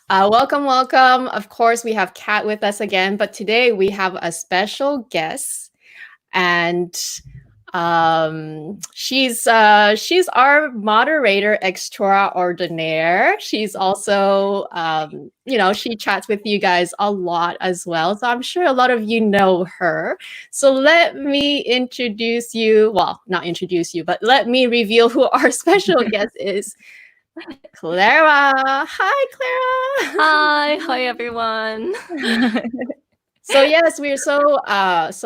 Welcome, welcome. Of course, we have Kat with us again, but today we have a special guest, and she's our moderator extraordinaire. She's also she chats with you guys a lot as well, so I'm sure a lot of you know her. So let me introduce you. Well, not introduce you, but let me reveal who our special guest is. Clara. Hi, Clara. Hi everyone. So yes, we're so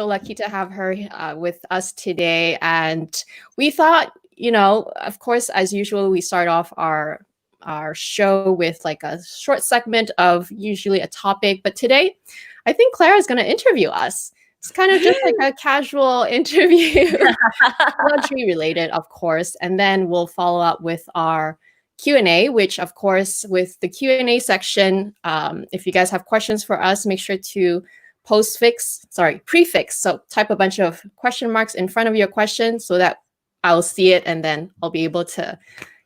lucky to have her with us today, and we thought, of course, as usual, we start off our show with like a short segment of usually a topic, but today, I think Clara is going to interview us. It's kind of just like a casual interview, luxury related, of course, and then we'll follow up with our Q&A, which of course with the Q&A section, if you guys have questions for us, make sure to prefix. So type a bunch of question marks in front of your question so that I'll see it and then I'll be able to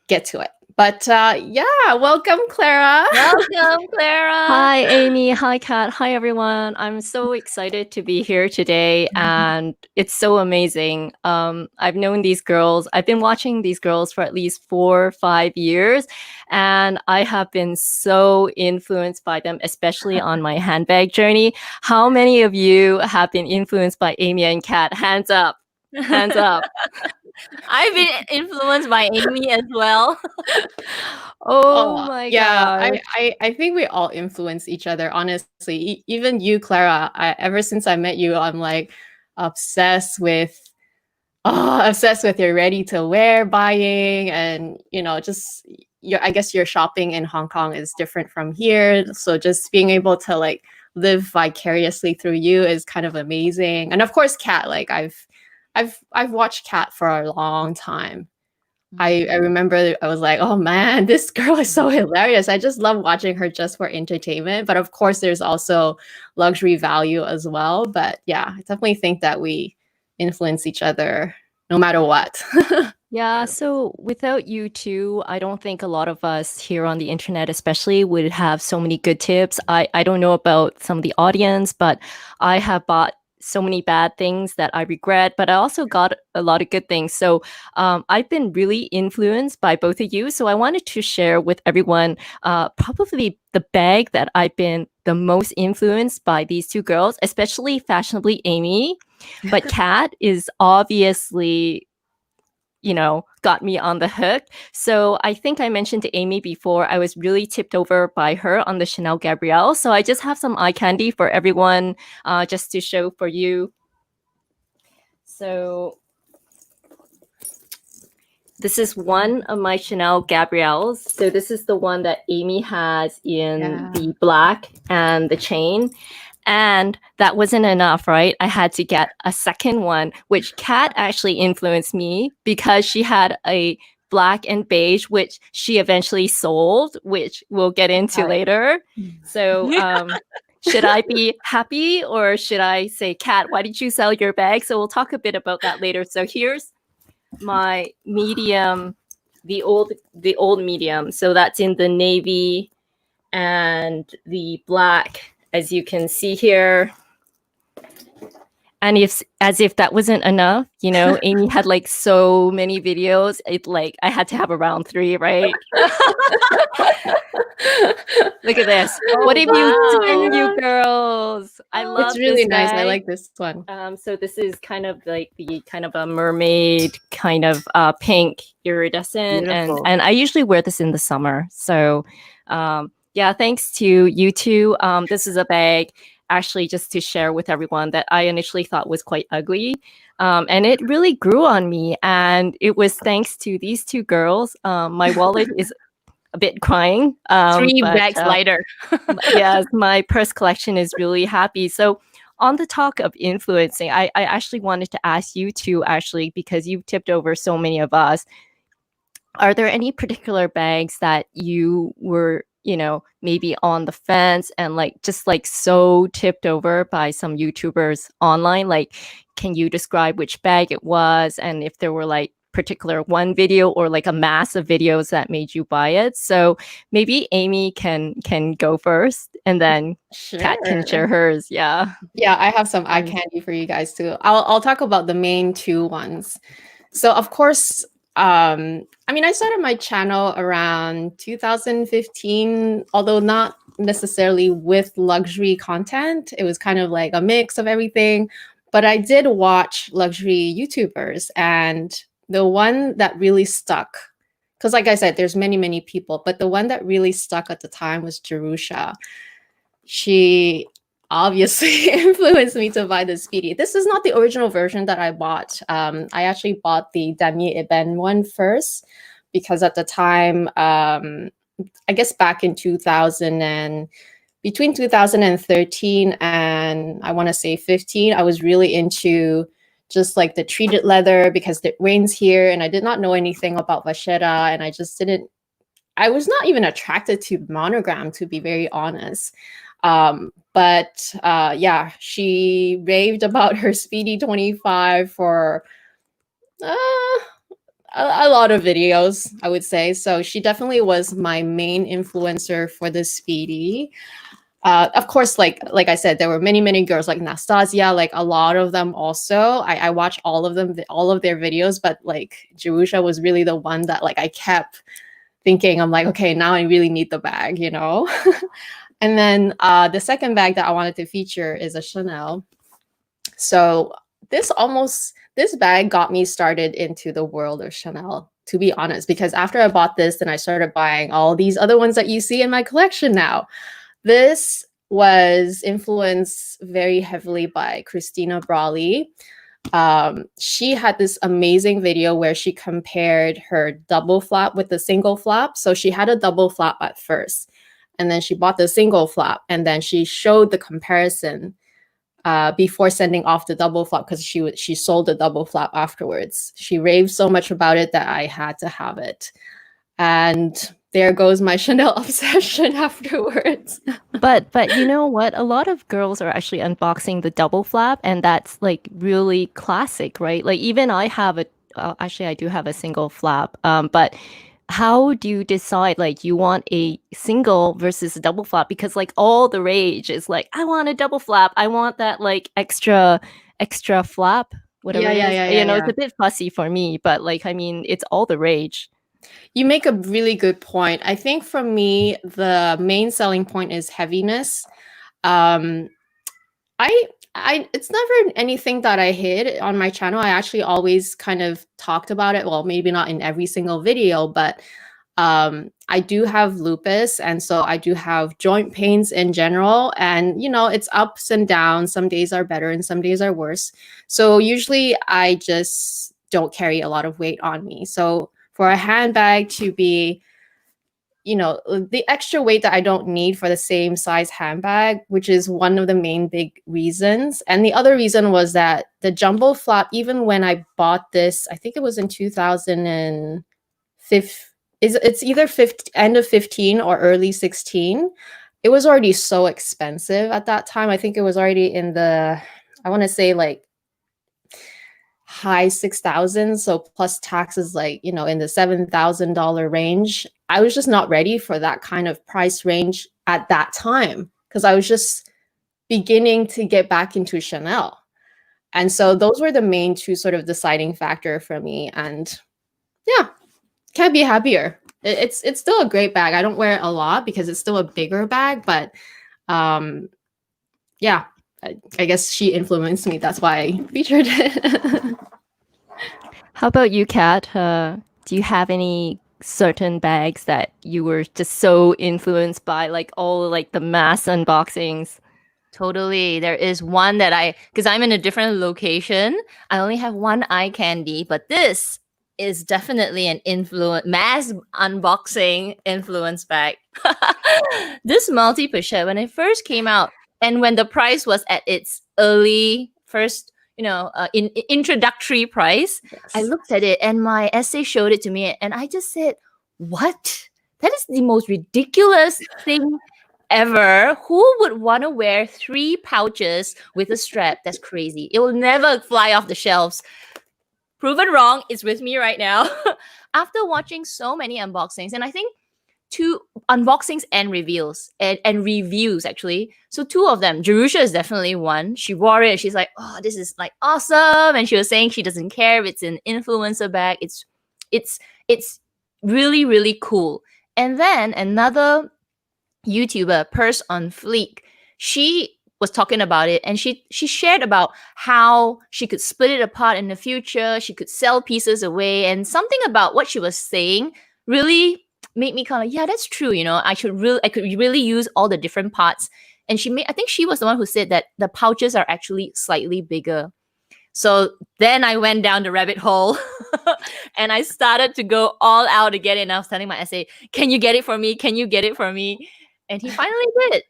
get to it. But welcome, Clara. Welcome, Clara. Hi, Amy. Hi, Kat. Hi, everyone. I'm so excited to be here today, and it's so amazing. I've known these girls. I've been watching these girls for at least 4 or 5 years, and I have been so influenced by them, especially on my handbag journey. How many of you have been influenced by Amy and Kat? Hands up. Hands up. I've been influenced by Amy as well. Oh my yeah, god. I think we all influence each other, honestly. Even you, Clara, ever since I met you, I'm like obsessed with your ready to wear buying, and just I guess your shopping in Hong Kong is different from here. So just being able to like live vicariously through you is kind of amazing. And of course, Kat, like I've watched Kat for a long time. I remember I was like, oh man, this girl is so hilarious. I just love watching her just for entertainment. But of course, there's also luxury value as well. But yeah, I definitely think that we influence each other no matter what. Yeah, so without you two, I don't think a lot of us here on the internet especially would have so many good tips. I don't know about some of the audience, but I have bought so many bad things that I regret, but I also got a lot of good things. So I've been really influenced by both of you. So I wanted to share with everyone probably the bag that I've been the most influenced by these two girls, especially Fashionably Amy. But Kat is obviously got me on the hook. So I think I mentioned to Amy before, I was really tipped over by her on the Chanel Gabrielle. So I just have some eye candy for everyone just to show for you. So this is one of my Chanel Gabrielles. So this is the one that Amy has in the black and the chain. And that wasn't enough, right? I had to get a second one, which Kat actually influenced me because she had a black and beige, which she eventually sold, which we'll get into later. So should I be happy or should I say, Kat, why did you sell your bag? So we'll talk a bit about that later. So here's my medium, the old medium. So that's in the navy and the black, as you can see here. And as if that wasn't enough, Amy had like so many videos. I had to have a round 3, right? Look at this. What have you done, you girls? I love it's really this nice. bag. I like this one. So this is kind of like the kind of a mermaid kind of pink iridescent. And I usually wear this in the summer. So yeah, thanks to you two. This is a bag actually just to share with everyone that I initially thought was quite ugly. And it really grew on me. And it was thanks to these two girls. My wallet is a bit crying. 3 bags lighter. Yes, my purse collection is really happy. So on the talk of influencing, I actually wanted to ask you two, actually, because you've tipped over so many of us. Are there any particular bags that you were maybe on the fence and just so tipped over by some YouTubers online? Like, can you describe which bag it was and if there were particular one video or like a mass of videos that made you buy it. So maybe Amy can go first, and then Kat can share hers. Yeah. Yeah, I have some eye candy for you guys too. I'll talk about the main two ones. So of course, I mean, I started my channel around 2015, although not necessarily with luxury content. It was kind of like a mix of everything. But I did watch luxury YouTubers, and the one that really stuck, because like I said, there's many, many people, but the one that really stuck at the time was Jerusha. She obviously influenced me to buy the Speedy. This is not the original version that I bought. I actually bought the Damier Ebene one first, because at the time, I guess back in 2000 and between 2013 and I want to say 15, I was really into just like the treated leather, because it rains here and I did not know anything about Vachetta, and I just didn't, I was not even attracted to monogram, to be very honest. But yeah, she raved about her Speedy 25 for a lot of videos, I would say. So she definitely was my main influencer for the Speedy. Of course, like I said, there were many, many girls like Nastasia, like a lot of them also. I watched all of them, all of their videos, but like Jerusha was really the one that like I kept thinking, I'm like, okay, now I really need the bag, you know? And then the second bag that I wanted to feature is a Chanel. So this bag got me started into the world of Chanel, to be honest, because after I bought this, then I started buying all these other ones that you see in my collection now. This was influenced very heavily by Christina Brawley. She had this amazing video where she compared her double flap with the single flap. So she had a double flap at first, and then she bought the single flap, and then she showed the comparison before sending off the double flap, because she sold the double flap afterwards. She raved so much about it that I had to have it. And there goes my Chanel obsession afterwards. But you know what? A lot of girls are actually unboxing the double flap, and that's like really classic, right? Like even I have actually I do have a single flap. But how do you decide like you want a single versus a double flap? Because like all the rage is like, I want a double flap. I want that like extra flap, whatever it is. You know, it's a bit fussy for me, but like, I mean, it's all the rage. You make a really good point. I think for me, the main selling point is heaviness. It's never anything that I hid on my channel. I actually always kind of talked about it. Well, maybe not in every single video, but I do have lupus. And so I do have joint pains in general. And, you know, it's ups and downs. Some days are better and some days are worse. So usually I just don't carry a lot of weight on me. So for a handbag to be, you know, the extra weight that I don't need for the same size handbag, which is one of the main big reasons. And the other reason was that the jumbo flap, even when I bought this, I think it was in 2005, it's either end of 15 or early 16. It was already so expensive at that time. I think it was already in the, I want to say like high 6,000, so plus taxes, like, you know, in the $7,000 range. I was just not ready for that kind of price range at that time, because I was just beginning to get back into Chanel. And so those were the main two sort of deciding factor for me. And yeah, can't be happier. It's still a great bag. I don't wear it a lot because it's still a bigger bag, but yeah, I guess she influenced me. That's why I featured it. How about you, Kat? Do you have any certain bags that you were just so influenced by, like all like the mass unboxings? Totally. There is one that because I'm in a different location, I only have one eye candy, but this is definitely an mass unboxing influence bag. This multi-pochette, when it first came out, and when the price was at its early first, you know, introductory price, yes, I looked at it and my essay showed it to me, and I just said, what? That is the most ridiculous thing ever. Who would want to wear 3 pouches with a strap? That's crazy. It will never fly off the shelves. proven wrong. It's with me right now. After watching so many unboxings, and I think 2 unboxings and reveals and reviews actually. So 2 of them. Jerusha is definitely one. She wore it. She's like, oh, this is like awesome. And she was saying she doesn't care if it's an influencer bag. It's really, really cool. And then another YouTuber, Purse on Fleek, she was talking about it, and she shared about how she could split it apart in the future. She could sell pieces away, and something about what she was saying really made me kind of, yeah, that's true. You know, I could really use all the different parts. And I think she was the one who said that the pouches are actually slightly bigger. So then I went down the rabbit hole and I started to go all out to get it. And I was telling my essay, can you get it for me? Can you get it for me? And he finally did.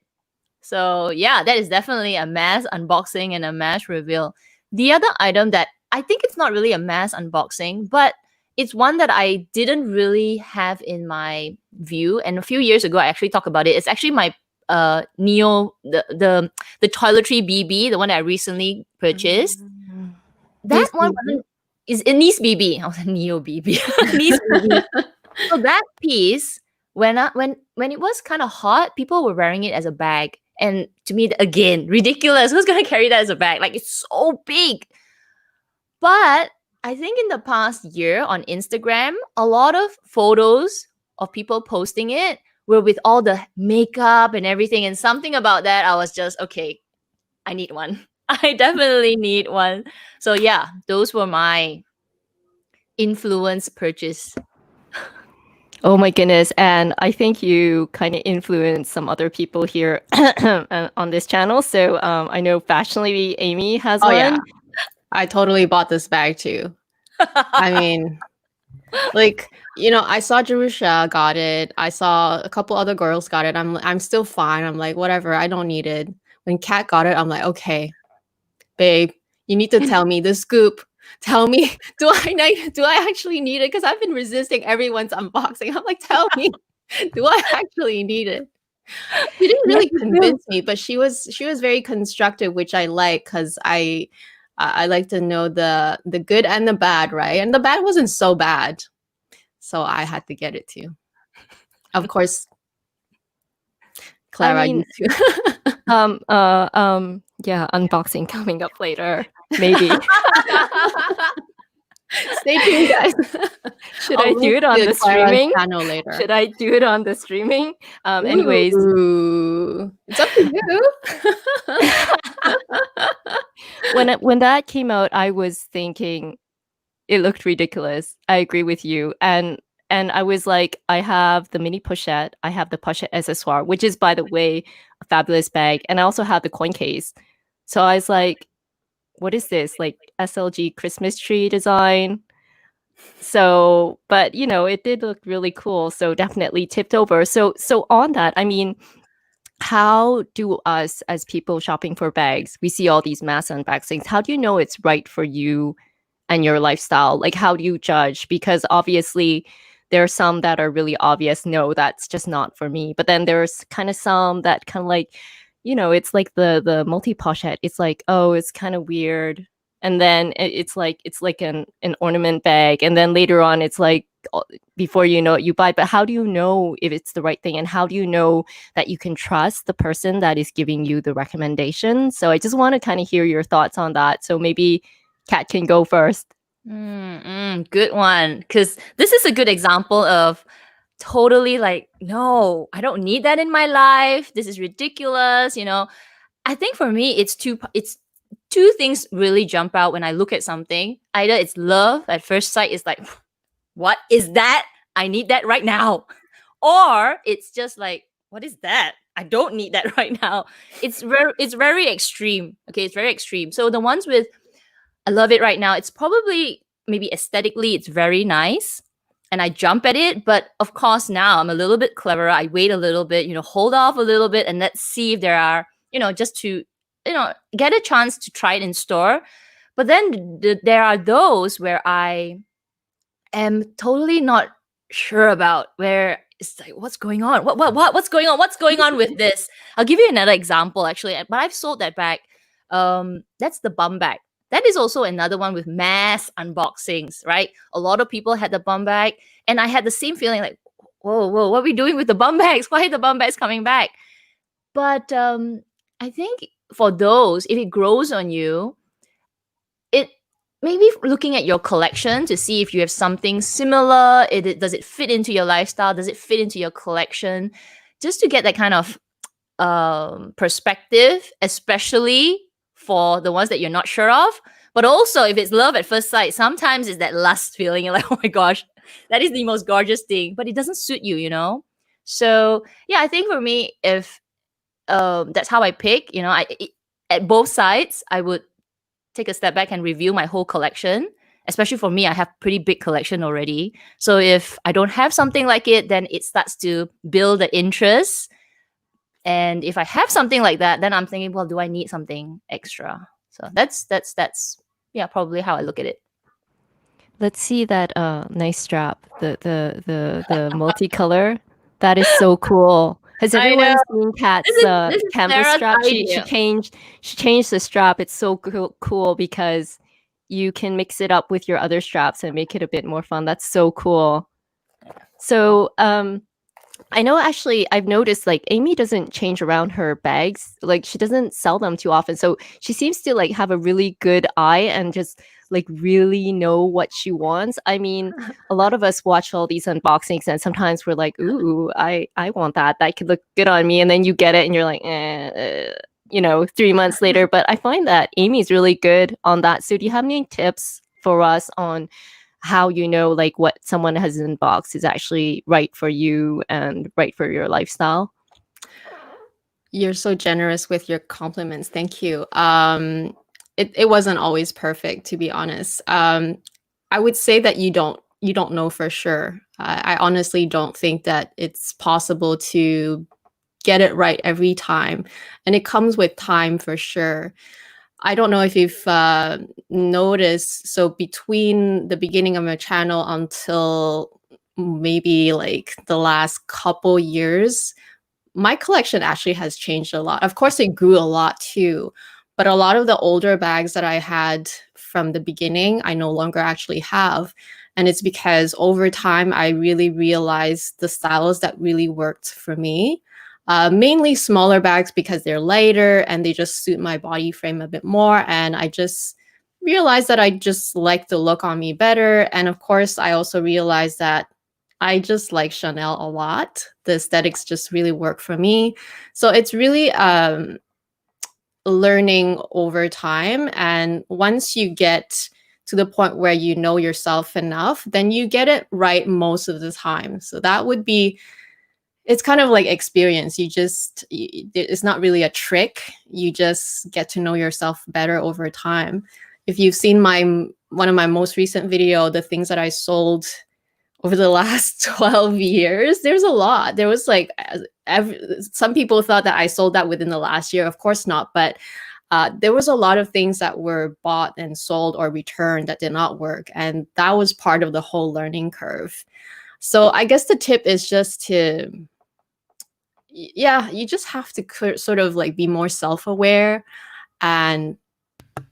So yeah, that is definitely a mass unboxing and a mass reveal. The other item that I think it's not really a mass unboxing, but it's one that I didn't really have in my view. And a few years ago, I actually talked about it. It's actually my Neo, the toiletry BB, the one that I recently purchased. That one is a Nice BB. I was a Neo BB. Nice BB. So that piece, when it was kind of hot, people were wearing it as a bag. And to me, again, ridiculous. Who's gonna carry that as a bag? Like, it's so big. But I think in the past year on Instagram, a lot of photos of people posting it were with all the makeup and everything. And something about that, I was just, okay, I need one. I definitely need one. So yeah, those were my influence purchase. Oh my goodness. And I think you kind of influenced some other people here on this channel. So I know Fashionably Amy has one. Yeah. I totally bought this bag too. I mean, like, you know, I saw Jerusha got it. I saw a couple other girls got it. I'm still fine. I'm like, whatever, I don't need it. When Kat got it, I'm like, okay, babe, you need to tell me the scoop. Tell me, do I actually need it? Because I've been resisting everyone's unboxing. I'm like, tell me, do I actually need it? She didn't really convince me, but she was very constructive, which I like, because I like to know the good and the bad, right? And the bad wasn't so bad, so I had to get it too. Of course, Clara, you too. Yeah, unboxing coming up later, maybe. Stay tuned, guys. Should I do it on the streaming? Channel later. Should I do it on the streaming? Anyways, it's up to you. When that came out, I was thinking it looked ridiculous. I agree with you, and I was like, I have the mini pochette, I have the pochette accessoire, which is, by the way, a fabulous bag, and I also have the coin case. So I was like, what is this? Like SLG Christmas tree design? So, but you know, it did look really cool. So definitely tipped over. So on that, I mean, how do us as people shopping for bags, we see all these mass unboxings, how do you know it's right for you and your lifestyle? Like, how do you judge? Because obviously there are some that are really obvious, no, that's just not for me. But then there's kind of some that kind of like, you know, it's like the multi-pochette. It's like, oh, it's kind of weird. And then it's like an ornament bag. And then later on, it's like, before you know it, you buy. But how do you know if it's the right thing? And how do you know that you can trust the person that is giving you the recommendation? So I just want to kind of hear your thoughts on that. So maybe Kat can go first. Good one. Because this is a good example of totally like, no, I don't need that in my life. This is ridiculous. You know, I think for me, it's two things really jump out when I look at something. Either it's love at first sight. It's like, what is that? I need that right now. Or it's just like, what is that? I don't need that right now. It's very extreme. Okay, it's very extreme. So the ones with, I love it right now, it's probably maybe aesthetically, it's very nice. And I jump at it. But of course, now I'm a little bit cleverer. I wait a little bit, you know, hold off a little bit, and let's see if there are, you know, just to, you know, get a chance to try it in store. But then there are those where I am totally not sure about, where it's like, what's going on? What's going on? What's going on with this? I'll give you another example, actually. But I've sold that bag. That's the bum bag. that is also another one with mass unboxings, right? A lot of people had the bum bag, and I had the same feeling like, whoa, what are we doing with the bum bags? Why are the bum bags coming back? But I think for those, if it grows on you, it maybe looking at your collection to see if you have something similar. Does it fit into your lifestyle? Does it fit into your collection? Just to get that kind of perspective, especially for the ones that you're not sure of. But also, if it's love at first sight, sometimes it's that lust feeling. You're like, oh my gosh, that is the most gorgeous thing, but it doesn't suit you, you know? So yeah, I think for me, if that's how I pick, you know, at both sides, I would take a step back and review my whole collection. Especially for me, I have pretty big collection already. So if I don't have something like it, then it starts to build the interest. And if I have something like that, then I'm thinking, well, do I need something extra? So that's yeah, probably how I look at it. Let's see that nice strap, the multicolor. That is so cool. Has everyone seen Kat's this is canvas Sarah's strap? She idea. changed the strap. It's so cool because you can mix it up with your other straps and make it a bit more fun. That's so cool. So I know actually I've noticed like Amy doesn't change around her bags. Like she doesn't sell them too often. So she seems to like have a really good eye and just like really know what she wants. I mean, a lot of us watch all these unboxings and sometimes we're like, ooh, I want that. That could look good on me. And then you get it and you're like, you know, 3 months later. But I find that Amy's really good on that. So do you have any tips for us on how you know like what someone has unboxed is actually right for you and right for your lifestyle? You're so generous with your compliments. Thank you. It wasn't always perfect, to be honest. I would say that you don't know for sure. I honestly don't think that it's possible to get it right every time, and it comes with time for sure. I don't know if you've noticed, so between the beginning of my channel until maybe like the last couple years, my collection actually has changed a lot. Of course, it grew a lot too, but a lot of the older bags that I had from the beginning, I no longer actually have. And it's because over time, I really realized the styles that really worked for me. Mainly smaller bags because they're lighter and they just suit my body frame a bit more. And I just realized that I just like the look on me better. And of course, I also realized that I just like Chanel a lot. The aesthetics just really work for me. So it's really learning over time. And once you get to the point where you know yourself enough, then you get it right most of the time. So that would be, it's kind of like experience. It's not really a trick. You just get to know yourself better over time. If you've seen one of my most recent video, the things that I sold over the last 12 years, there's a lot. There was like, some people thought that I sold that within the last year. Of course not. But there was a lot of things that were bought and sold or returned that did not work. And that was part of the whole learning curve. So I guess the tip is just to, yeah, you just have to sort of like be more self-aware, and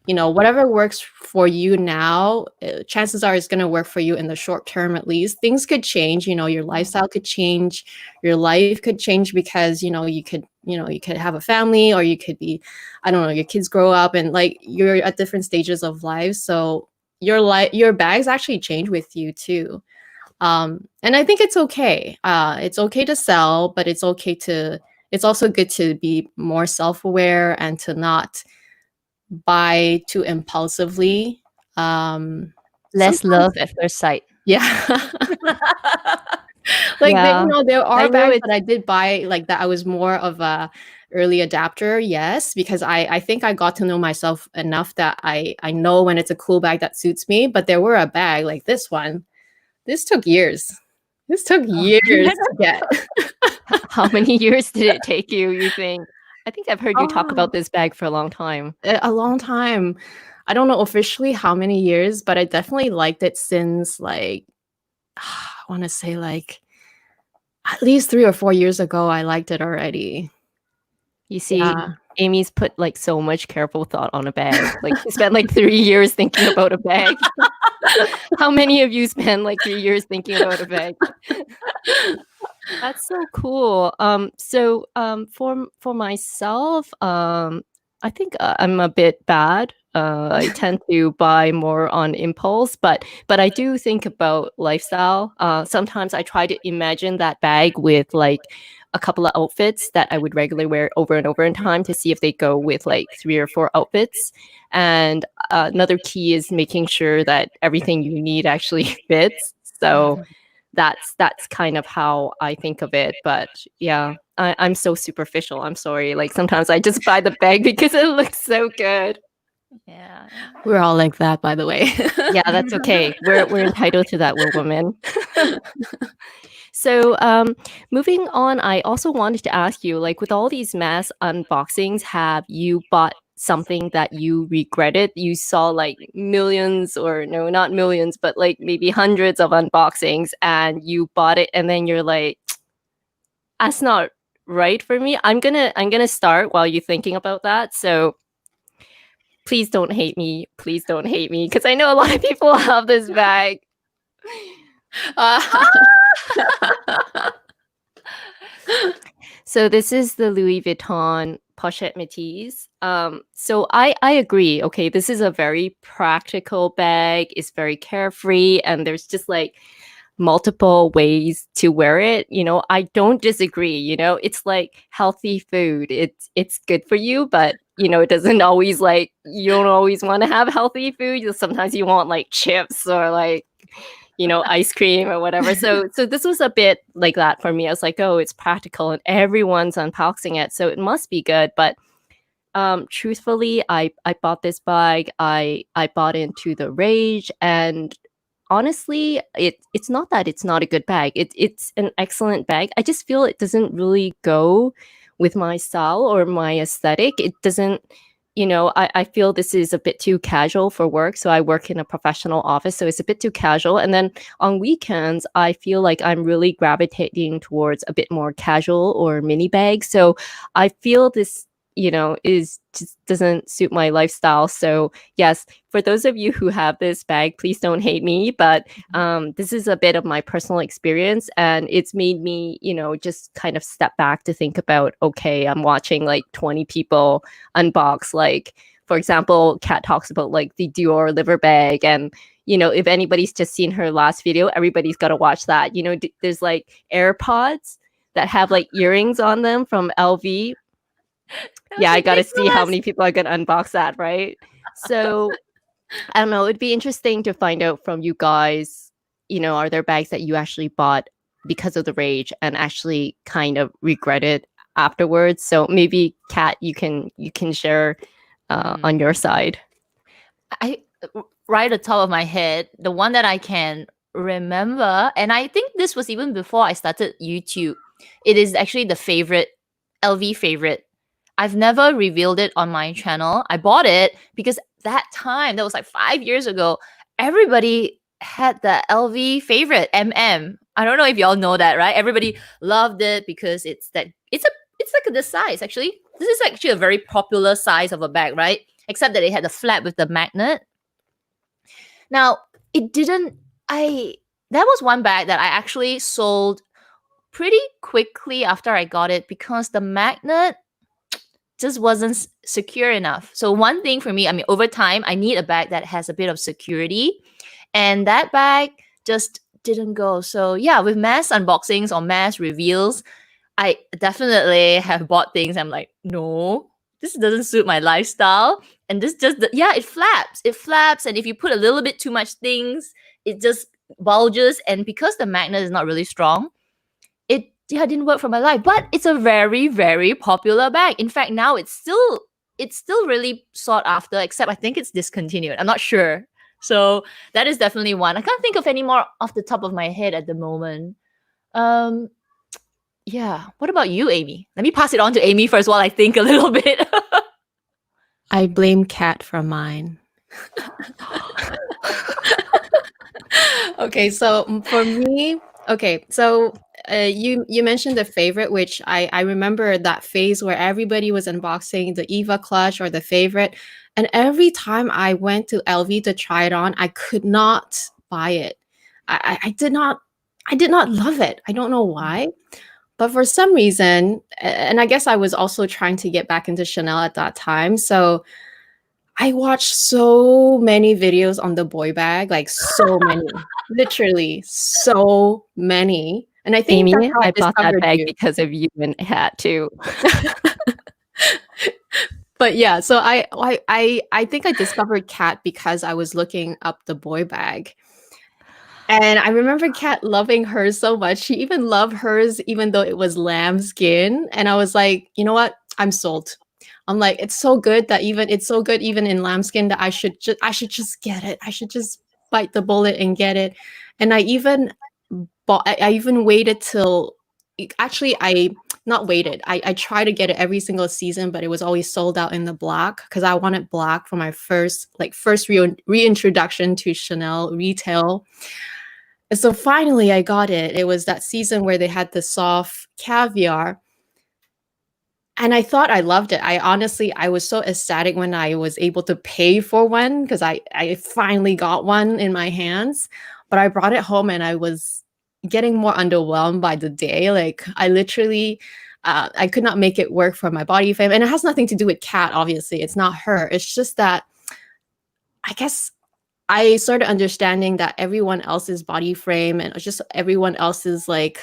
you know, whatever works for you now, chances are it's going to work for you in the short term. At least things could change, you know, your lifestyle could change, your life could change, because you could have a family, or you could be, I don't know, your kids grow up and like you're at different stages of life. So your bags actually change with you too. And I think it's okay. It's okay to sell, but it's also good to be more self-aware and to not buy too impulsively. Less love at first sight. Yeah. Like, Yeah. there are bags that I did buy like that. I was more of a early adapter, yes, because I think I got to know myself enough that I know when it's a cool bag that suits me. But there were a bag like this one. This took years. This took years to get. How many years did it take you, you think? I think I've heard you talk about this bag for a long time. A long time. I don't know officially how many years, but I definitely liked it since like, I want to say like at least 3 or 4 years ago. I liked it already. You see, Yeah. Amy's put like so much careful thought on a bag. Like she spent like 3 years thinking about a bag. How many of you spend like 3 years thinking about a bag? That's so cool. For myself, I think I'm a bit bad. I tend to buy more on impulse, but I do think about lifestyle. Sometimes I try to imagine that bag with like a couple of outfits that I would regularly wear over and over in time to see if they go with like 3 or 4 outfits. And another key is making sure that everything you need actually fits. So that's kind of how I think of it. But yeah, I'm so superficial. I'm sorry. Like sometimes I just buy the bag because it looks so good. Yeah. We're all like that, by the way. Yeah, that's okay. We're entitled to that. We're women. So moving on, I also wanted to ask you, like with all these mass unboxings, have you bought something that you regretted? You saw like millions, or no, not millions, but like maybe hundreds of unboxings, and you bought it and then you're like, that's not right for me. I'm gonna start while you're thinking about that. So please don't hate me. Please don't hate me, because I know a lot of people have this bag. So this is the Louis Vuitton Pochette Métis. So I agree. Okay, this is a very practical bag. It's very carefree, and there's just like multiple ways to wear it. You know, I don't disagree. You know, it's like healthy food. It's good for you, but you know, it doesn't always like, you don't always want to have healthy food. Sometimes you want like chips or like, you know, ice cream or whatever. So this was a bit like that for me. I was like, oh, it's practical and everyone's unboxing it, so it must be good. But truthfully, I bought this bag. I bought into the rage, and honestly, it's not that it's not a good bag. It's an excellent bag. I just feel it doesn't really go with my style or my aesthetic. It doesn't, you know, I feel this is a bit too casual for work. So I work in a professional office, so it's a bit too casual. And then on weekends, I feel like I'm really gravitating towards a bit more casual or mini bags. So I feel this, you know, is just doesn't suit my lifestyle. So yes, for those of you who have this bag, please don't hate me, but this is a bit of my personal experience, and it's made me, you know, just kind of step back to think about, okay, I'm watching like 20 people unbox, like for example, Kat talks about like the Dior liver bag, and you know, if anybody's just seen her last video, everybody's got to watch that. You know, there's like AirPods that have like earrings on them from LV. Yeah, I gotta see how many people are gonna unbox that, right? So I don't know, it'd be interesting to find out from you guys, you know, are there bags that you actually bought because of the rage and actually kind of regretted afterwards? So maybe Kat, you can share on your side. Right at the top of my head, the one that I can remember, and I think this was even before I started YouTube, it is actually the favorite, LV favorite. I've never revealed it on my channel. I bought it because that time, that was like 5 years ago, everybody had the LV favorite, MM. I don't know if y'all know that, right? Everybody loved it because it's like this size, actually. This is actually a very popular size of a bag, right? Except that it had the flap with the magnet. Now, that was one bag that I actually sold pretty quickly after I got it because the magnet just wasn't secure enough. So one thing for me, I mean, over time, I need a bag that has a bit of security, and that bag just didn't go. So yeah, with mass unboxings or mass reveals, I definitely have bought things I'm like, no, this doesn't suit my lifestyle. And this just, it flaps. And if you put a little bit too much things, it just bulges. And because the magnet is not really strong, it didn't work for my life. But it's a very, very popular bag. In fact, now it's still really sought after, except I think it's discontinued. I'm not sure. So that is definitely one. I can't think of any more off the top of my head at the moment. Yeah. What about you, Amy? Let me pass it on to Amy first while I think a little bit. I blame Kat for mine. Okay, so for me, okay, so you mentioned the favorite, which I remember that phase where everybody was unboxing the Eva clutch or the favorite, and every time I went to LV to try it on, I could not buy it. I did not love it. I don't know why, but for some reason, and I guess I was also trying to get back into Chanel at that time, so I watched so many videos on the boy bag, like so many, literally so many. And I think that's Amy, how I I bought that discovered bag you. because of you and hat too. But yeah, so I think I discovered Kat because I was looking up the boy bag. And I remember Kat loving hers so much. She even loved hers even though it was lambskin. And I was like, you know what? I'm sold. I'm like, it's so good even in lambskin that I should just get it. I should just bite the bullet and get it. And I even waited till actually I not waited. I tried to get it every single season, but it was always sold out in the black because I wanted black for my first reintroduction to Chanel retail. And so finally I got it. It was that season where they had the soft caviar. And I thought I loved it. I was so ecstatic when I was able to pay for one because I finally got one in my hands. But I brought it home and I was getting more underwhelmed by the day. Like I literally, I could not make it work for my body frame. And it has nothing to do with Kat, obviously. It's not her. It's just that I guess I started understanding that everyone else's body frame and just everyone else's like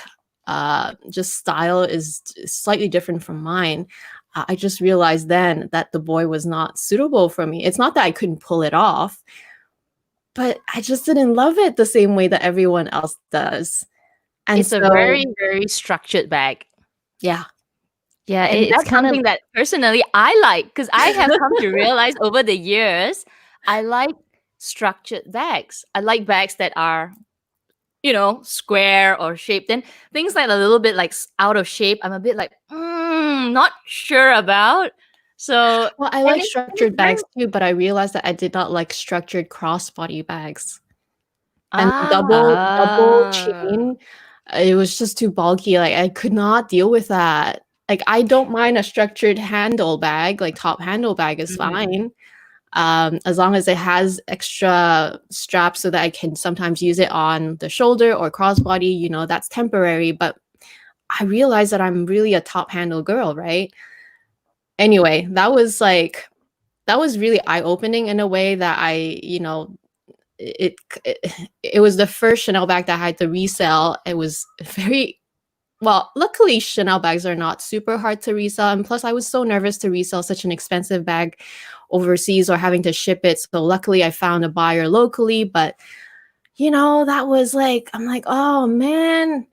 just style is slightly different from mine. I just realized then that the boy was not suitable for me. It's not that I couldn't pull it off, but I just didn't love it the same way that everyone else does. And It's a very, very structured bag. yeah. Yeah, And it's that's kind something of that personally I like because I have come to realize over the years, I like structured bags. I like bags that are, square or shaped. Then things like a little bit like out of shape, I'm a bit like, not sure about. So, Well, I and like it's structured bags too, but I realized that I did not like structured crossbody bags. And double chain, it was just too bulky. Like I could not deal with that. Like I don't mind a structured handle bag, like top handle bag is fine. As long as it has extra straps so that I can sometimes use it on the shoulder or crossbody, that's temporary. But I realized that I'm really a top handle girl, right? Anyway, that was really eye-opening in a way that it was the first Chanel bag that I had to resell. It was very well, luckily Chanel bags are not super hard to resell, and plus I was so nervous to resell such an expensive bag overseas or having to ship it. So luckily I found a buyer locally, but that was like I'm like, oh man,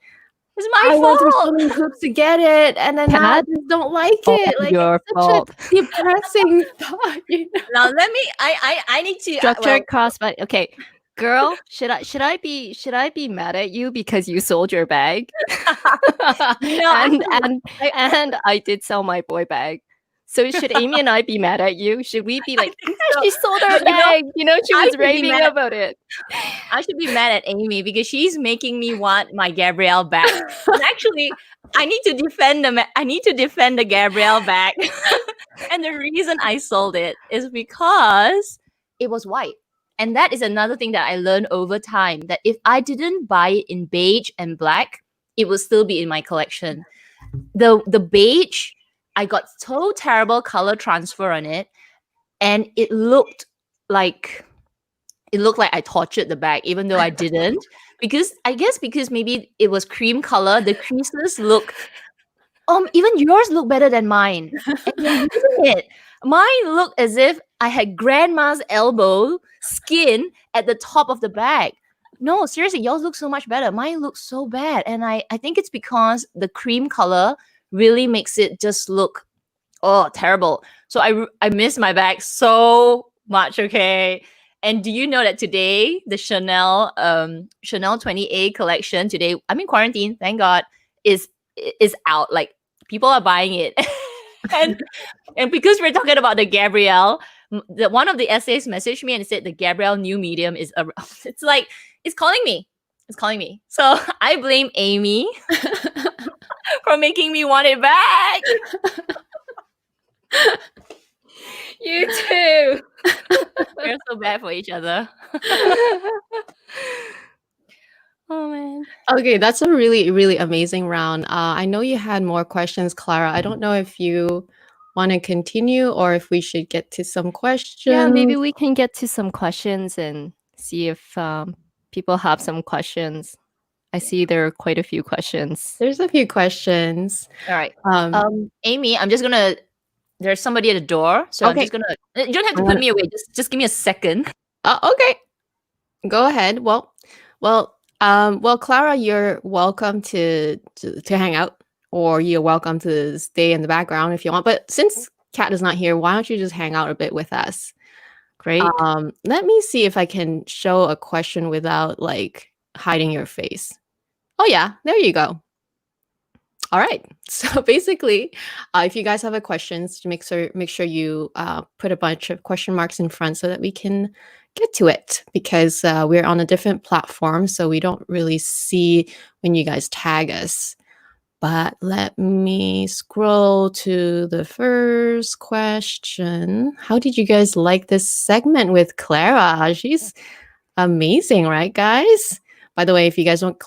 it's my I went through so fault. many hoops to get it, and then now I Kat, just don't like all it. Like your it's such fault. a depressing thought, Now let me. I need to. Structured crossbody. Okay, girl, should I be mad at you because you sold your bag? and and I did sell my boy bag. So should Amy and I be mad at you? Should we be like, she sold our bag? She I was should be raving mad. about it. I should be mad at Amy because she's making me want my Gabrielle back. And actually, I need to defend the Gabrielle back. And the reason I sold it is because it was white. And that is another thing that I learned over time, that if I didn't buy it in beige and black, it would still be in my collection. The beige, I got so terrible color transfer on it, and it looked like I tortured the bag, even though I didn't. Because maybe it was cream color. The creases look, even yours look better than mine. And you're using it. Mine looked as if I had grandma's elbow skin at the top of the bag. No, seriously, yours look so much better. Mine looks so bad. And I think it's because the cream color really makes it just look, terrible. So I miss my bag so much, okay? And do you know that today, the Chanel 20A collection, today, I'm in quarantine, thank God, is out. Like, people are buying it. and because we're talking about the Gabrielle, one of the essays messaged me and said the Gabrielle new medium is it's like, it's calling me. It's calling me. So I blame Amy for making me want it back. You too. We're so bad for each other. Oh man. Okay, that's a really, really amazing round. I know you had more questions, Clara. I don't know if you want to continue or if we should get to some questions. Yeah, maybe we can get to some questions and see if people have some questions. I see there are quite a few questions. There's a few questions. All right. Amy, I'm just gonna. There's somebody at the door, so I'm Okay. just gonna. You don't have to put me away. Just give me a second. Okay. Go ahead. Well, Clara, you're welcome to hang out, or you're welcome to stay in the background if you want. But since Kat is not here, why don't you just hang out a bit with us? Great. Let me see if I can show a question without like hiding your face. Oh yeah, there you go. All right. So basically, if you guys have a questions, make sure you put a bunch of question marks in front so that we can get to it, because we're on a different platform, so we don't really see when you guys tag us. But let me scroll to the first question. How did you guys like this segment with Clara? She's amazing, right, guys? By the way, if you guys don't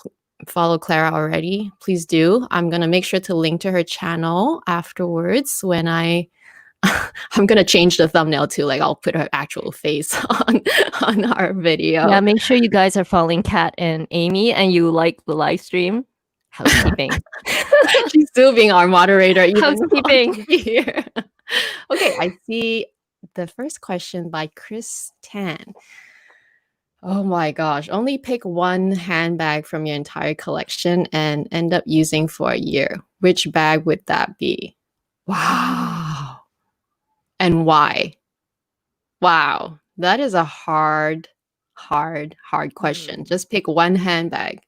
follow Clara already, please do. I'm going to make sure to link to her channel afterwards when I'm going to change the thumbnail to like, I'll put her actual face on our video. Yeah, make sure you guys are following Kat and Amy and you like the live stream. Housekeeping. She's still being our moderator. Housekeeping. Here. Okay, I see the first question by Chris Tan. Oh my gosh, only pick one handbag from your entire collection and end up using for a year. Which bag would that be? Wow. And why? Wow, that is a hard question. Just pick one handbag.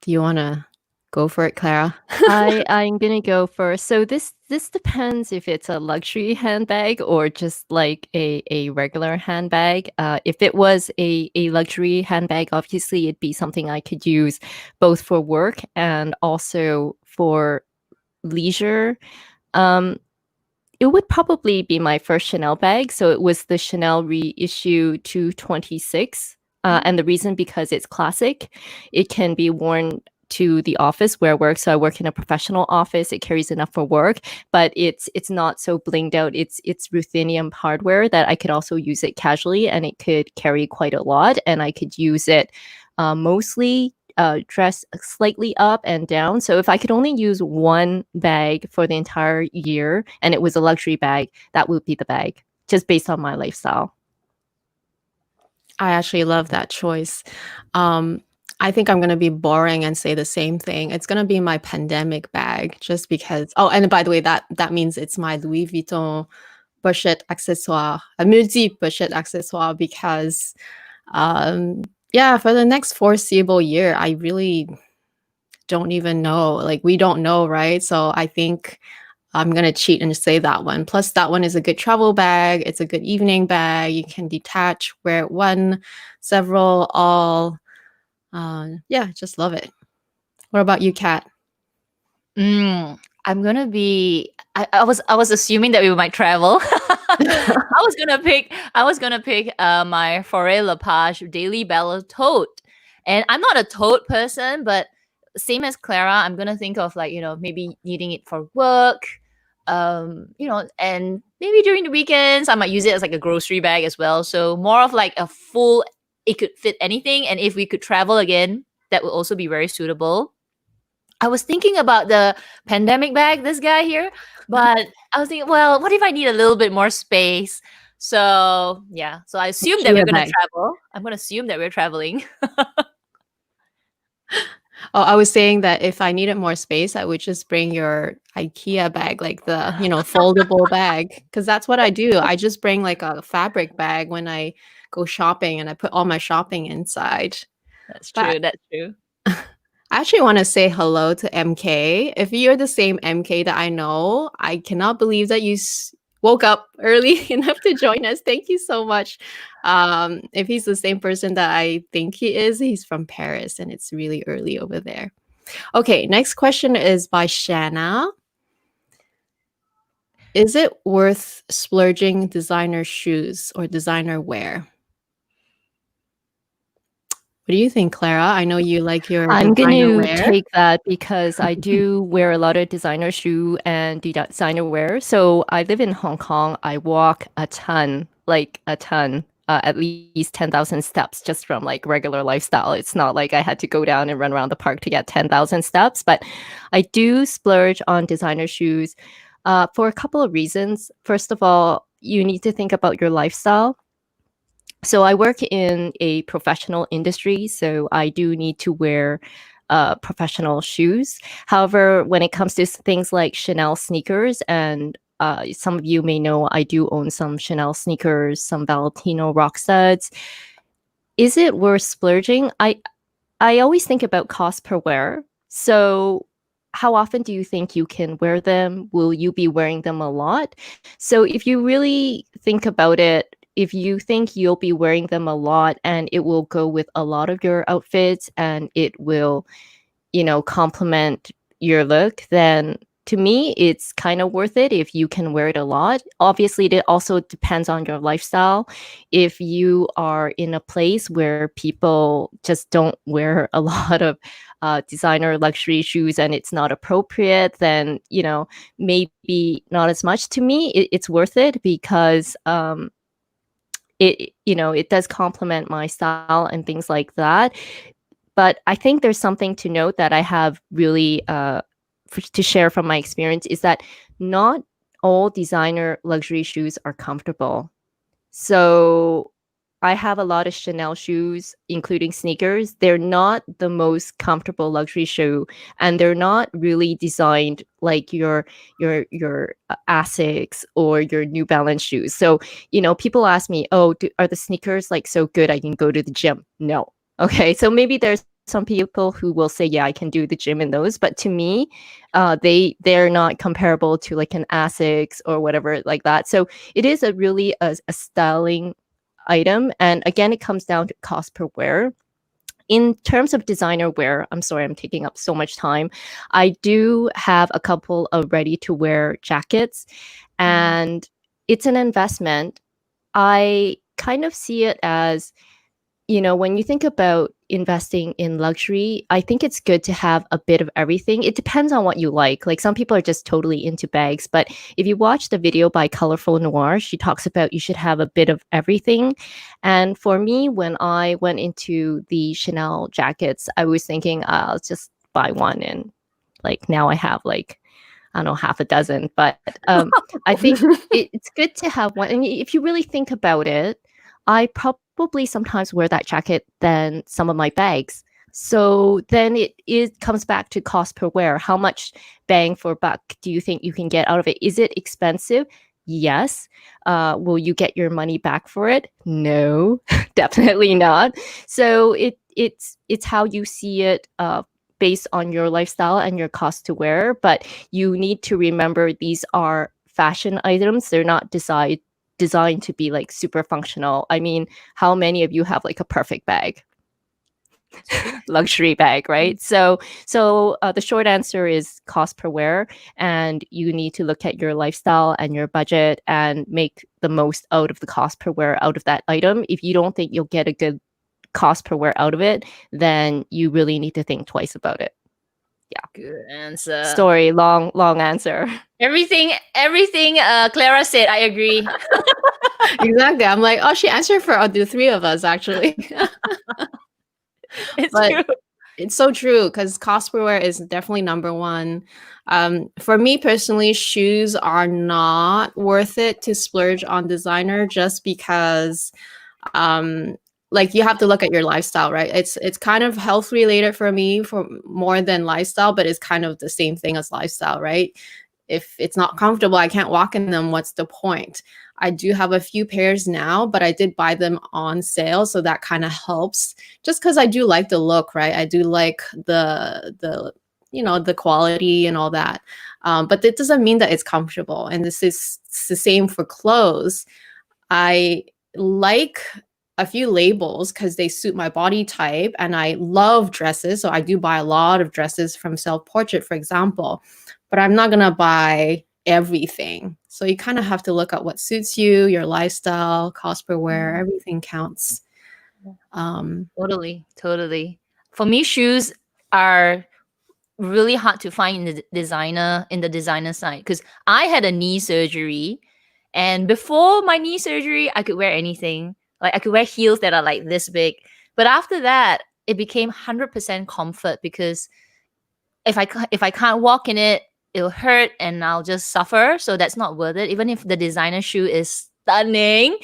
Do you want to go for it, Clara? I'm gonna go first. So this depends if it's a luxury handbag or just like a regular handbag. If it was a luxury handbag, obviously it'd be something I could use both for work and also for leisure. It would probably be my first Chanel bag. So it was the Chanel Reissue 226. And the reason, because it's classic, it can be worn to the office where I work. So I work in a professional office. It carries enough for work, but it's not so blinged out. It's ruthenium hardware that I could also use it casually, and it could carry quite a lot. And I could use it mostly dress slightly up and down. So if I could only use one bag for the entire year and it was a luxury bag, that would be the bag, just based on my lifestyle. I actually love that choice. I think I'm going to be boring and say the same thing. It's going to be my pandemic bag, just because. Oh, and by the way, that means it's my Louis Vuitton pochette accessoire, a multi-pochette accessoire, because yeah, for the next foreseeable year, I really don't even know. Like, we don't know, right? So I think I'm going to cheat and say that one. Plus, that one is a good travel bag. It's a good evening bag. You can detach, wear it one, several, all. Yeah, just love it. What about you, Kat? I'm gonna be. I was assuming that we might travel. I was gonna pick my Foray Lepage Daily Bella tote, and I'm not a tote person, but same as Clara, I'm gonna think of like, maybe needing it for work, and maybe during the weekends I might use it as like a grocery bag as well. So more of like a full. It could fit anything, and if we could travel again, that would also be very suitable. I was thinking about the pandemic bag, this guy here, but I was thinking, well, what if I need a little bit more space? So yeah, so I assume that we're going to travel. I'm going to assume that we're traveling. Oh, I was saying that if I needed more space, I would just bring your IKEA bag, like the, foldable bag, because that's what I do. I just bring like a fabric bag when I go shopping, and I put all my shopping inside. That's true. That's true. I actually want to say hello to MK. If you're the same MK that I know, I cannot believe that you woke up early enough to join us. Thank you so much. If he's the same person that I think he is, he's from Paris and it's really early over there. Okay, next question is by Shanna. Is it worth splurging designer shoes or designer wear? What do you think, Clara? I know you like your I'm going designer to wear. take that because I do wear a lot of designer shoe and designer wear. So I live in Hong Kong. I walk a ton, like a ton, at least 10,000 steps just from like regular lifestyle. It's not like I had to go down and run around the park to get 10,000 steps, but I do splurge on designer shoes for a couple of reasons. First of all, you need to think about your lifestyle. So I work in a professional industry, so I do need to wear professional shoes. However, when it comes to things like Chanel sneakers, and some of you may know I do own some Chanel sneakers, some Valentino rock studs. Is it worth splurging? I always think about cost per wear. So how often do you think you can wear them? Will you be wearing them a lot? So if you really think about it, if you think you'll be wearing them a lot and it will go with a lot of your outfits and it will, complement your look, then to me, it's kind of worth it if you can wear it a lot. Obviously, it also depends on your lifestyle. If you are in a place where people just don't wear a lot of designer luxury shoes and it's not appropriate, then, maybe not as much. To me, it's worth it because it does complement my style and things like that. But I think there's something to note that I have really to share from my experience is that not all designer luxury shoes are comfortable. So I have a lot of Chanel shoes, including sneakers. They're not the most comfortable luxury shoe, and they're not really designed like your Asics or your New Balance shoes. So, people ask me, "Oh, are the sneakers like so good I can go to the gym?" No. Okay, so maybe there's some people who will say, "Yeah, I can do the gym in those," but to me, they're not comparable to like an Asics or whatever like that. So it is really a styling item, and again, it comes down to cost per wear. In terms of designer wear, I'm sorry I'm taking up so much time. I do have a couple of ready to wear jackets, and it's an investment. I kind of see it as, when you think about investing in luxury, I think it's good to have a bit of everything. It depends on what you like. Like some people are just totally into bags, but if you watch the video by Colorful Noir, she talks about you should have a bit of everything. And for me, when I went into the Chanel jackets, I was thinking I'll just buy one, and like now I have like, I don't know, half a dozen. But I think it's good to have one. And if you really think about it, I probably sometimes wear that jacket than some of my bags. So then it comes back to cost per wear. How much bang for buck do you think you can get out of it? Is it expensive? Yes. Will you get your money back for it? No, definitely not. So it's how you see it based on your lifestyle and your cost to wear. But you need to remember these are fashion items. They're not designed to be like super functional. I mean, how many of you have like a perfect bag? Luxury bag, right? So the short answer is cost per wear, and you need to look at your lifestyle and your budget and make the most out of the cost per wear out of that item. If you don't think you'll get a good cost per wear out of it, then you really need to think twice about it. Yeah. Good answer. Sorry, long answer. Everything Clara said, I agree. Exactly. I'm like, oh, she answered for the three of us, actually. It's But true. it's so true because cost per wear is definitely number one. For me personally, shoes are not worth it to splurge on designer just because like you have to look at your lifestyle, right? It's kind of health related for me for more than lifestyle, but it's kind of the same thing as lifestyle, right? If it's not comfortable, I can't walk in them, what's the point? I do have a few pairs now, but I did buy them on sale, so that kind of helps. Just because I do like the look, right? I do like the you know, the quality and all that. But it doesn't mean that it's comfortable. And this is it's the same for clothes. I like a few labels because they suit my body type, and I love dresses. So I do buy a lot of dresses from Self Portrait, for example, but I'm not gonna buy everything. So you kind of have to look at what suits you, your lifestyle, cost per wear, everything counts. Totally. For me, shoes are really hard to find in the designer side, because I had a knee surgery, and before my knee surgery I could wear anything. Like I could wear heels that are like this big, but after that it became 100% comfort, because if I can't walk in it, it'll hurt and I'll just suffer. So that's not worth it. Even if the designer shoe is stunning,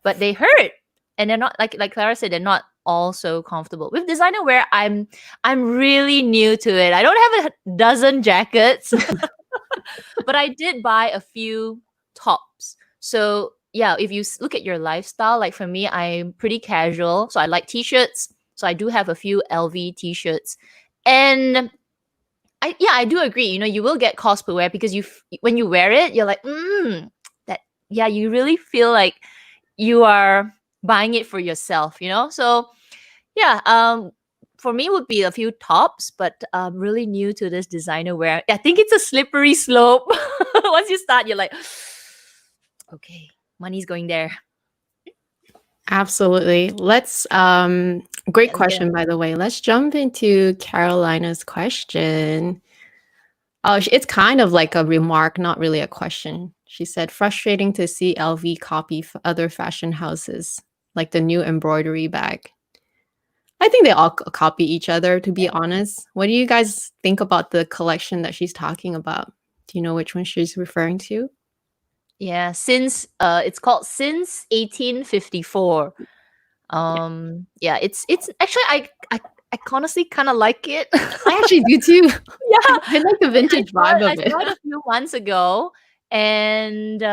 but they hurt, and they're not, like Clara said, they're not all so comfortable. With designer wear, I'm really new to it. I don't have a dozen jackets, but I did buy a few tops. So yeah, if you look at your lifestyle, like for me, I'm pretty casual, so I like t-shirts. So I do have a few LV t-shirts, and I do agree. You know, you will get cost per wear, because when you wear it, you're like, you really feel like you are buying it for yourself, you know? So yeah, for me would be a few tops, but I'm really new to this designer wear. I think it's a slippery slope. Once you start, you're like, okay, money's going there. Absolutely. Let's great question, by the way. Let's jump into Carolina's question. Oh, it's kind of like a remark, not really a question. She said, frustrating to see LV copy other fashion houses, like the new embroidery bag. I think they all copy each other, to be honest. What do you guys think about the collection that she's talking about? Do you know which one she's referring to? Yeah, since it's called Since 1854. Yeah, it's actually I honestly kind of like it. I actually do too. Yeah, I like the vintage vibe of it. I saw it a few months ago, and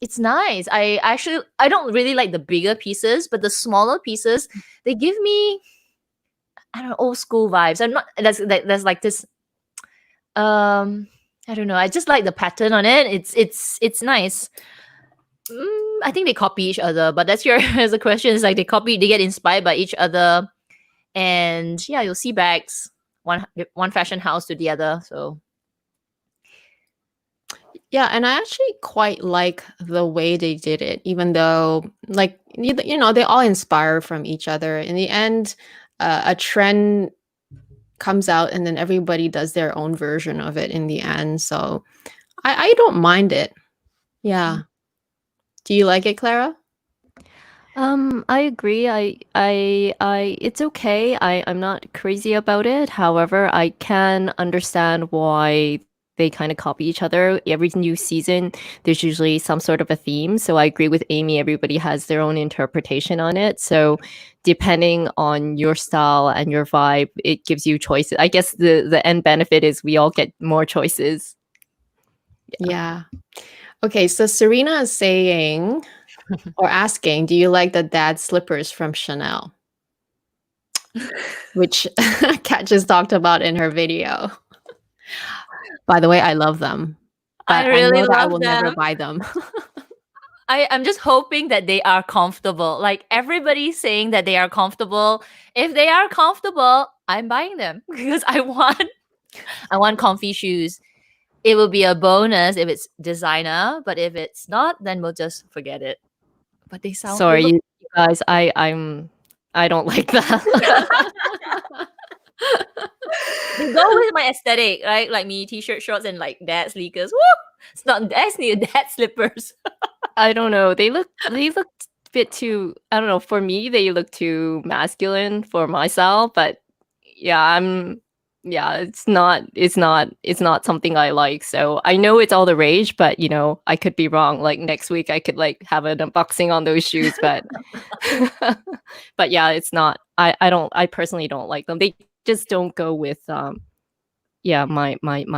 it's nice. I don't really like the bigger pieces, but the smaller pieces, they give me, I don't know, old school vibes. I'm not, there's like this I don't know. I just like the pattern on it. It's nice. I think they copy each other, but that's the question. Is like they get inspired by each other, and yeah, you'll see bags one fashion house to the other. So yeah, and I actually quite like the way they did it, even though, like, you know, they all inspire from each other. In the end, a trend comes out and then everybody does their own version of it in the end. So I don't mind it. Yeah. Do you like it, Clara? I agree. It's okay. I'm not crazy about it. However, I can understand why they kind of copy each other. Every new season, there's usually some sort of a theme. So I agree with Amy. Everybody has their own interpretation on it. So depending on your style and your vibe, it gives you choices. I guess the end benefit is we all get more choices. Yeah. Okay, so Serena is saying or asking, do you like the dad slippers from Chanel? Which Kat just talked about in her video. By the way, I love them. But I really know that I love will never them. buy them. I'm just hoping that they are comfortable. Like everybody's saying that they are comfortable. If they are comfortable, I'm buying them because I want comfy shoes. It will be a bonus if it's designer, but if it's not, then we'll just forget it. But they sound Sorry, you guys. I don't like that. They go with my aesthetic, right? Like me, t-shirt, shorts, and like dad sneakers. Woo! It's not dad sneakers, dad slippers. I don't know. They look a bit too, I don't know, for me they look too masculine for my style, but yeah, it's not something I like. So I know it's all the rage, but you know, I could be wrong. Like next week I could like have an unboxing on those shoes, but but yeah, it's not, I personally don't like them. They just don't go with my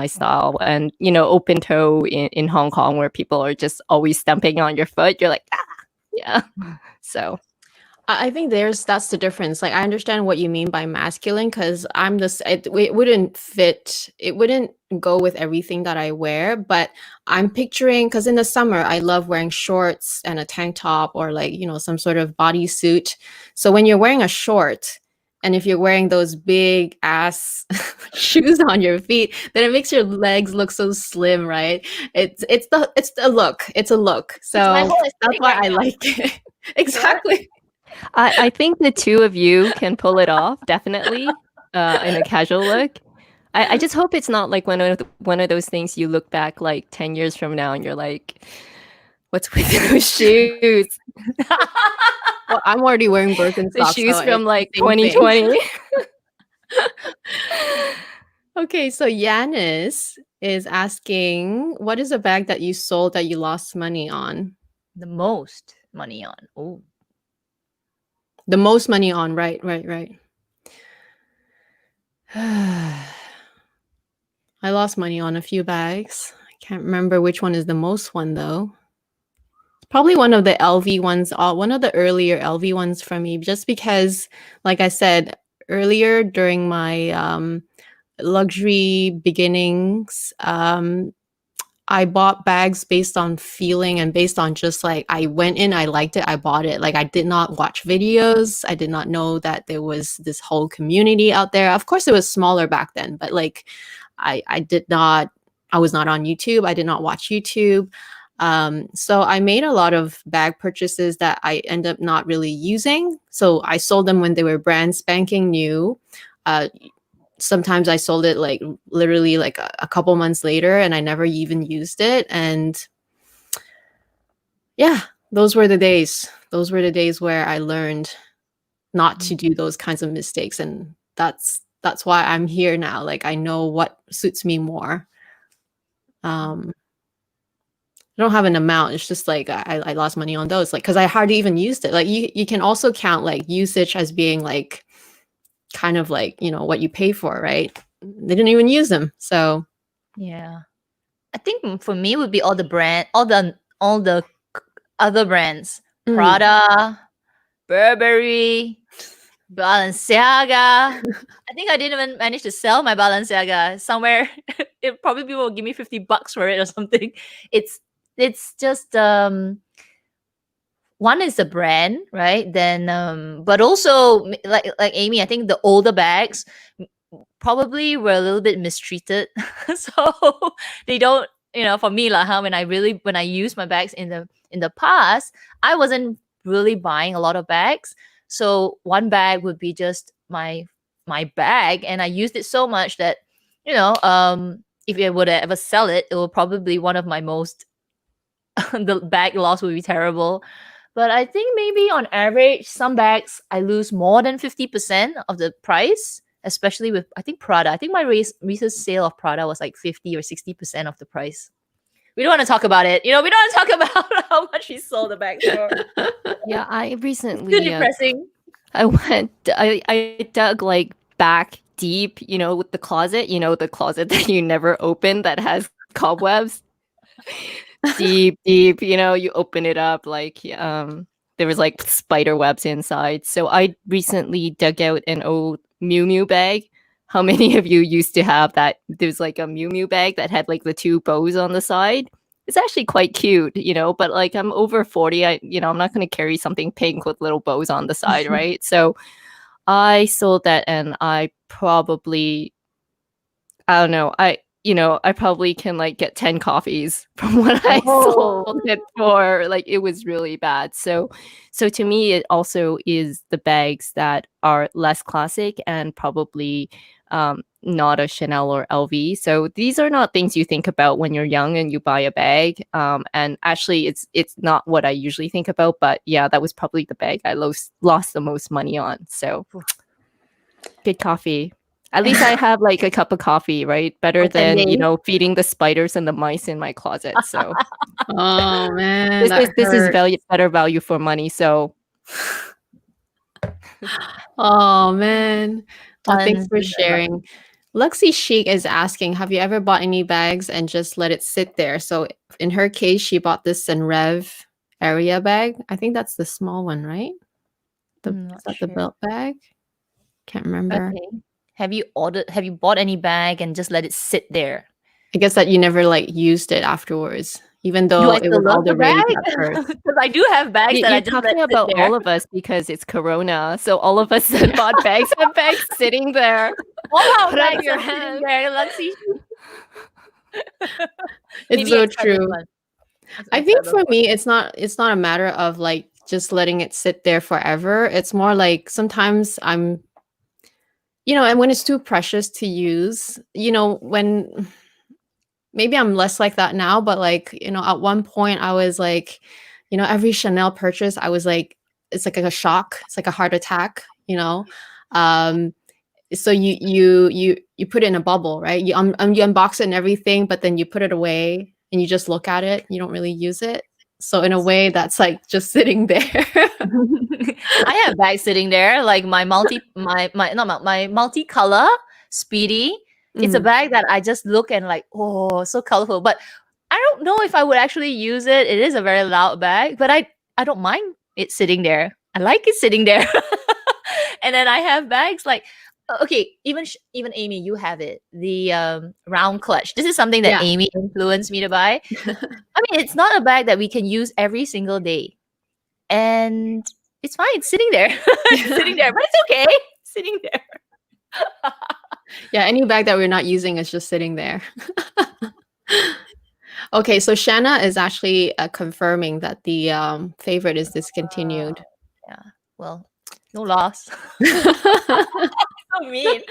style. And you know, open toe in Hong Kong where people are just always stamping on your foot, you're like, yeah. So I think that's the difference. Like I understand what you mean by masculine because I'm this. It wouldn't fit. It wouldn't go with everything that I wear. But I'm picturing because in the summer I love wearing shorts and a tank top or like some sort of bodysuit. So when you're wearing a short, and if you're wearing those big ass shoes on your feet, then it makes your legs look so slim, right? It's the look. It's a look. It's my So whole that's aesthetic why right I now. like it. Exactly. I think the two of you can pull it off, definitely, in a casual look. I just hope it's not like one of those things you look back like 10 years from now and you're like, what's with those shoes? Well, I'm already wearing The Birkenstocks, so shoes from it's the like same thing. 2020. Okay, so Yanis is asking, what is a bag that you sold that you lost money on? The most money on. Oh, The most money on, right, right. I lost money on a few bags. I can't remember which one is the most one though. Probably one of the LV ones, one of the earlier LV ones for me, just because, like I said earlier, during my luxury beginnings, I bought bags based on feeling and based on just like I went in, I liked it, I bought it. Like I did not watch videos. I did not know that there was this whole community out there. Of course, it was smaller back then, but like I was not on YouTube. I did not watch YouTube. So I made a lot of bag purchases that I end up not really using. So I sold them when they were brand spanking new. Sometimes I sold it like literally like a couple months later and I never even used it. And yeah, those were the days. Those were the days where I learned not to do those kinds of mistakes. And that's why I'm here now. Like I know what suits me more. I don't have an amount. It's just like I lost money on those, like because I hardly even used it. Like you can also count like usage as being like kind of like what you pay for, right? They didn't even use them. So yeah. I think for me would be all the other brands. Prada, Burberry, Balenciaga. I think I didn't even manage to sell my Balenciaga somewhere. It probably will give me $50 for it or something. It's just one is the brand, right? Then but also like Amy, I think the older bags probably were a little bit mistreated. So they don't, for me like when I used my bags in the past, I wasn't really buying a lot of bags. So one bag would be just my bag, and I used it so much that if I would ever sell it, it will probably one of my most the bag loss would be terrible. But I think maybe on average, some bags I lose more than 50% of the price, especially with, I think, Prada. I think my recent sale of Prada was like 50 or 60% of the price. We don't want to talk about it. We don't want to talk about how much we sold the bags for. Yeah, I recently Too depressing. I dug like back deep, with the closet, the closet that you never open that has cobwebs. Deep, you open it up like there was like spider webs inside. So I recently dug out an old Miu Miu bag. How many of you used to have that? There's like a Miu Miu bag that had like the two bows on the side. It's actually quite cute, but like I'm over 40. I'm not going to carry something pink with little bows on the side, right? So I sold that, and I probably, I don't know, I probably can like get 10 coffees from what I sold it for. Like it was really bad. So to me, it also is the bags that are less classic and probably not a Chanel or LV. So these are not things you think about when you're young and you buy a bag. And actually, it's not what I usually think about. But yeah, that was probably the bag I lost the most money on. So good coffee. At least I have like a cup of coffee, right? Better than, feeding the spiders and the mice in my closet. So oh man, this is better value for money. So oh man. Well, thanks for sharing. Luxy Chic is asking, have you ever bought any bags and just let it sit there? So in her case, she bought this Senrev area bag. I think that's the small one, right? I'm Is not that the sure. belt bag? Can't remember. Okay. Have you bought any bag and just let it sit there? I guess that you never like used it afterwards, even Do though I it still was all love the the rage bag? at first. Because I do have bags that I You're just let talking sit about there. all of us because it's Corona. So all of us that bought bags have bags sitting there. All our Put up bags your are sitting hand. there. Let's see. It's Maybe so next time this true. one. I think for me, it's not a matter of like just letting it sit there forever. It's more like sometimes I'm, and when it's too precious to use, when maybe I'm less like that now, but like, at one point I was like, every Chanel purchase, I was like, it's like a shock. It's like a heart attack, Um, so you put it in a bubble, right? You unbox it and everything, but then you put it away and you just look at it. You don't really use it. So in a way, that's like just sitting there. I have bags sitting there, like my multicolor Speedy. It's a Mm. bag that I just look and like, oh, so colorful. But I don't know if I would actually use it. It is a very loud bag, but I don't mind it sitting there. I like it sitting there. And then I have bags like, okay, even Amy, you have it. The round clutch. This is something that Yeah. Amy influenced me to buy. I mean, it's not a bag that we can use every single day. And it's fine. It's sitting there. It's sitting there, but it's okay. It's sitting there. Yeah, any bag that we're not using is just sitting there. Okay, so Shanna is actually confirming that the favorite is discontinued. Yeah. Well, no loss. So mean.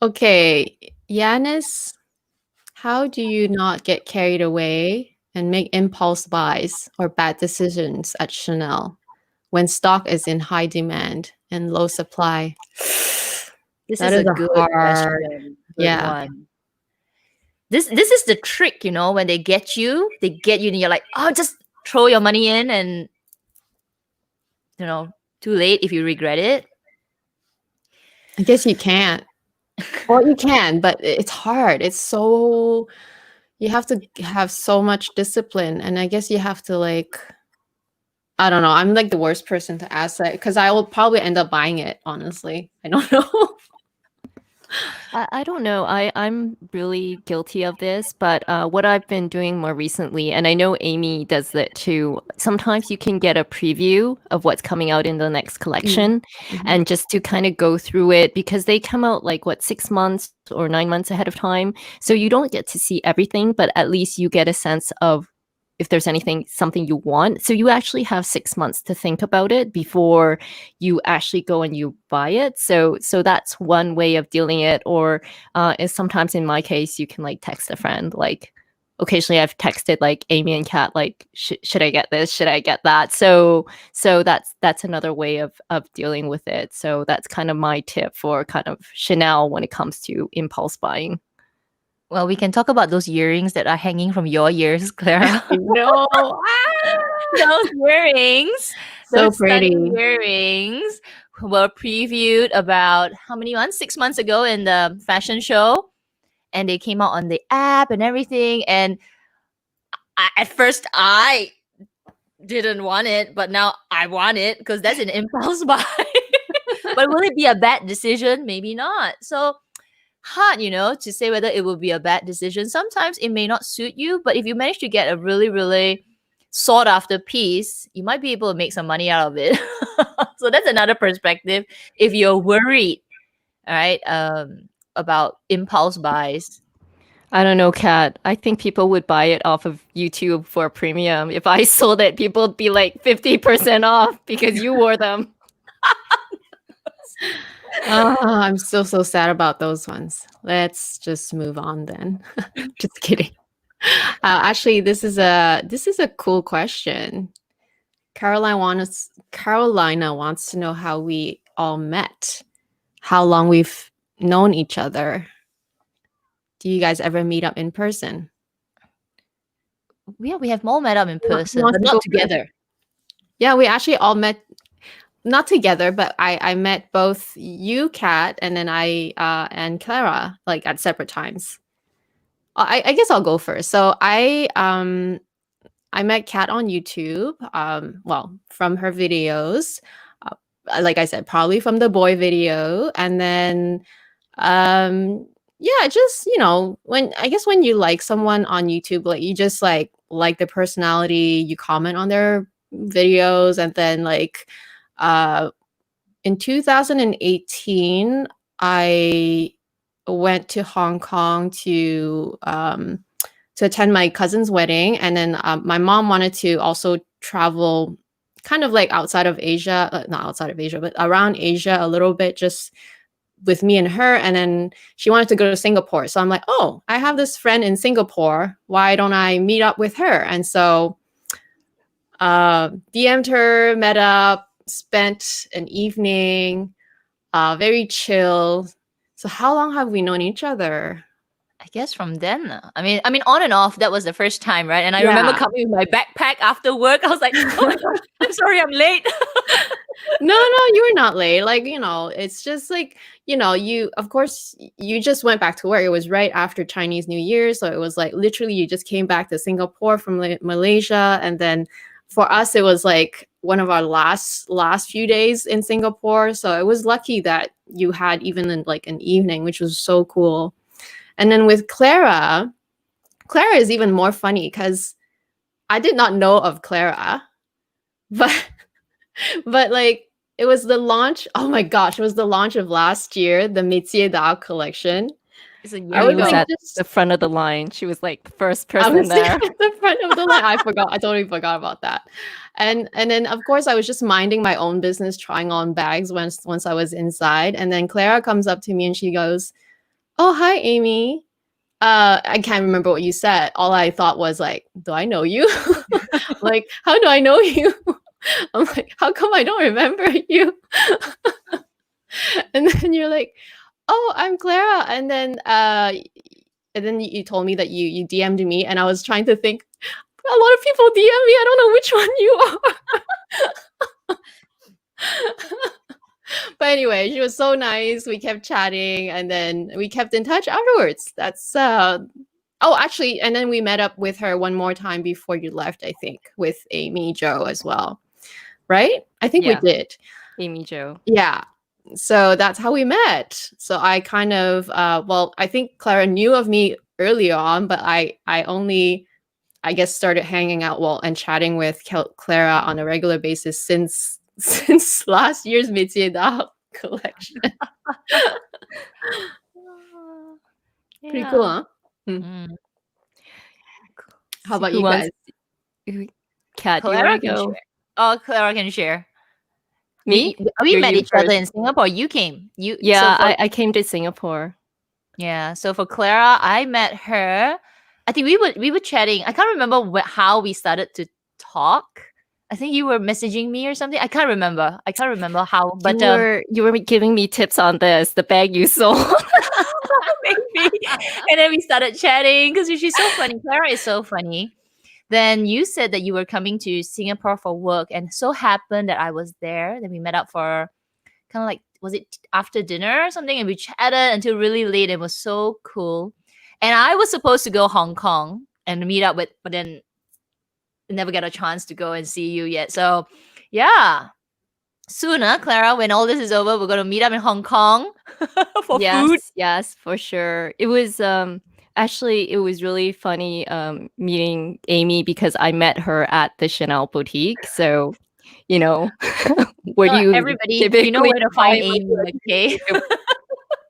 Okay, Yanis, how do you not get carried away and make impulse buys or bad decisions at Chanel when stock is in high demand and low supply? This That is is a a good hard, question. Good yeah. one. This is the trick, when they get you and you're like, oh, just throw your money in and too late if you regret it. I guess you can't. Well, you can, but it's hard. You have to have so much discipline. And I guess you have to like, I don't know. I'm like the worst person to ask that because I will probably end up buying it, honestly. I don't know. I don't know. I'm really guilty of this, but what I've been doing more recently, and I know Amy does that too, sometimes you can get a preview of what's coming out in the next collection and just to kind of go through it because they come out like 6 months or 9 months ahead of time. So you don't get to see everything, but at least you get a sense of if there's something you want. So you actually have 6 months to think about it before you actually go and you buy it. So that's one way of dealing it. Or is sometimes in my case, you can like text a friend. Like occasionally I've texted like Amy and Kat, like, should I get this? Should I get that? So that's another way of dealing with it. So that's kind of my tip for kind of Chanel when it comes to impulse buying. Well, we can talk about those earrings that are hanging from your ears, Clara. No. Those earrings, So those stunning pretty. earrings were previewed about how many months? 6 months ago in the fashion show. And they came out on the app and everything. And at first, I didn't want it, but now I want it because that's an impulse buy. But will it be a bad decision? Maybe not. So hard, to say whether it will be a bad decision. Sometimes it may not suit you, but if you manage to get a really, really sought after piece, you might be able to make some money out of it. So that's another perspective. If you're worried, all right, about impulse buys. I don't know, Kat. I think people would buy it off of YouTube for a premium. If I sold it, people would be like 50% off because you wore them. Oh, I'm so sad about those ones. Let's just move on then. Just kidding. Actually, this is a cool question. Carolina wants to know how we all met, how long we've known each other. Do you guys ever meet up in person? Yeah, we have all met up in person, wants but to go not first? together. Yeah, we actually all met, not together, but I met both you, Kat, and then I and Clara, like at separate times. I guess I'll go first. So I I met Kat on YouTube. Well, from her videos. Like I said, probably from the boy video, and then yeah, just when I guess when you like someone on YouTube, like you just like their personality, you comment on their videos, and then like in 2018, I went to Hong Kong to attend my cousin's wedding, and then my mom wanted to also travel kind of like outside of Asia, not outside of Asia, but around Asia a little bit, just with me and her. And then she wanted to go to Singapore. So I'm like, oh, I have this friend in Singapore. Why don't I meet up with her? And so DM'd her, met up, spent an evening, very chill. So how long have we known each other? I guess from then. I mean, on and off. That was the first time, right? And I remember coming with my backpack after work. I was like, "Oh my god, I'm sorry, I'm late." No, you were not late. Like, it's just like, you, of course, you just went back to work. It was right after Chinese New Year, so it was like literally you just came back to Singapore from Malaysia, and then for us, it was like one of our last few days in Singapore. So it was lucky that you had even like an evening, which was so cool. And then with Clara is even more funny because I did not know of Clara, but like it was the launch. Oh my gosh, it was the launch of last year, the Métier d'Art collection. I was at the front of the line. She was like the first person there. At the front of the line. I totally forgot about that. And then of course I was just minding my own business, trying on bags once I was inside. And then Clara comes up to me and she goes, "Oh, hi, Amy." I can't remember what you said. All I thought was like, "Do I know you?" Like, how do I know you? I'm like, how come I don't remember you? And then you're like, "Oh, I'm Clara." And then you told me that you DM'd me, and I was trying to think. A lot of people DM me. I don't know which one you are. But anyway, she was so nice. We kept chatting, and then we kept in touch afterwards. That's oh, actually, and then we met up with her one more time before you left, I think, with Amy Jo as well. Right? I think we did. Amy Jo. Yeah. So that's how we met. So I kind of I think Clara knew of me earlier on, but I only, I guess, started hanging out and chatting with Clara on a regular basis since last year's Métier d'Art collection. Pretty cool, huh? How about you guys? Kat, do you want to go? Oh, Clara can share. Me? We met each other in Singapore. You came. I came to Singapore. Yeah. So for Clara, I met her. I think we were chatting. I can't remember how we started to talk. I think you were messaging me or something. I can't remember how. But you were giving me tips on the bag you sold. Maybe. And then we started chatting because she's so funny. Clara is so funny. Then you said that you were coming to Singapore for work, and so happened that I was there. Then we met up for kind of like, was it after dinner or something? And we chatted until really late. It was so cool. And I was supposed to go Hong Kong and meet up with, but then never get a chance to go and see you yet. So yeah, sooner, Clara, when all this is over, we're going to meet up in Hong Kong for food. Yes, for sure. It was actually, it was really funny meeting Amy because I met her at the Chanel boutique. So, where do you everybody, you know where to find Amy, okay?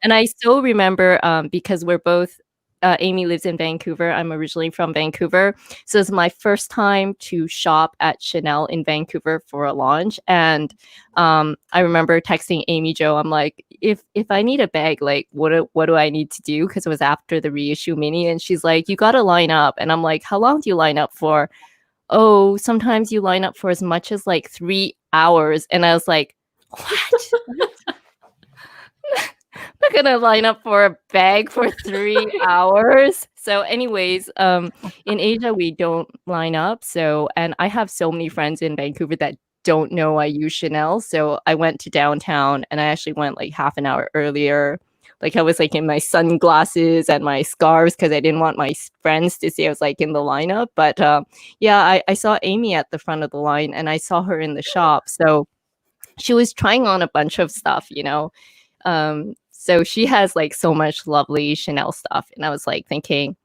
And I still remember because we're both Amy lives in Vancouver. I'm originally from Vancouver. So it's my first time to shop at Chanel in Vancouver for a launch. And I remember texting Amy Jo. I'm like, if I need a bag, like, what do I need to do? Because it was after the reissue mini. And she's like, you got to line up. And I'm like, how long do you line up for? Oh, sometimes you line up for as much as like 3 hours. And I was like, what? I'm not gonna line up for a bag for 3 hours. So anyways, in Asia, we don't line up. So, and I have so many friends in Vancouver that don't know I use Chanel. So I went to downtown and I actually went like half an hour earlier, Like I was like in my sunglasses and my scarves because I didn't want my friends to see I was like in the lineup. But yeah, I saw Amy at the front of the line and I saw her in the shop. So she was trying on a bunch of stuff, you know. So she has like so much lovely Chanel stuff. And I was like thinking,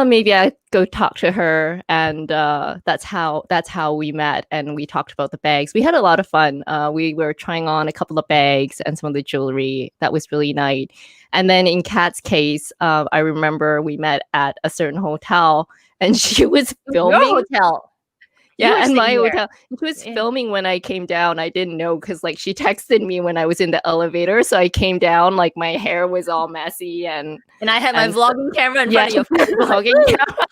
maybe I go talk to her, and that's how we met, and we talked about the bags. We had a lot of fun. We were trying on a couple of bags and some of the jewelry. That was really nice. And then in Kat's case, I remember we met at a certain hotel, and she was filming. Your hotel. Yeah, and my hotel. She was filming when I came down. I didn't know because like she texted me when I was in the elevator, so I came down like my hair was all messy and I had my vlogging camera in front of your face. Vlogging camera.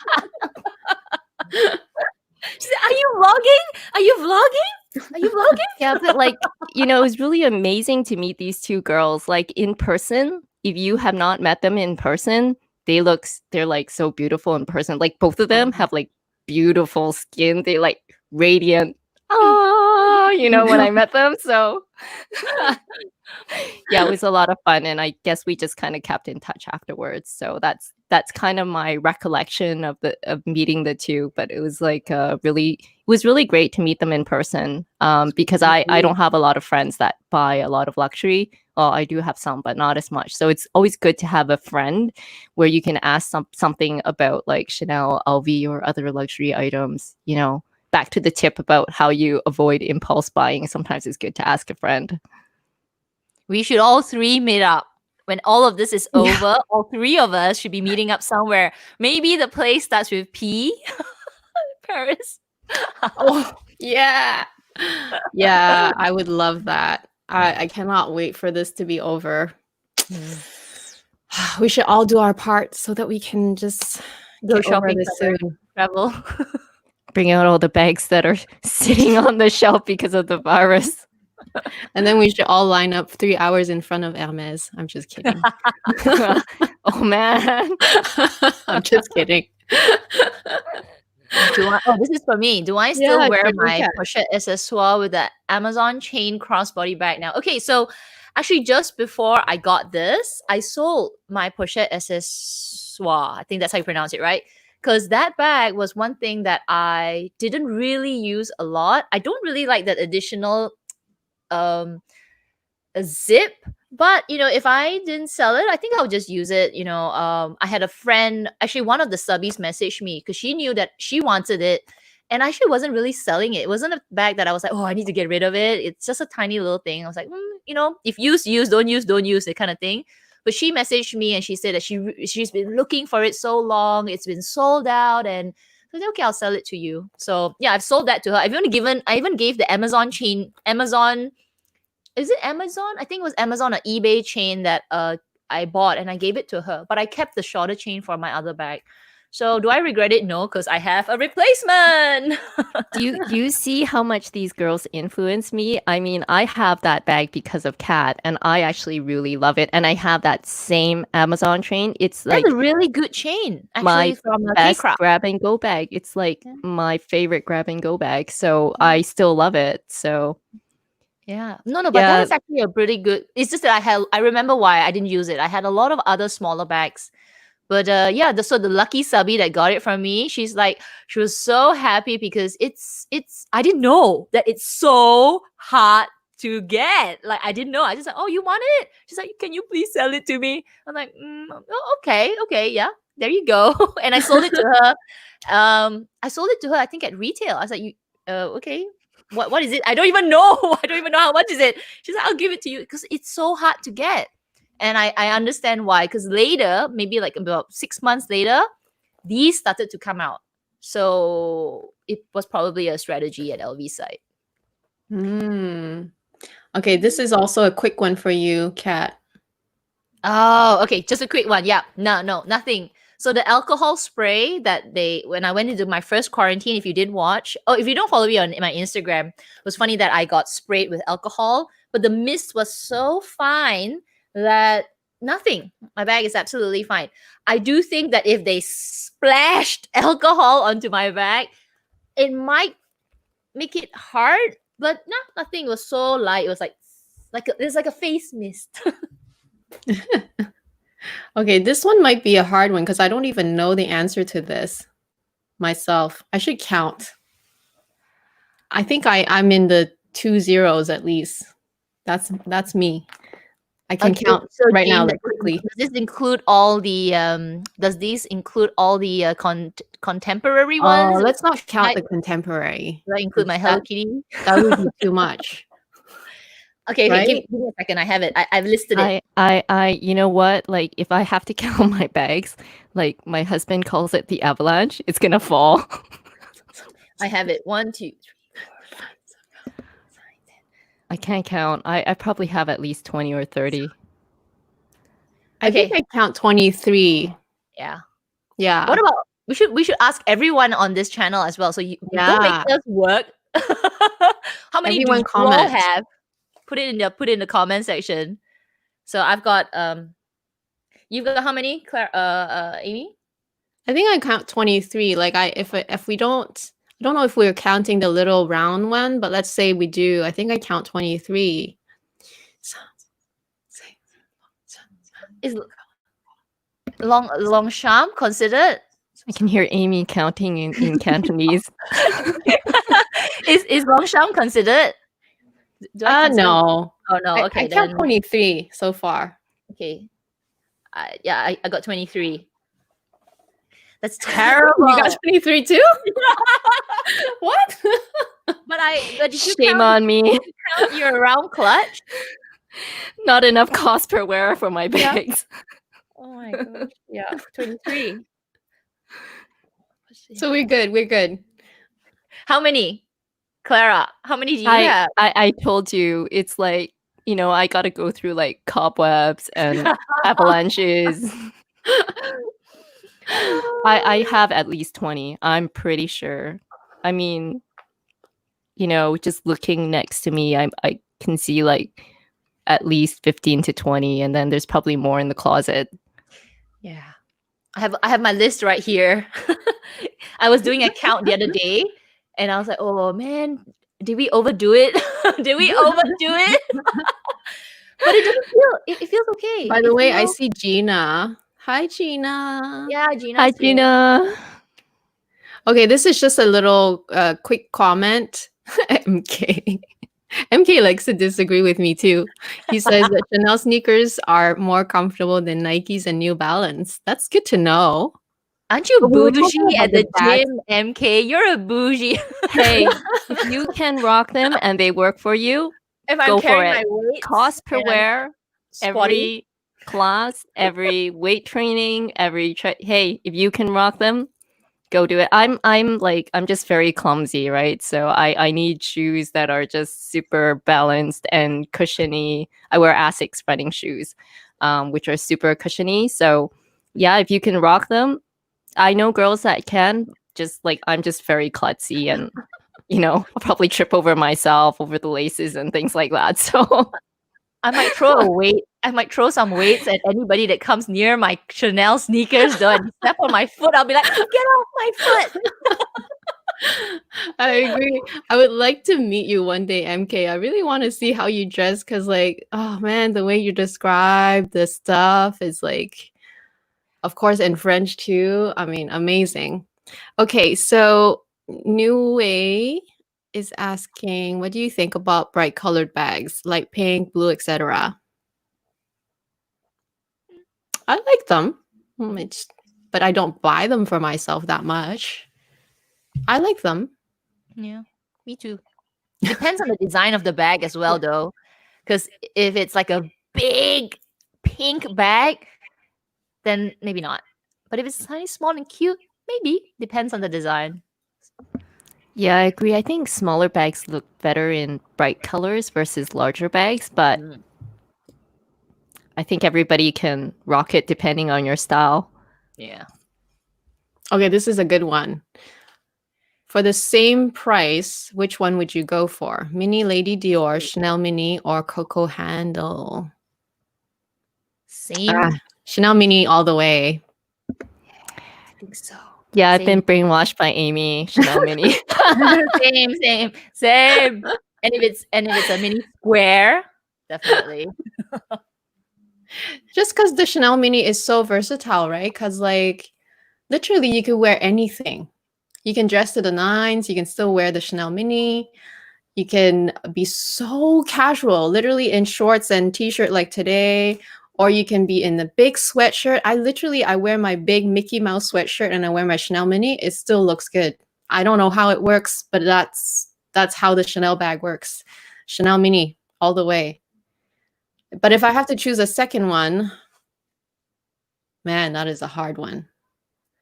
She said, "Are you vlogging? Are you vlogging? Are you vlogging?" Yeah, but like you know, it was really amazing to meet these two girls like in person. If you have not met them in person, they're like so beautiful in person. Like both of them have like beautiful skin. They like radiant. You know, when I met them. So yeah, it was a lot of fun, and I guess we just kind of kept in touch afterwards. So that's kind of my recollection of meeting the two. But it was like it was really great to meet them in person, because I don't have a lot of friends that buy a lot of luxury. Well, I do have some, but not as much. So it's always good to have a friend where you can ask something about like Chanel, LV, or other luxury items. You know, back to the tip about how you avoid impulse buying. Sometimes it's good to ask a friend. We should all three meet up. When all of this is over, all three of us should be meeting up somewhere. Maybe the place starts with P. Paris. Oh, yeah. Yeah, I would love that. I cannot wait for this to be over. We should all do our part so that we can just go shopping this soon. Travel. Bring out all the bags that are sitting on the shelf because of the virus. And then we should all line up 3 hours in front of Hermes. I'm just kidding. Oh, man. I'm just kidding. This is for me. Do I still wear my pochette accessoire with the Amazon chain crossbody bag now? Okay, so actually just before I got this, I sold my pochette accessoire. I think that's how you pronounce it, right? Because that bag was one thing that I didn't really use a lot. I don't really like that additional a zip, but you know, if I didn't sell it, I think I would just use it. You know, I had a friend, actually one of the subbies messaged me because she knew that she wanted it, and I actually wasn't really selling it. It wasn't a bag that I was like, oh, I need to get rid of it. It's just a tiny little thing. I was like, you know, if use, don't use, that kind of thing. But she messaged me and she said that she's been looking for it so long, it's been sold out, and I said, okay, I'll sell it to you. So yeah, I've sold that to her. I even gave the Amazon chain, is it Amazon? I think it was Amazon or eBay chain that I bought, and I gave it to her. But I kept the shorter chain for my other bag. So do I regret it? No, because I have a replacement. Do you see how much these girls influence me? I mean, I have that bag because of Kat, and I actually really love it. And I have that same Amazon chain. It's like a really good chain. Actually, my from best grab and go bag. It's like my favorite grab and go bag. So I still love it. So yeah, but that is actually a pretty good. It's just that I remember why I didn't use it. I had a lot of other smaller bags. But so the lucky subby that got it from me, she was so happy because it's I didn't know that it's so hard to get. Like I didn't know. I just like, oh, you want it? She's like, can you please sell it to me? I'm like, oh, okay, yeah, there you go. And I sold it to her. I think at retail. I was like, okay. What is it? I don't even know. I don't even know how much is it. She's like, I'll give it to you because it's so hard to get. And I understand why, because later, maybe like about 6 months later, these started to come out. So it was probably a strategy at LV side. Okay, this is also a quick one for you, Kat. Oh, okay, just a quick one. Yeah, no, nothing. So the alcohol spray that when I went into my first quarantine, if you did watch, if you don't follow me on my Instagram, it was funny that I got sprayed with alcohol, but the mist was so fine that nothing. My bag is absolutely fine. I do think that if they splashed alcohol onto my bag, it might make it hard, but no, nothing. It was so light. It was like it's like a face mist. Okay, this one might be a hard one because I don't even know the answer to this myself. I should count. I think I'm in the 2 zeros at least. That's me. I can Okay, count so right now, Jane, like quickly. does this include all the does these include all the contemporary ones? Let's not count I- the contemporary. Do I include my Hello Kitty? That would be too much. Okay, Right? give me a second. I have it. I've listed it. You know what? Like, if I have to count my bags, like my husband calls it the avalanche, it's gonna fall. I have it. 1, 2, 3, 4, 5, 6, 7, 8, 9, 10. I can't count. I probably have at least 20 or 30. I think I count 23. Yeah. Yeah. What about we should ask everyone on this channel as well. So you don't make us work. How many Everyone do you all comment. have? Put it in the comment section. So I've got you've got how many, Clara, Amy? I think I count 23. Like if we don't, I don't know if we're counting the little round one, but let's say we do. I think I count 23. Is Longchamp considered? I can hear Amy counting in Cantonese. Is Longchamp considered? No. Oh no. Okay, I count 23 so far. Okay. Yeah, I got 23. That's terrible. You got 23 too? What? But did you Shame on me. count your round clutch? Not enough cost per wear for my bags. Oh my gosh. Yeah, 23. So we're good. We're good. How many? Clara, how many do you have? I told you, it's like, you know, I got to go through like cobwebs and avalanches. I have at least 20. I'm pretty sure. I mean, you know, just looking next to me, I can see like at least 15 to 20, and then there's probably more in the closet. Yeah. I have my list right here. I was doing a count the other day and I was like, oh man, did we overdo it? Did we overdo it? But it doesn't feel it feels okay. By the way, I see Gina. Hi, Gina. Yeah, Gina. Hi, Gina. Okay, this is just a little quick comment. MK. MK likes to disagree with me too. He says that Chanel sneakers are more comfortable than Nikes and New Balance. That's good to know. Aren't you But we were bougie talking about at the the bags. gym, MK? You're a bougie. Hey, if you can rock them and they work for you, If I'm go for carrying it. my weight, Cost per wear, squatty. every class, every weight training, hey, if you can rock them, go do it. I'm just very clumsy, right? So I need shoes that are just super balanced and cushiony. I wear Asics running shoes, which are super cushiony. So yeah, if you can rock them, I know girls that can. Just like I'm just very klutzy, and you know, I'll probably trip over myself over the laces and things like that. So I might throw a weight. I might throw some weights at anybody that comes near my Chanel sneakers, though, and step on my foot. I'll be like, get off my foot. I agree. I would like to meet you one day, MK. I really want to see how you dress because, like, oh man, the way you describe the stuff is like, of course, in French too. I mean, amazing. Okay, so New Way is asking, what do you think about bright colored bags, like pink, blue, etc.? I like them, but I don't buy them for myself that much. I like them. Yeah, me too. Depends on the design of the bag as well, though. Because if it's like a big pink bag, then maybe not. But if it's tiny, small, and cute, maybe. Depends on the design. yeah, I agree. I think smaller bags look better in bright colors versus larger bags, but I think everybody can rock it depending on your style. Yeah. Okay, this is a good one. For the same price, which one would you go for? Mini Lady Dior, Chanel Mini, or Coco Handle? Same. Chanel Mini all the way. I think so. Yeah, I've Same. been brainwashed by Amy, Chanel Mini. same. And if it's a mini square, definitely. Just because the Chanel Mini is so versatile, right? Because like literally you could wear anything. You can dress to the nines. You can still wear the Chanel Mini. You can be so casual, literally in shorts and t-shirt like today, or you can be in the big sweatshirt. I wear my big Mickey Mouse sweatshirt and I wear my Chanel Mini. It still looks good. I don't know how it works, but that's how the Chanel bag works. Chanel Mini all the way. But if I have to choose a second one, man, that is a hard one.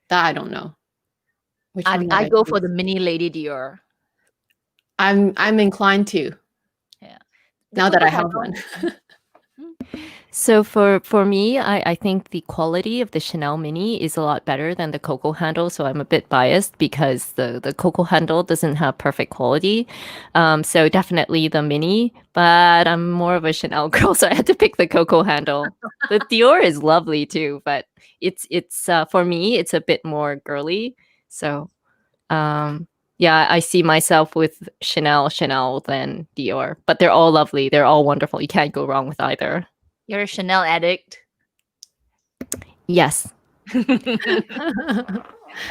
That I don't know. Which one would I go choose? for the mini Lady Dior. I'm inclined to. Yeah. Now that I have one. So for me, I think the quality of the Chanel Mini is a lot better than the Coco handle. So I'm a bit biased because the Coco handle doesn't have perfect quality. So definitely the Mini, but I'm more of a Chanel girl, so I had to pick the Coco handle. The Dior is lovely too, but it's for me, it's a bit more girly. So yeah, I see myself with Chanel than Dior, but they're all lovely. They're all wonderful. You can't go wrong with either. You're a Chanel addict. Yes.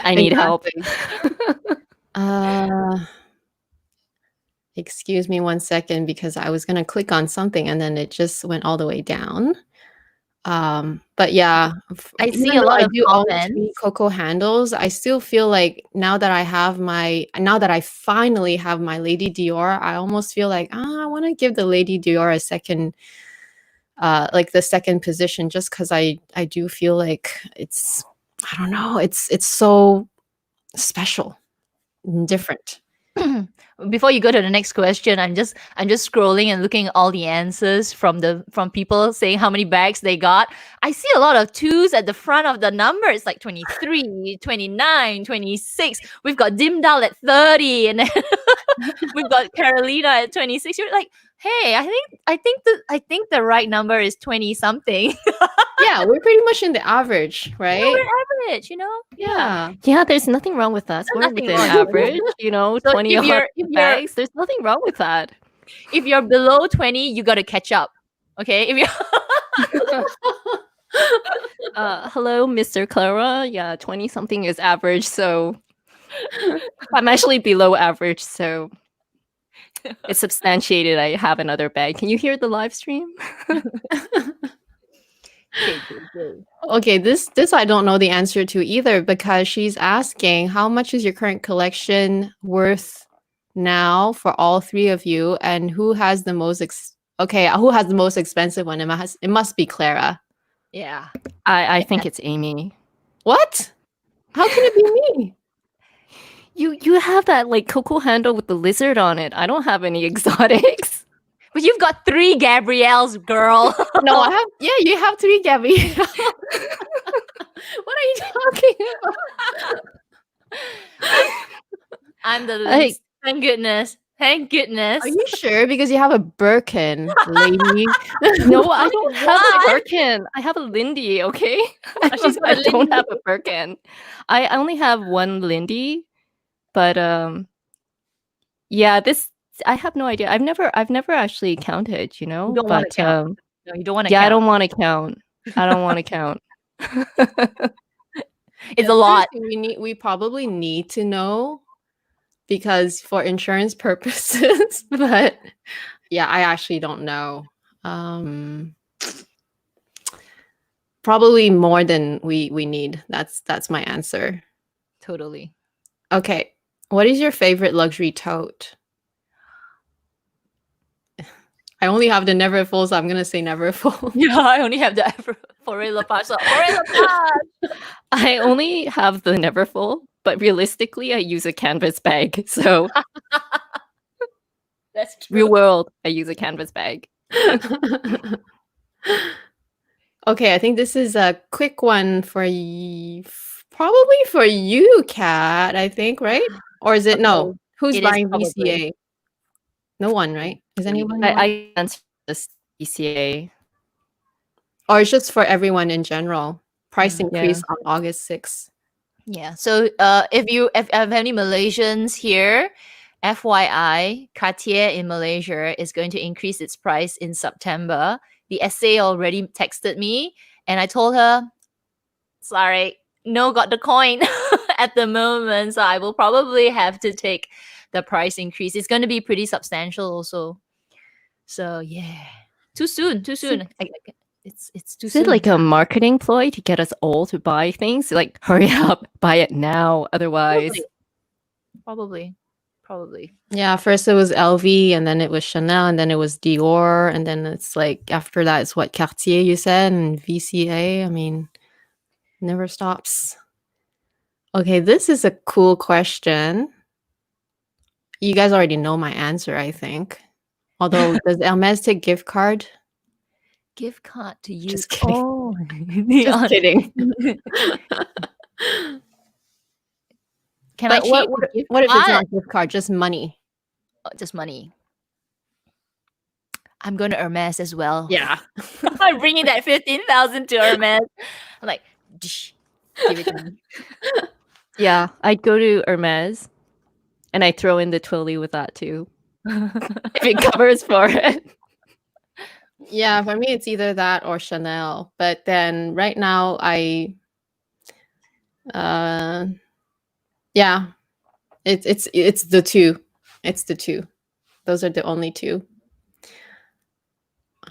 I need help. Excuse me 1 second because I was gonna click on something and then it just went all the way down. But yeah, I see even a though lot I of do own comments. 3 Coco handles, I still feel like now that I finally have my Lady Dior, I almost feel like I want to give the Lady Dior a second, like the second position, just because I do feel like I don't know, it's so special and different. Before you go to the next question, I'm just scrolling and looking at all the answers from people saying how many bags they got. I see a lot of 2s at the front of the numbers, like 23, 29, 26. We've got Dimdal at 30, and then we've got Carolina at 26. You're like, hey, I think the right number is 20 something. Yeah, we're pretty much in the average, right? Yeah, we're average, you know? Yeah. Yeah, there's nothing wrong with that. There's We're nothing within wrong with average, you know, So 20 if you're bags. There's nothing wrong with that. if you're below 20, you got to catch up. Okay? If you're Hello, Mr. Clara. Yeah, 20 something is average, so I'm actually below average, so it's substantiated. I have another bag. Can you hear the live stream? Okay, this I don't know the answer to either because she's asking how much is your current collection worth now for all 3 of you, and who has the most who has the most expensive one? It must be Clara. Yeah. I think it's Amy. What? How can it be me? You have that like Coco handle with the lizard on it. I don't have any exotics. But you've got 3 Gabrielles, girl. No, I have. Yeah, you have 3 Gabby. What are you talking about? I'm the least. Thank goodness. Thank goodness. Are you sure? Because you have a Birkin, lady. No, I don't have a Birkin. I have a Lindy, okay? I don't have a Birkin. I only have one Lindy, but yeah, this I have no idea. I've never actually counted, you know. You don't want to count. No, you don't want to yeah, count. I don't want to count. I don't want to count. It's a lot. We probably need to know because for insurance purposes, but yeah, I actually don't know. Probably more than we need. That's my answer. Totally. Okay. What is your favorite luxury tote? I only have the Neverfull, so I'm gonna say Neverfull. Yeah, I only have the Forêt La Page. So Forêt La Page. I only have the Neverfull, but realistically, I use a canvas bag. So That's true. real world, I use a canvas bag. Okay, I think this is a quick one for probably for you, Kat. I think, right? Or is it no? Who's buying VCA? No one, right? Is anyone? I answer this VCA. Or it's just for everyone in general. Price increase on August 6th. Yeah. So if you have any Malaysians here, FYI, Cartier in Malaysia is going to increase its price in September. the essay already texted me, and I told her, sorry, no got the coin at the moment, so I will probably have to take the price increase. It's going to be pretty substantial also. So yeah, too soon. It's too Is it soon. like a marketing ploy to get us all to buy things? Like, hurry up, buy it now. Otherwise, Probably. Yeah, first it was LV, and then it was Chanel, and then it was Dior, and then it's like after that it's what, Cartier you said, and VCA. I mean, never stops. Okay, this is a cool question. You guys already know my answer, I think. Although, does Hermes take gift card? Gift card to use. Just kidding. Oh, Just kidding. Can But I what change the gift if it's card? not gift card, just money? Just money. I'm going to Hermes as well. Yeah. I'm bringing that 15,000 to Hermes. I'm like, give it to me. yeah, I'd go to Hermes, and I throw in the twilly with that too, if it covers for it. Yeah, for me it's either that or Chanel. But then right now yeah, it's the two. It's the two. Those are the only two.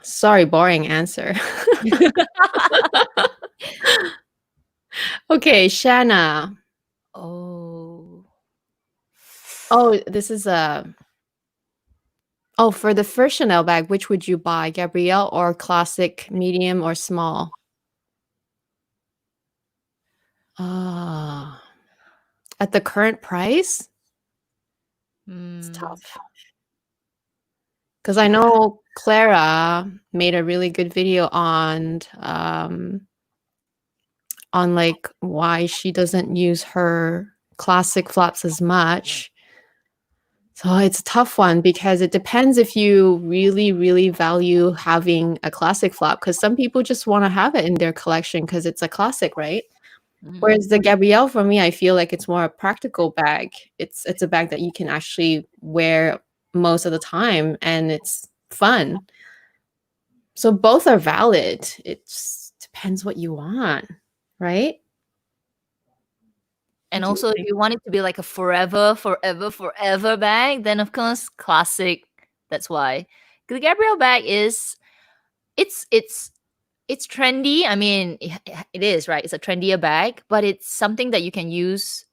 Sorry, boring answer. Okay, Shanna. Oh, This is for the first Chanel bag, which would you buy, Gabrielle, or classic, medium, or small? At the current price, it's tough. Because I know Clara made a really good video on like why she doesn't use her classic flops as much. So it's a tough one because it depends if you really, really value having a classic flop, because some people just want to have it in their collection because it's a classic, right? Whereas the Gabrielle, for me, I feel like it's more a practical bag. It's a bag that you can actually wear most of the time, and it's fun. So both are valid. It just depends what you want, right? And also, if you want it to be like a forever bag, then of course classic. That's why the Gabrielle bag is it's trendy. I mean, it is, right? It's a trendier bag, but it's something that you can use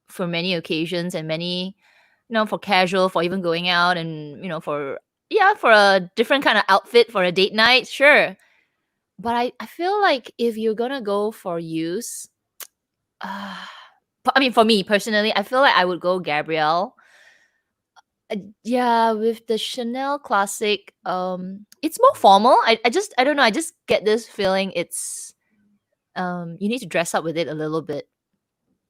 for many occasions and many, for casual, for even going out, and for a different kind of outfit for a date night, sure. But I feel like if you're gonna go for use, I mean, for me personally, I feel like I would go Gabrielle. Yeah, with the Chanel classic, it's more formal. I don't know. I just get this feeling it's you need to dress up with it a little bit.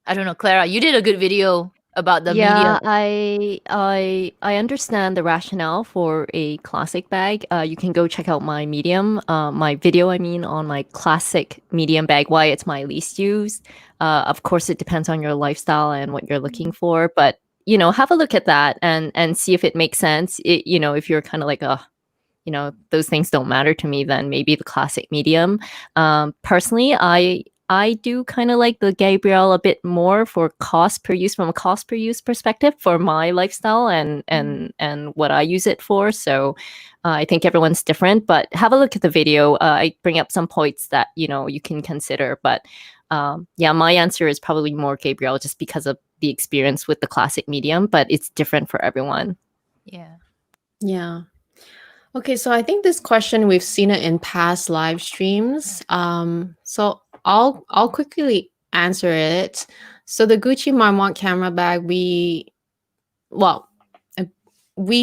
I don't know, Clara. You did a good video about the medium. I understand the rationale for a classic bag. You can go check out my medium, my video, I mean, on my classic medium bag, why it's my least used. Of course, it depends on your lifestyle and what you're looking for, but have a look at that and see if it makes sense. If you're kind of like, those things don't matter to me, then maybe the classic medium. Personally, I do kind of like the Gabrielle a bit more for cost per use, from a cost per use perspective for my lifestyle and what I use it for. So I think everyone's different, but have a look at the video. I bring up some points that, you can consider, but yeah, my answer is probably more Gabrielle just because of the experience with the classic medium, but it's different for everyone. Yeah. Okay, so I think this question, we've seen it in past live streams. So I'll quickly answer it. So the Gucci Marmont camera bag, we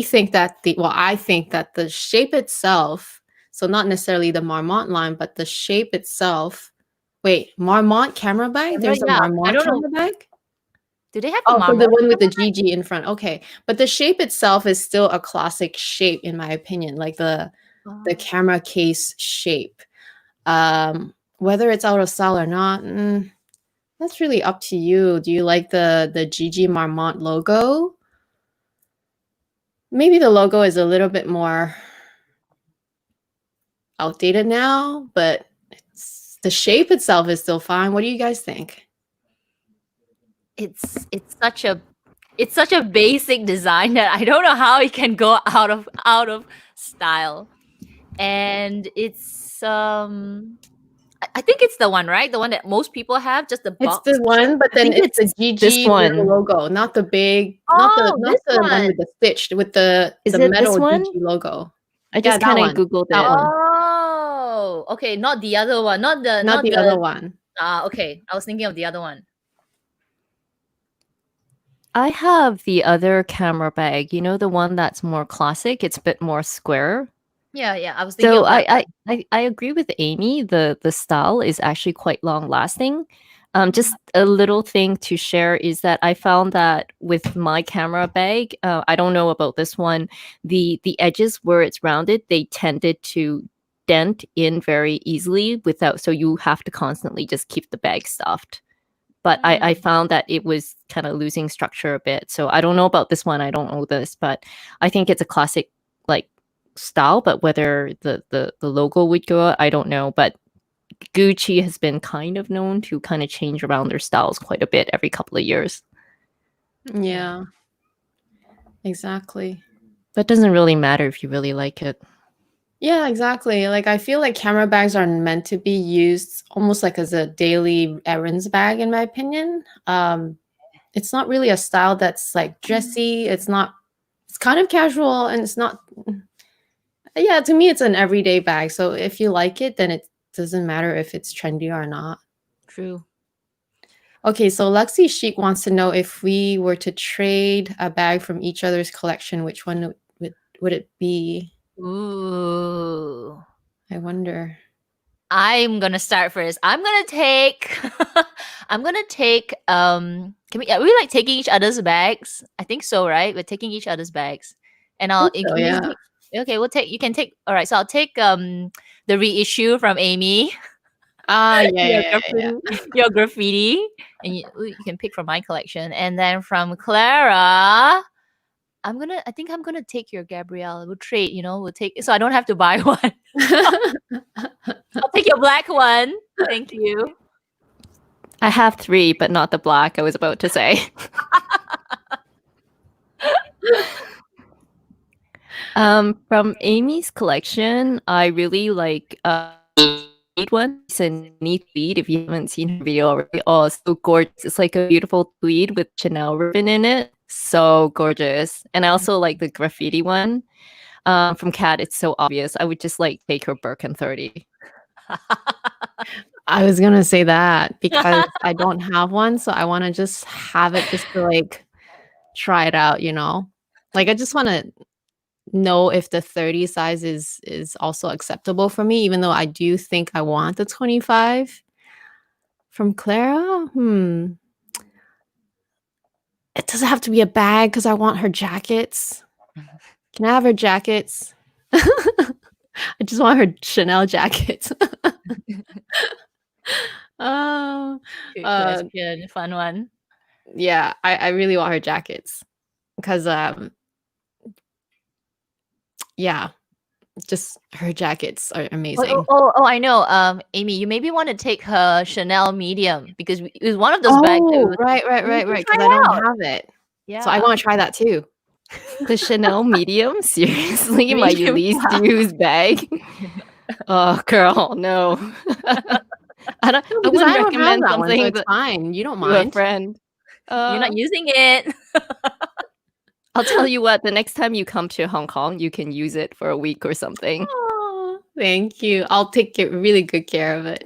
think that I think that the shape itself, so not necessarily the Marmont line, but the shape itself. Wait, Marmont camera bag? There's a Marmont camera bag? Do they have so the one with the GG in front. Okay. But the shape itself is still a classic shape, in my opinion, like the camera case shape. Whether it's out of style or not, that's really up to you. Do you like the GG Marmont logo? Maybe the logo is a little bit more outdated now, but the shape itself is still fine. What do you guys think? It's such a basic design that I don't know how it can go out of style. And it's I think it's the one, right? The one that most people have, just the It's box. the one, but then think it's the it's GG this one. little logo, not the big, Oh, not this the one one. with the stitched, with the Is it metal this one? GG logo. I just Yeah, that kind of one. Googled That it. one. Oh, okay, not the other one, not the other one. okay, I was thinking of the other one. I have the other camera bag. You know, the one that's more classic. It's a bit more square. Yeah, I was thinking So of that. I agree with Amy. The style is actually quite long lasting. Just a little thing to share is that I found that with my camera bag, I don't know about this one, the edges where it's rounded, they tended to dent in very easily without, so you have to constantly just keep the bag stuffed. But I found that it was kind of losing structure a bit. So I don't know about this one. I don't know this, but I think it's a classic like style. But whether the logo would go, I don't know. But Gucci has been kind of known to kind of change around their styles quite a bit every couple of years. Yeah, exactly. But it doesn't really matter if you really like it. Yeah, exactly. Like I feel like camera bags are meant to be used almost like as a daily errands bag, in my opinion. It's not really a style that's like dressy. It's kind of casual, and it's not. Yeah, to me, it's an everyday bag. So if you like it, then it doesn't matter if it's trendy or not. True. Okay, so Lexi Chic wants to know if we were to trade a bag from each other's collection, which one would it be? Ooh. I wonder. I'm gonna start first. I'm gonna take are we like taking each other's bags? I think so, right? We're taking each other's bags. And I think so, yeah. Okay, you can take, all right, so I'll take the reissue from Amy. Yeah. Your graffiti, and you can pick from my collection. And then from Clara, I think I'm gonna take your Gabrielle. We'll trade, we'll take, so I don't have to buy one. I'll take your black one. Thank you. I have 3, but not the black, I was about to say. From Amy's collection, I really like one. It's a neat tweed. If you haven't seen her video already, oh, so gorgeous! It's like a beautiful tweed with Chanel ribbon in it. So gorgeous. And I also like the graffiti one. From Kat, it's so obvious. I would just like take her Birkin 30. I was gonna say that because I don't have one, so I want to just have it just to like try it out, Like I just want to know if the 30 size is also acceptable for me, even though I do think I want the 25. From Clara, it doesn't have to be a bag because I want her jackets. Can I have her jackets? I just want her Chanel jackets. Oh, Good question. Fun one. yeah, I really want her jackets because yeah, just her jackets are amazing. Oh, I know. Amy, you maybe want to take her Chanel medium because it was one of those bags. Right. Because I don't have it. Yeah. So I want to try that too. The Chanel medium? Seriously? My Medium, least used bag? Oh, girl, no. I wouldn't recommend have that something, one, so it's but fine. You don't to a mind. friend. You're not using it. I'll tell you what, the next time you come to Hong Kong, you can use it for a week or something. Oh, thank you. I'll take really good care of it.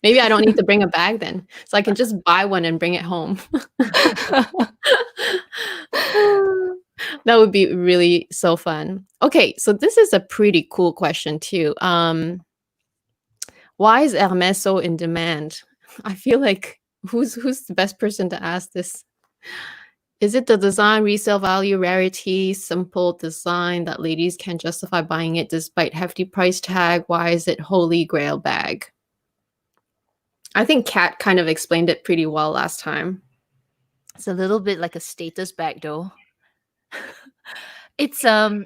Maybe I don't need to bring a bag then. So I can just buy one and bring it home. That would be really so fun. Okay, so this is a pretty cool question too. Why is Hermes so in demand? I feel like who's the best person to ask this? Is it the design, resale value, rarity, simple design that ladies can justify buying it despite hefty price tag? Why is it holy grail bag? I think Kat kind of explained it pretty well last time. It's a little bit like a status bag though. It's I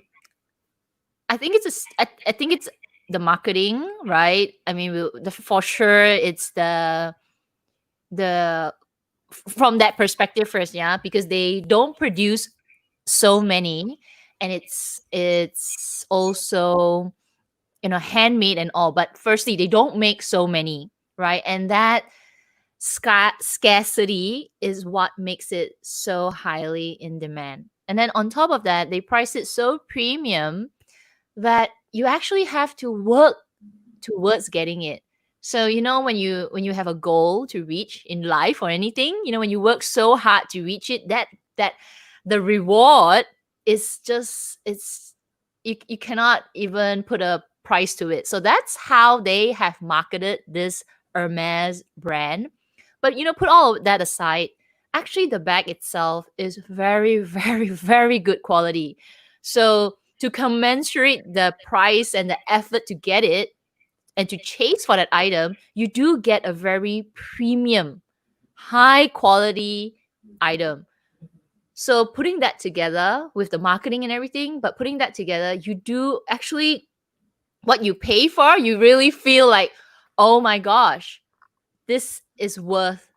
think it's the marketing, right? I mean, for sure, it's the from that perspective first, yeah, because they don't produce so many, and it's also, you know, handmade and all. But firstly, they don't make so many, right? And that scarcity is what makes it so highly in demand. And then on top of that, they price it so premium that you actually have to work towards getting it. So you know, when you have a goal to reach in life or anything, you know, when you work so hard to reach it, that the reward is just, it's, you cannot even put a price to it. So that's how they have marketed this Hermes brand. But you know, put all of that aside, actually the bag itself is very, very, very good quality. So to commensurate the price and the effort to get it and to chase for that item, you do get a very premium, high quality item. So putting that together with the marketing and everything, but putting that together, you do actually, what you pay for, you really feel like, oh my gosh, this is worth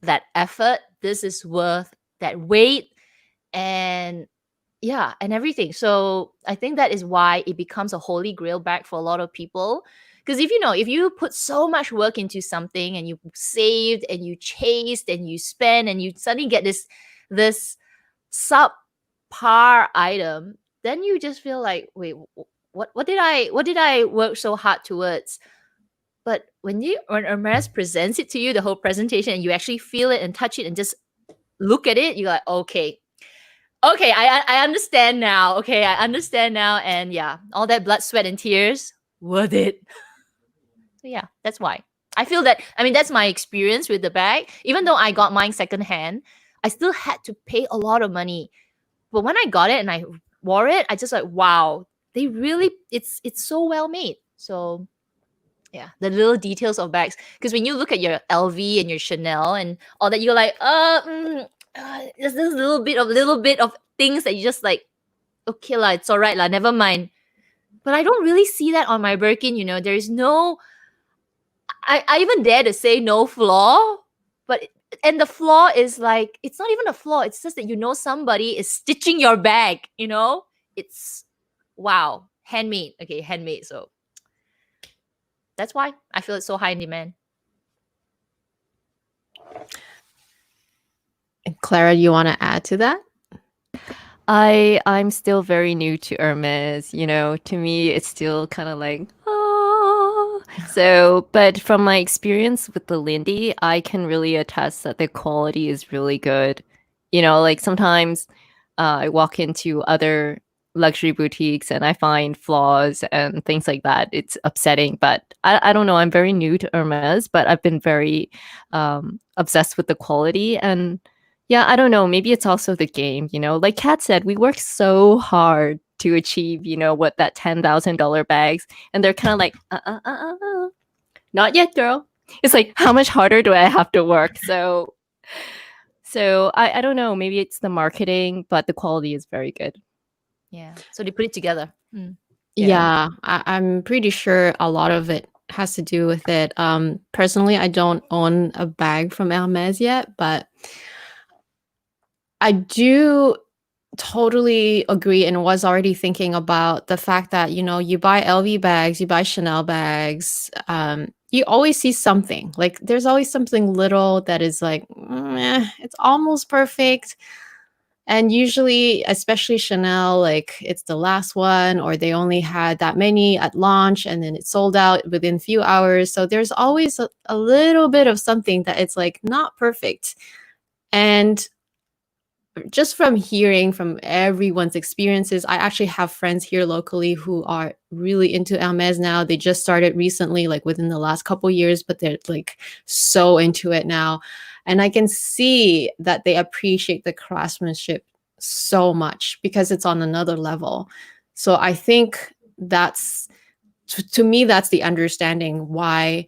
that effort. This is worth that weight, and yeah, and everything. So I think that is why it becomes a holy grail bag for a lot of people. Because if you know, if you put so much work into something and you saved and you chased and you spend and you suddenly get this subpar item, then you just feel like, wait, what did I work so hard towards? But when Hermes presents it to you, the whole presentation, and you actually feel it and touch it and just look at it, you're like, okay, I understand now. Okay, I understand now. And yeah, all that blood, sweat, and tears, worth it. So yeah, that's why. I feel that, I mean, that's my experience with the bag. Even though I got mine secondhand, I still had to pay a lot of money. But when I got it and I wore it, I just like, wow, they really, it's so well made. So yeah, the little details of bags. Because when you look at your LV and your Chanel and all that, you're like, there's this little bit of things that you just like, okay lah, it's alright lah, never mind. But I don't really see that on my Birkin. You know, there is no, I even dare to say no flaw, but and the flaw is like, it's not even a flaw. It's just that, you know, somebody is stitching your bag. You know, it's wow, handmade. Okay, handmade. So that's why I feel it's so high in demand. And Clara, you want to add to that? I'm still very new to Hermes. You know, to me, it's still kind of like, oh. So, but from my experience with the Lindy, I can really attest that the quality is really good. You know, like sometimes I walk into other luxury boutiques and I find flaws and things like that. It's upsetting, but I don't know. I'm very new to Hermes, but I've been very obsessed with the quality. And yeah, I don't know. Maybe it's also the game, you know, like Kat said, we work so hard to achieve, you know, what that $10,000 bags. And they're kind of like, not yet, girl. It's like, how much harder do I have to work? So I don't know. Maybe it's the marketing, but the quality is very good. Yeah. So they put it together. Yeah, I'm pretty sure a lot of it has to do with it. Personally, I don't own a bag from Hermes yet, but I do totally agree and was already thinking about the fact that, you know, you buy LV bags, you buy Chanel bags, you always see something. Like there's always something little that is like, it's almost perfect. And usually, especially Chanel, like it's the last one, or they only had that many at launch and then it sold out within a few hours. So there's always a little bit of something that it's like not perfect. And just from hearing from everyone's experiences, I actually have friends here locally who are really into Hermes now. They just started recently, like within the last couple years, but they're like so into it now. And I can see that they appreciate the craftsmanship so much because it's on another level. So I think that's, to me, that's the understanding why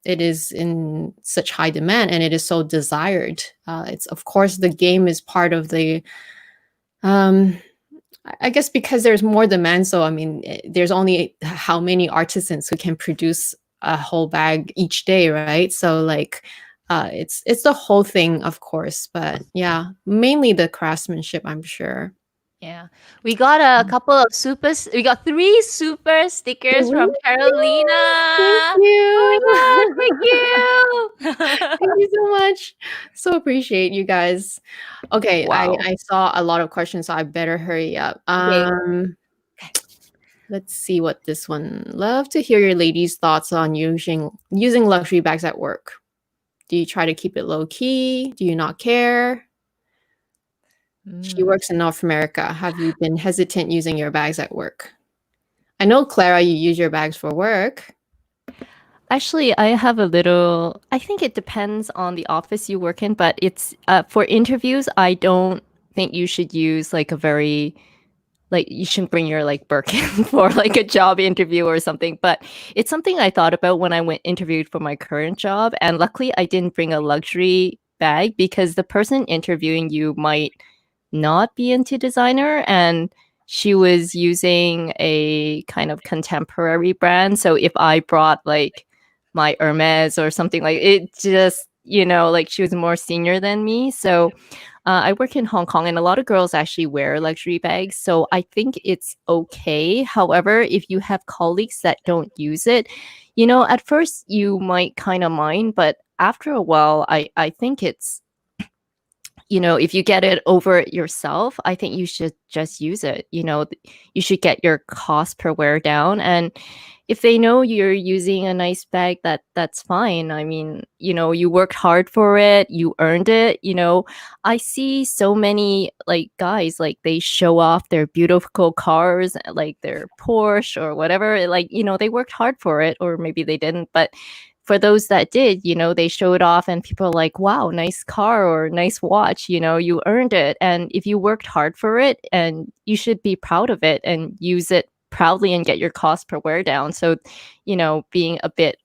it is in such high demand and it is so desired. It's, of course, the game is part of the I guess because there's more demand, so I mean, there's only how many artisans who can produce a whole bag each day, right? So like, it's the whole thing, of course, but yeah, mainly the craftsmanship, I'm sure. Yeah, we got a couple of we got 3 super stickers from Carolina. Thank Oh you. my god, thank you. Thank you so much. So appreciate you guys. Okay, Wow. I saw a lot of questions, so I better hurry up. Okay. Let's see what this one. Love to hear your ladies' thoughts on using luxury bags at work. Do you try to keep it low key? Do you not care? She works in North America. Have you been hesitant using your bags at work? I know, Clara, you use your bags for work. Actually, I have a little. I think it depends on the office you work in, but it's for interviews. I don't think you should use like a very like you shouldn't bring your like Birkin for like a job interview or something. But it's something I thought about when I went interviewed for my current job, and luckily I didn't bring a luxury bag because the person interviewing you might not be into designer, and she was using a kind of contemporary brand. So if I brought like my Hermes or something like it, just like she was more senior than me. So I work in Hong Kong, and a lot of girls actually wear luxury bags. So I think it's okay. However, if you have colleagues that don't use it, at first you might kind of mind, but after a while, I think it's if you get it over it yourself, I think you should just use it. You should get your cost per wear down. And if they know you're using a nice bag, that's fine. I mean, you worked hard for it, you earned it. I see so many like guys, like they show off their beautiful cars, like their Porsche or whatever. Like, they worked hard for it, or maybe they didn't, but for those that did, they show it off and people are like, wow, nice car or nice watch, you earned it. And if you worked hard for it, and you should be proud of it and use it proudly and get your cost per wear down. So, being a bit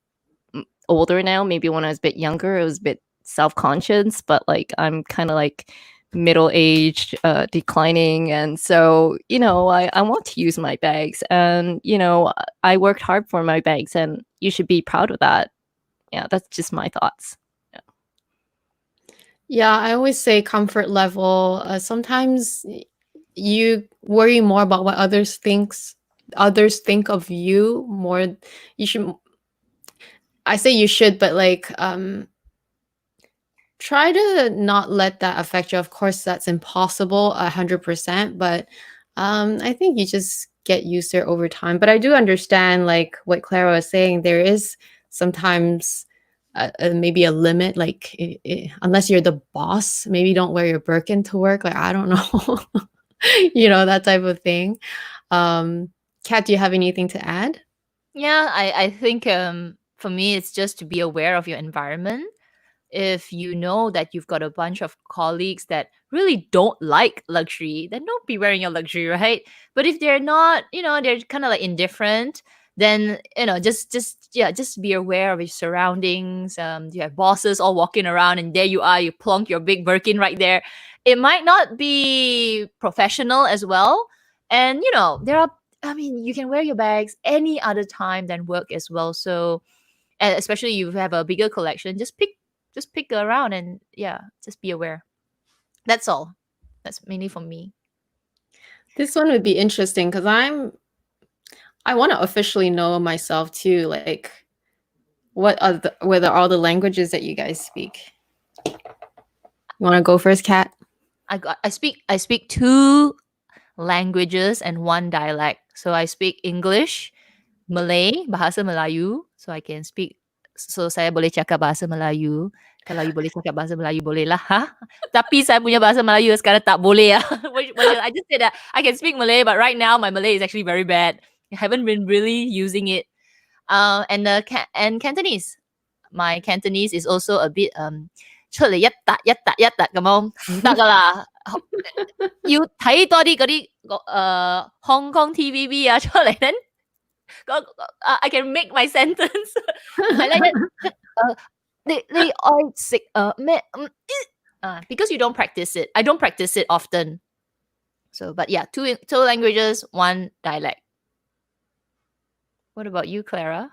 older now, maybe when I was a bit younger, it was a bit self-conscious, but like I'm kind of like middle-aged, declining. And so, I want to use my bags, and, I worked hard for my bags, and you should be proud of that. Yeah, that's just my thoughts. Yeah, I always say comfort level. Sometimes you worry more about what others think of you more. You should. I say you should, but like, try to not let that affect you. Of course, that's impossible 100%, but I think you just get used to it over time. But I do understand like what Clara was saying. There is sometimes maybe a limit, like unless you're the boss, maybe don't wear your Birkin to work. Like, I don't know, that type of thing. Kat, do you have anything to add? Yeah, I think for me it's just to be aware of your environment. If you know that you've got a bunch of colleagues that really don't like luxury, then don't be wearing your luxury, right? But if they're not, they're kind of like indifferent, then just be aware of your surroundings. You have bosses all walking around, and there you are, you plonk your big Birkin right there. It might not be professional as well, and you can wear your bags any other time than work as well. So, and especially you have a bigger collection, just pick around, and yeah, just be aware. That's all. That's mainly for me. This one would be interesting because I want to officially know myself too. Like, whether all the languages that you guys speak. You want to go first, Kat? I speak 2 languages and 1 dialect. So I speak English, Malay, bahasa Melayu. So I can speak. So saya boleh cakap bahasa Melayu. Kalau you boleh cakap bahasa Melayu, boleh lah. Tapi saya punya bahasa Melayu sekarang tak boleh. I just said that I can speak Malay, but right now my Malay is actually very bad. I haven't been really using it. And Cantonese. My Cantonese is also a bit 出嚟一笪一笪一笪咁樣唔得噶啦，要睇多啲嗰啲Hong Kong TVB 啊出嚟，then I can make my sentence 係咧你愛食咩？Because you don't practice it. I don't practice it often. So, but yeah, two languages, one dialect. What about you, Clara?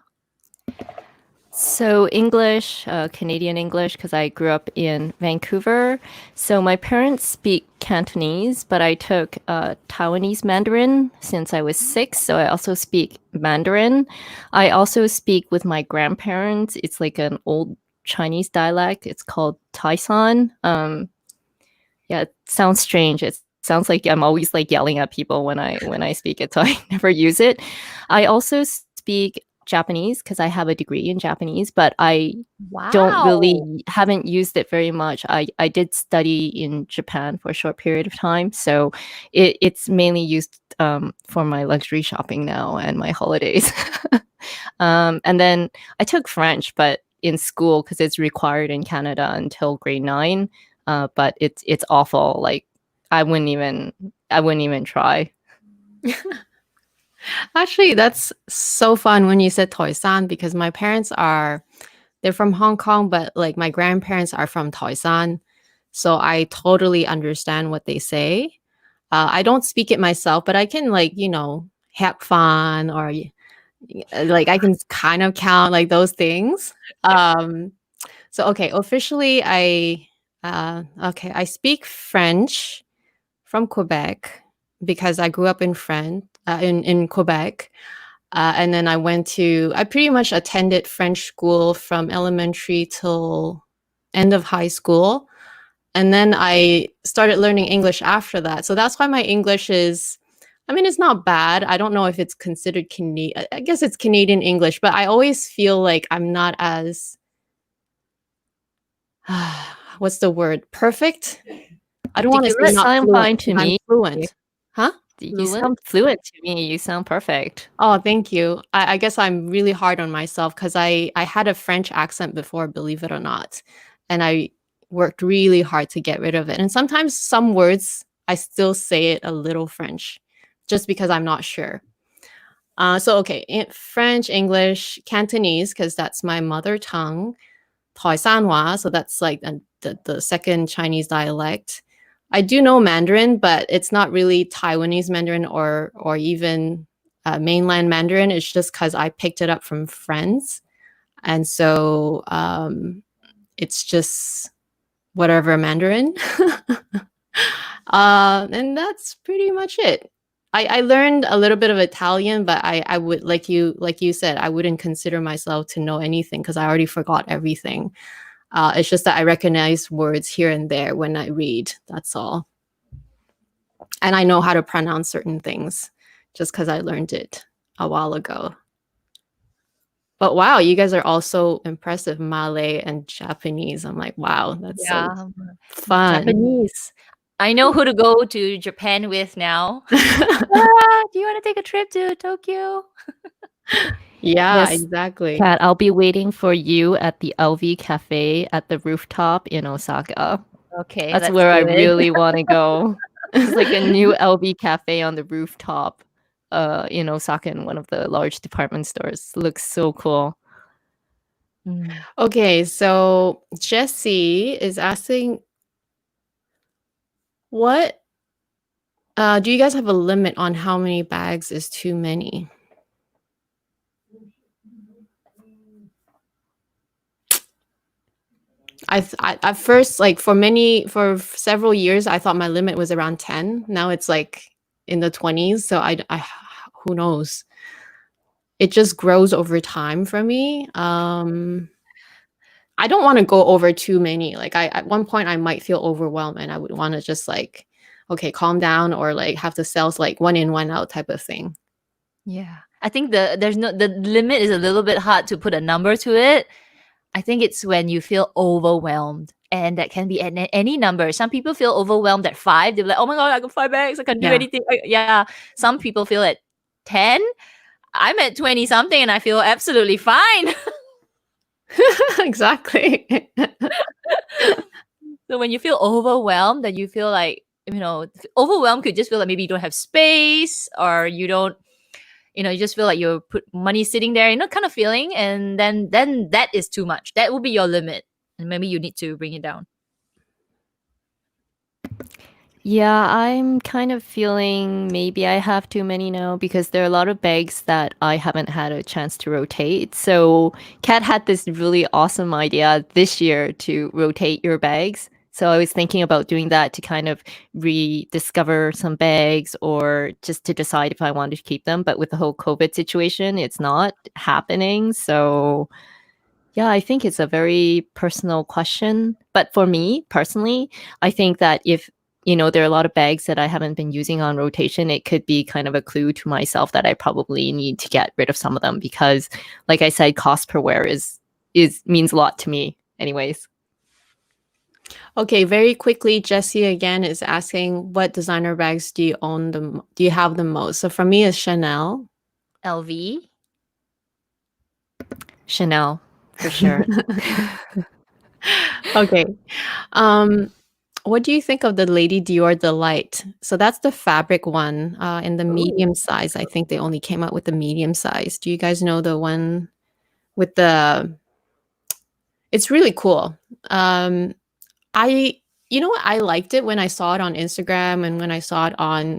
So English, Canadian English, because I grew up in Vancouver. So my parents speak Cantonese, but I took Taiwanese Mandarin since I was 6. So I also speak Mandarin. I also speak with my grandparents. It's like an old Chinese dialect. It's called Taisan. Yeah, it sounds strange. It sounds like I'm always like yelling at people when I speak it, so I never use it. I also speak Japanese because I have a degree in Japanese, but I don't really haven't used it very much. I did study in Japan for a short period of time, so it's mainly used for my luxury shopping now and my holidays. And then I took French, but in school because it's required in Canada until grade 9. But it's awful. Like I wouldn't even try. Actually, that's so fun when you said Toisan because my parents they're from Hong Kong, but like my grandparents are from Toisan. So I totally understand what they say. I don't speak it myself, but I can like, have fun or like I can kind of count like those things. So okay, officially I speak French from Quebec because I grew up in in Quebec. And then I pretty much attended French school from elementary till end of high school. And then I started learning English after that. So that's why my English it's not bad. I don't know if it's considered Canadian. I guess it's Canadian English, but I always feel like I'm not as, what's the word? Perfect? I don't want to say not sound fluent. fine to I'm me. fluent. Huh? You sound fluent to me. You sound perfect. Oh, thank you. I guess I'm really hard on myself because I had a French accent before, believe it or not. And I worked really hard to get rid of it. And sometimes some words, I still say it a little French just because I'm not sure. Okay, French, English, Cantonese, because that's my mother tongue. Toisanhua, so that's like the second Chinese dialect. I do know Mandarin, but it's not really Taiwanese Mandarin or even mainland Mandarin. It's just because I picked it up from friends, and so it's just whatever Mandarin. And that's pretty much it. I learned a little bit of Italian, but I would like you said, I wouldn't consider myself to know anything because I already forgot everything. It's just that I recognize words here and there when I read. That's all. And I know how to pronounce certain things just because I learned it a while ago. But wow, you guys are also impressive, Malay and Japanese. I'm like, wow, that's so fun. Japanese. I know who to go to Japan with now. Do you want to take a trip to Tokyo? Yeah, Yes, exactly. Kat, I'll be waiting for you at the LV Cafe at the rooftop in Osaka. Okay, that's where I really want to go. It's like a new LV Cafe on the rooftop in Osaka in one of the large department stores. Looks so cool. Okay, so Jessie is asking, what do you guys have a limit on how many bags is too many? At first, like for several years, I thought my limit was around 10. Now it's like in the 20s. So I who knows? It just grows over time for me. I don't want to go over too many. Like at one point I might feel overwhelmed and I would want to just like, okay, calm down or like have the sales like one in, one out type of thing. Yeah. I think the limit is a little bit hard to put a number to it. I think it's when you feel overwhelmed, and that can be any number. Some people feel overwhelmed at 5. They're like, oh my God, I got 5 bags. I can't do anything. Some people feel at 10. I'm at 20 something and I feel absolutely fine. Exactly. So when you feel overwhelmed, that you feel like, overwhelmed could just feel like maybe you don't have space, or you don't, you just feel like you put money sitting there, kind of feeling. And then that is too much. That will be your limit. And maybe you need to bring it down. Yeah, I'm kind of feeling maybe I have too many now because there are a lot of bags that I haven't had a chance to rotate. So Kat had this really awesome idea this year to rotate your bags. So I was thinking about doing that to kind of rediscover some bags or just to decide if I wanted to keep them. But with the whole COVID situation, it's not happening. So yeah, I think it's a very personal question. But for me personally, I think that if, there are a lot of bags that I haven't been using on rotation, it could be kind of a clue to myself that I probably need to get rid of some of them because, like I said, cost per wear is means a lot to me anyways. Okay, very quickly, Jessie again is asking, what designer bags do you own do you have the most? So for me, it's Chanel. LV. Chanel, for sure. Okay. What do you think of the Lady Dior Delight? So that's the fabric one in the medium size. I think they only came out with the medium size. Do you guys know the one with the... It's really cool. I liked it when I saw it on Instagram and when I saw it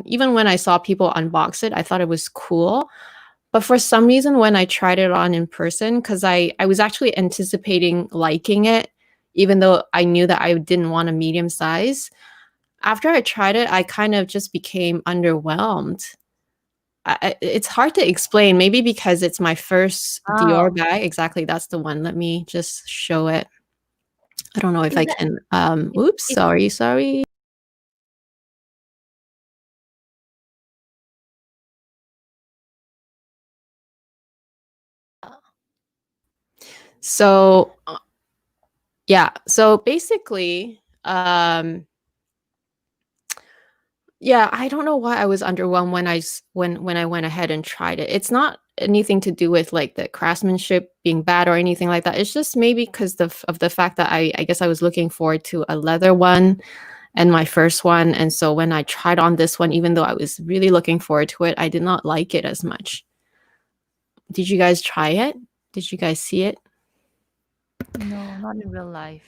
even when I saw people unbox it, I thought it was cool. But for some reason, when I tried it on in person, because I was actually anticipating liking it, even though I knew that I didn't want a medium size. After I tried it, I kind of just became underwhelmed. It's hard to explain, maybe because it's my first Dior bag. Exactly, that's the one. Let me just show it. I don't know if I can. Oops, sorry. So, yeah. So basically, yeah, I don't know why I was underwhelmed when I went ahead and tried it. It's not anything to do with like the craftsmanship being bad or anything like that. It's just maybe because of the fact that I guess I was looking forward to a leather one and my first one. And so when I tried on this one, even though I was really looking forward to it, I did not like it as much. Did you guys try it? Did you guys see it? No, not in real life.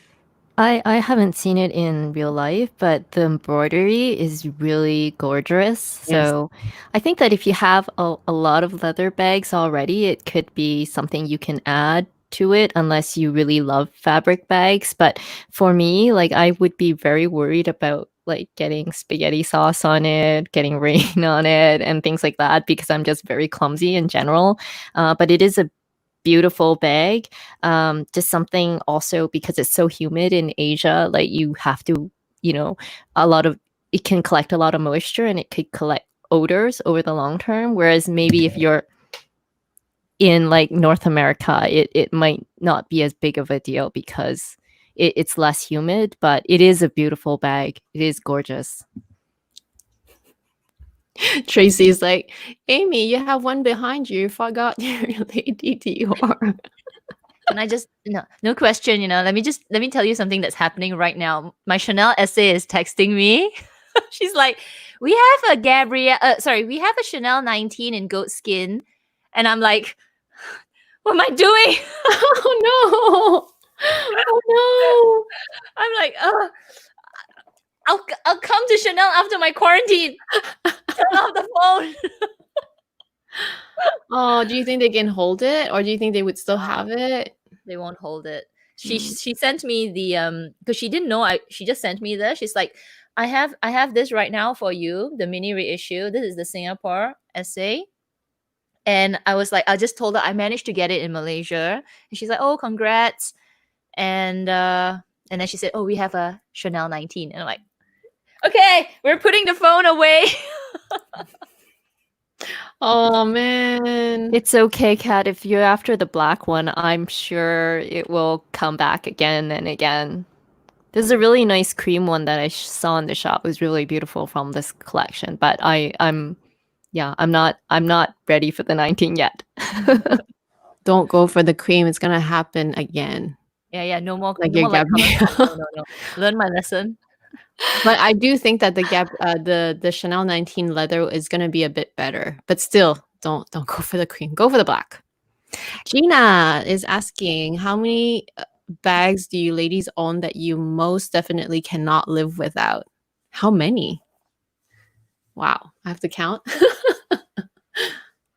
I haven't seen it in real life, but the embroidery is really gorgeous. Yes. So I think that if you have a lot of leather bags already, it could be something you can add to it unless you really love fabric bags. But for me, like I would be very worried about like getting spaghetti sauce on it, getting rain on it, and things like that because I'm just very clumsy in general. But it is a beautiful bag. Just something also because it's so humid in Asia, like you have to, it can collect a lot of moisture and it could collect odors over the long term. Whereas maybe if you're in like North America, it might not be as big of a deal because it's less humid, but it is a beautiful bag. It is gorgeous. Tracy's like, Amy, you have one behind you. You forgot your Lady Dior. And I just no question, let me tell you something that's happening right now. My Chanel essay is texting me. She's like, we have a we have a Chanel 19 in goat skin. And I'm like, what am I doing? Oh no. Oh I'm like, I'll come to Chanel after my quarantine. Turn off the phone. no. Oh, do you think they can hold it, or do you think they would still have it? They won't hold it. She sent me the because she didn't know she just sent me this. She's like, I have this right now for you, the mini reissue. This is the Singapore essay. And I was like, I just told her I managed to get it in Malaysia. And she's like, oh, congrats. And then she said, oh, we have a Chanel 19. And I'm like, okay, we're putting the phone away. Oh man. It's okay, Kat. If you're after the black one, I'm sure it will come back again and again. There's a really nice cream one that I saw in the shop. It was really beautiful from this collection, but I'm not ready for the 19 yet. Don't go for the cream. It's gonna happen again. Yeah, no more. Like no your more Gabrielle. no. Learn my lesson. But I do think that the Chanel 19 leather is gonna be a bit better. But still, don't go for the cream. Go for the black. Gina is asking, how many bags do you ladies own that you most definitely cannot live without? How many? Wow, I have to count.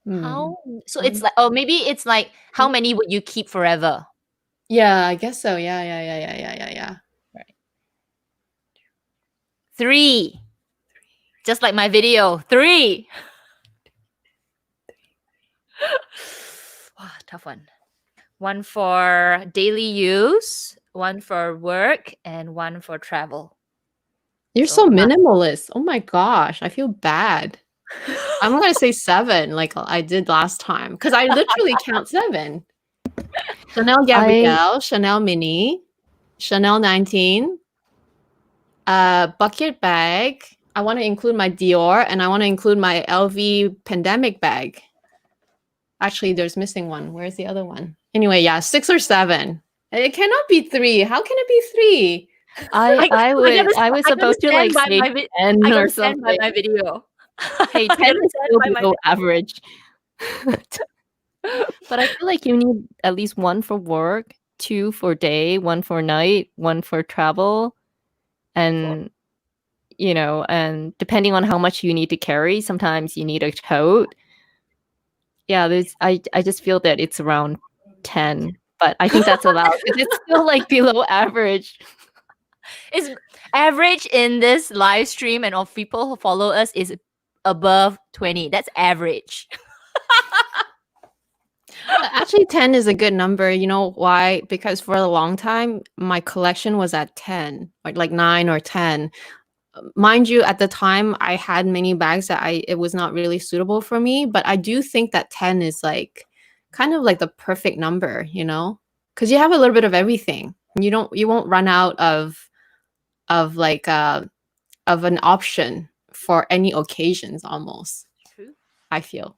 How? So Um, it's like, oh, maybe it's like, how many would you keep forever? Yeah, I guess so. Yeah. Right. 3. Just like my video. 3. Wow, tough one. 1 for daily use, 1 for work, and 1 for travel. You're So so minimalist. Oh my gosh, I feel bad. I'm gonna say 7, like I did last time, because I literally count 7. Chanel Gabrielle, Chanel Mini, Chanel 19, bucket bag. I want to include my Dior, and I want to include my LV pandemic bag. Actually, there's missing one. Where's the other one? Anyway, yeah, 6 or 7. It cannot be 3. How can it be 3? I was about to like say 10 I or gotta stand by something. my video. Hey, 10 is still below average. But I feel like you need at least 1 for work, 2 for day, 1 for night, 1 for travel, and you know, and depending on how much you need to carry, sometimes you need a tote. Yeah, there's I just feel that it's around 10, but I think that's allowed. It's still like below average. Is average in this live stream and of people who follow us is above 20. That's average. Actually, 10 is a good number. You know why? Because for a long time, my collection was at 10, like 9 or 10. Mind you, at the time, I had many bags that it was not really suitable for me. But I do think that 10 is like kind of like the perfect number, you know, because you have a little bit of everything. You won't run out of like of an option for any occasions almost. True. I feel.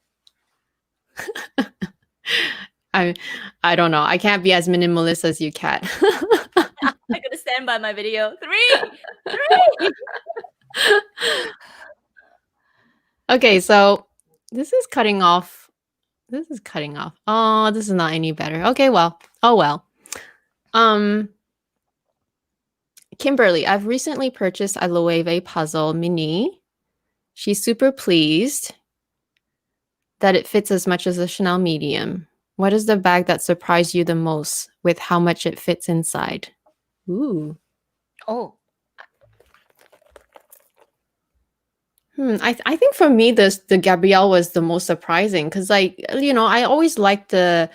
I don't know. I can't be as minimalist as you, Kat. I gotta stand by my video. 3. Okay, so this is cutting off. This is cutting off. Oh, this is not any better. Okay, well. Oh well. Kimberly, I've recently purchased a Loewe puzzle mini. She's super pleased that it fits as much as a Chanel medium. What is the bag that surprised you the most with how much it fits inside? Ooh. Oh. I think for me, the Gabrielle was the most surprising because, like, you know, I always liked the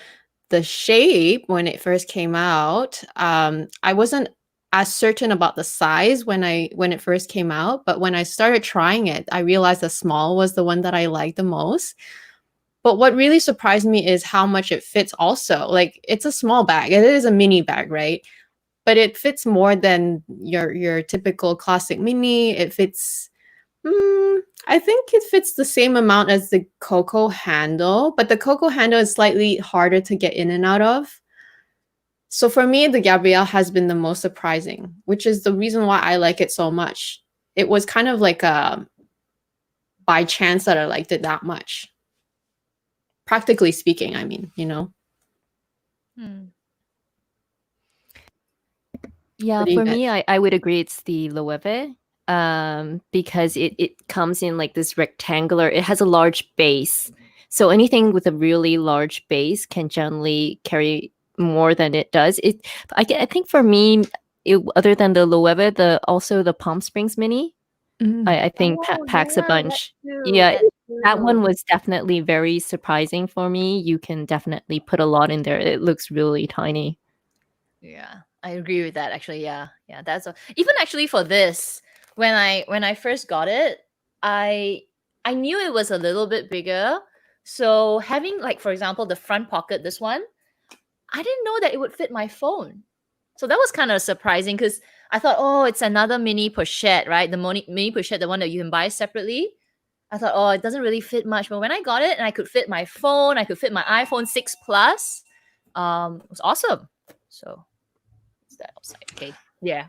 shape when it first came out. I wasn't as certain about the size when it first came out, but when I started trying it, I realized the small was the one that I liked the most. But what really surprised me is how much it fits also. Like, it's a small bag. It is a mini bag, right? But it fits more than your typical classic mini. It fits, I think it fits the same amount as the Coco handle, but the Coco handle is slightly harder to get in and out of. So for me, the Gabrielle has been the most surprising, which is the reason why I like it so much. It was kind of like a by chance that I liked it that much. Practically speaking, I mean, you know. Yeah, for me, I would agree it's the Loewe, because it comes in like this rectangular, it has a large base. So anything with a really large base can generally carry more than it does. I think for me, other than the Loewe, also the Palm Springs Mini, I think packs a bunch. Yeah, that one was definitely very surprising for me. You can definitely put a lot in there. It looks really tiny. Yeah, I agree with that. Actually, yeah, that's even actually for this. When I first got it, I knew it was a little bit bigger. So having, like, for example, the front pocket, this one, I didn't know that it would fit my phone. So that was kind of surprising because I thought, oh, it's another mini pochette, right? The mini pochette, the one that you can buy separately. I thought, oh, it doesn't really fit much. But when I got it and I could fit my phone, I could fit my iPhone 6 Plus, it was awesome. So it's that outside. Okay. Yeah.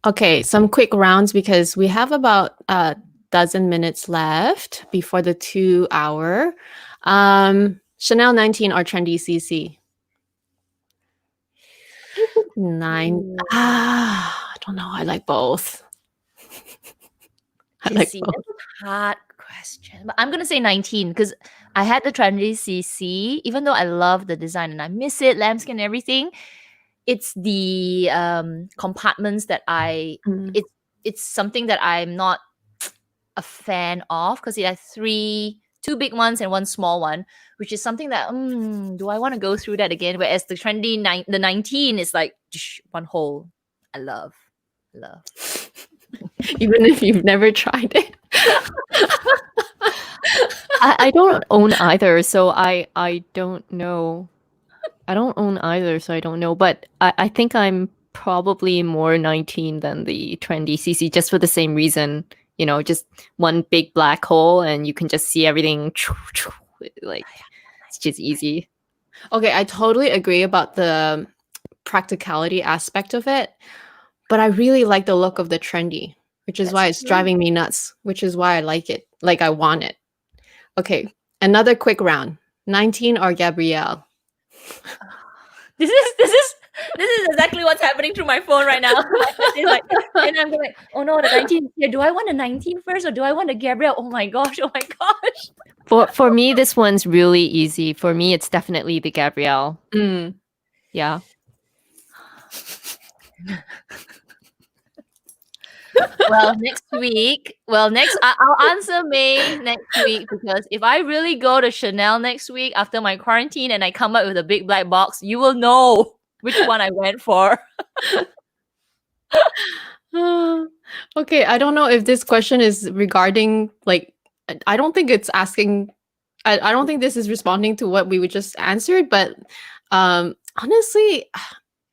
Okay, some quick rounds because we have about a dozen minutes left before the 2 hour. Chanel 19 or Trendy CC? 9. I don't know. I like both. I like both. That's a hard question. But I'm gonna say 19 because I had the Trendy CC. Even though I love the design and I miss it, lambskin and everything, it's the compartments that Mm. it's something that I'm not a fan of because it has two big ones and one small one, which is something that do I want to go through that again? Whereas the trendy the 19 is like one whole. I love. Even if you've never tried it. I don't own either, so I don't know. I don't own either, so I don't know. But I think I'm probably more 19 than the Trendy CC, just for the same reason. You know, just one big black hole, and you can just see everything. Like, it's just easy. Okay, I totally agree about the practicality aspect of it, but I really like the look of the trendy, which is why it's driving me nuts, which is why I like it. Like, I want it. Okay, another quick round. 19 or Gabrielle? This is exactly what's happening through my phone right now. It's like, and I'm like, oh no, the 19. Yeah, do I want the 19 first or do I want the Gabrielle? Oh my gosh! For me, this one's really easy. For me, it's definitely the Gabrielle. Yeah. Well, I'll answer May next week because if I really go to Chanel next week after my quarantine and I come up with a big black box, you will know which one I went for. Okay, I don't know if this question is regarding like I don't think it's asking I don't think this is responding to what we would just answered, but honestly,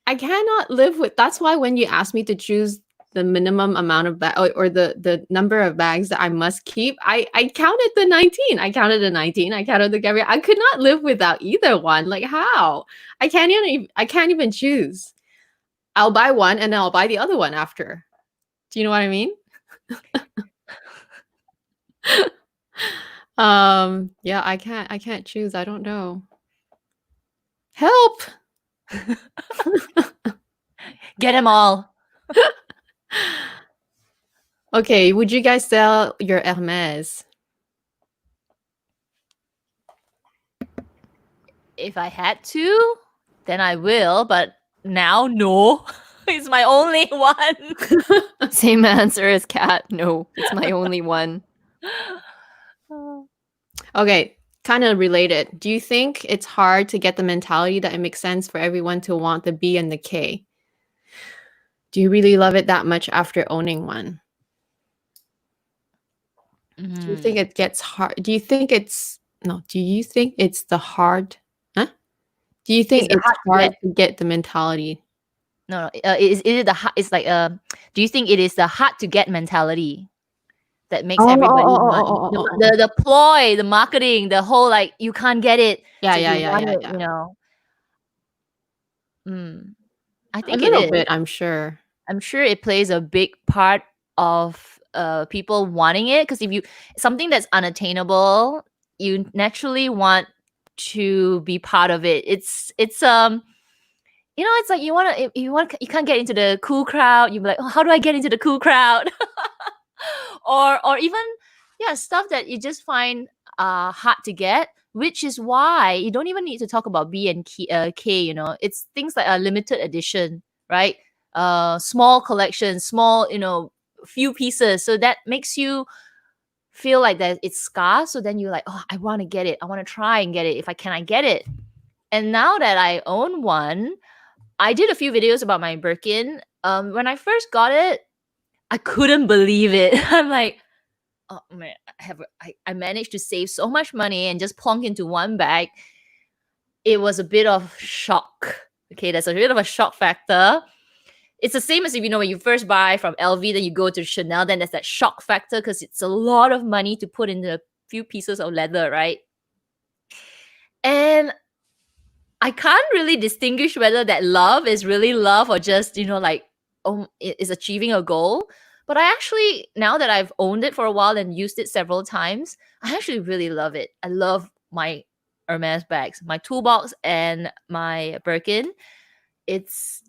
I cannot live with that's why when you ask me to choose the minimum amount of or the number of bags that I must keep, I counted the 19. I counted the 19. I counted the Gabrielle. I could not live without either one. Like how? I can't even choose. I'll buy one and then I'll buy the other one after. Do you know what I mean? Yeah, I can't choose. I don't know. Help. Get them all. Okay, would you guys sell your Hermes? If I had to, then I will, but now no. It's my only one. Same answer as Kat. No, it's my only one. Okay, kind of related. Do you think it's hard to get the mentality that it makes sense for everyone to want the B and the K? Do you really love it that much after owning one? Do you think it gets hard? Do you think it's the hard? Huh? Do you think it's hard to get the mentality? No. Is it the it's like do you think it is the hard to get mentality that makes everybody want the ploy, the marketing, the whole like you can't get it? Yeah. You know. I think a little bit, I'm sure. I'm sure it plays a big part of people wanting it because if you something that's unattainable, you naturally want to be part of it. It's you know, it's like you can't get into the cool crowd. You're like, oh, how do I get into the cool crowd? or even stuff that you just find hard to get, which is why you don't even need to talk about B and K. You know, it's things like a limited edition, right? Small collection, small, few pieces. So that makes you feel like that it's scarce. So then you're like, oh, I want to get it. I want to try and get it. If I can, I get it. And now that I own one, I did a few videos about my Birkin. When I first got it, I couldn't believe it. I'm like, oh man, I managed to save so much money and just plonk into one bag. It was a bit of shock. Okay, that's a bit of a shock factor. It's the same as if, when you first buy from LV, then you go to Chanel, then there's that shock factor because it's a lot of money to put into a few pieces of leather, right? And I can't really distinguish whether that love is really love or just, is achieving a goal. But I actually, now that I've owned it for a while and used it several times, I actually really love it. I love my Hermes bags, my toolbox and my Birkin. It's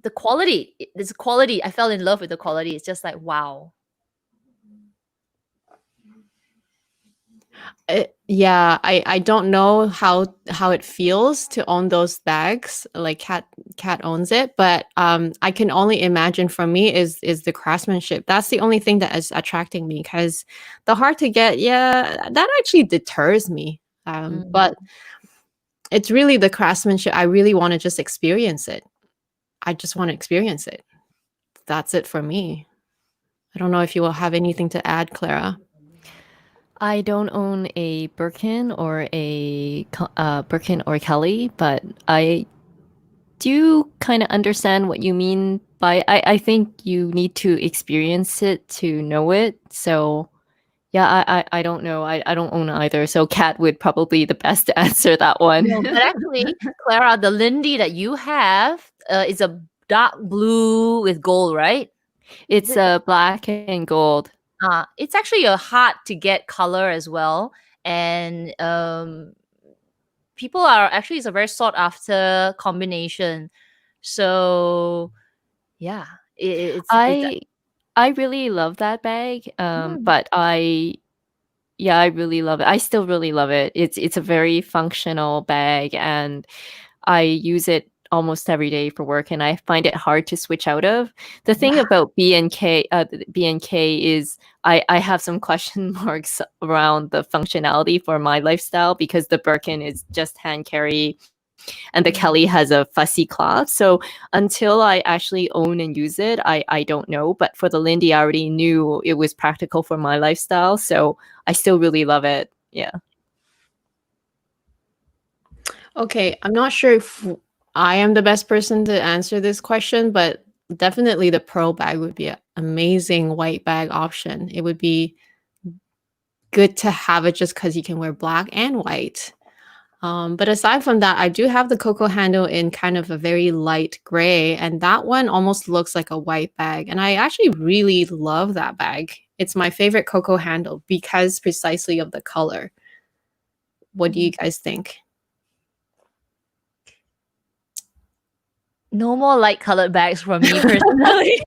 the quality. It's quality. I fell in love with the quality. It's just like, wow. Yeah, I don't know how it feels to own those bags. Like Cat owns it, but I can only imagine for me is the craftsmanship. That's the only thing that is attracting me because the hard to get, yeah, that actually deters me. But it's really the craftsmanship. I really want to just experience it. I just want to experience it. That's it for me. I don't know if you will have anything to add, Clara. I don't own a Birkin or Birkin or Kelly, but I do kind of understand what you mean by I think you need to experience it to know it. So yeah, I don't know. I don't own either. So Kat would probably be the best to answer that one. No, but actually, Clara, the Lindy that you have is a dark blue with gold, right? It's black and gold. It's actually a hard to get color as well, and people are actually, it's a very sought after combination. So yeah, it's I really love that bag. But I really love it. I still really love it. It's a very functional bag, and I use it almost every day for work, and I find it hard to switch out of. The thing about B&K is I have some question marks around the functionality for my lifestyle because the Birkin is just hand carry and the Kelly has a fussy cloth. So until I actually own and use it, I don't know. But for the Lindy, I already knew it was practical for my lifestyle. So I still really love it. Yeah. Okay, I'm not sure if I am the best person to answer this question, but definitely the pearl bag would be an amazing white bag option. It would be good to have it just because you can wear black and white. But aside from that, I do have the cocoa handle in kind of a very light gray, and that one almost looks like a white bag. And I actually really love that bag. It's my favorite cocoa handle because precisely of the color. What do you guys think? no more light colored bags from me personally.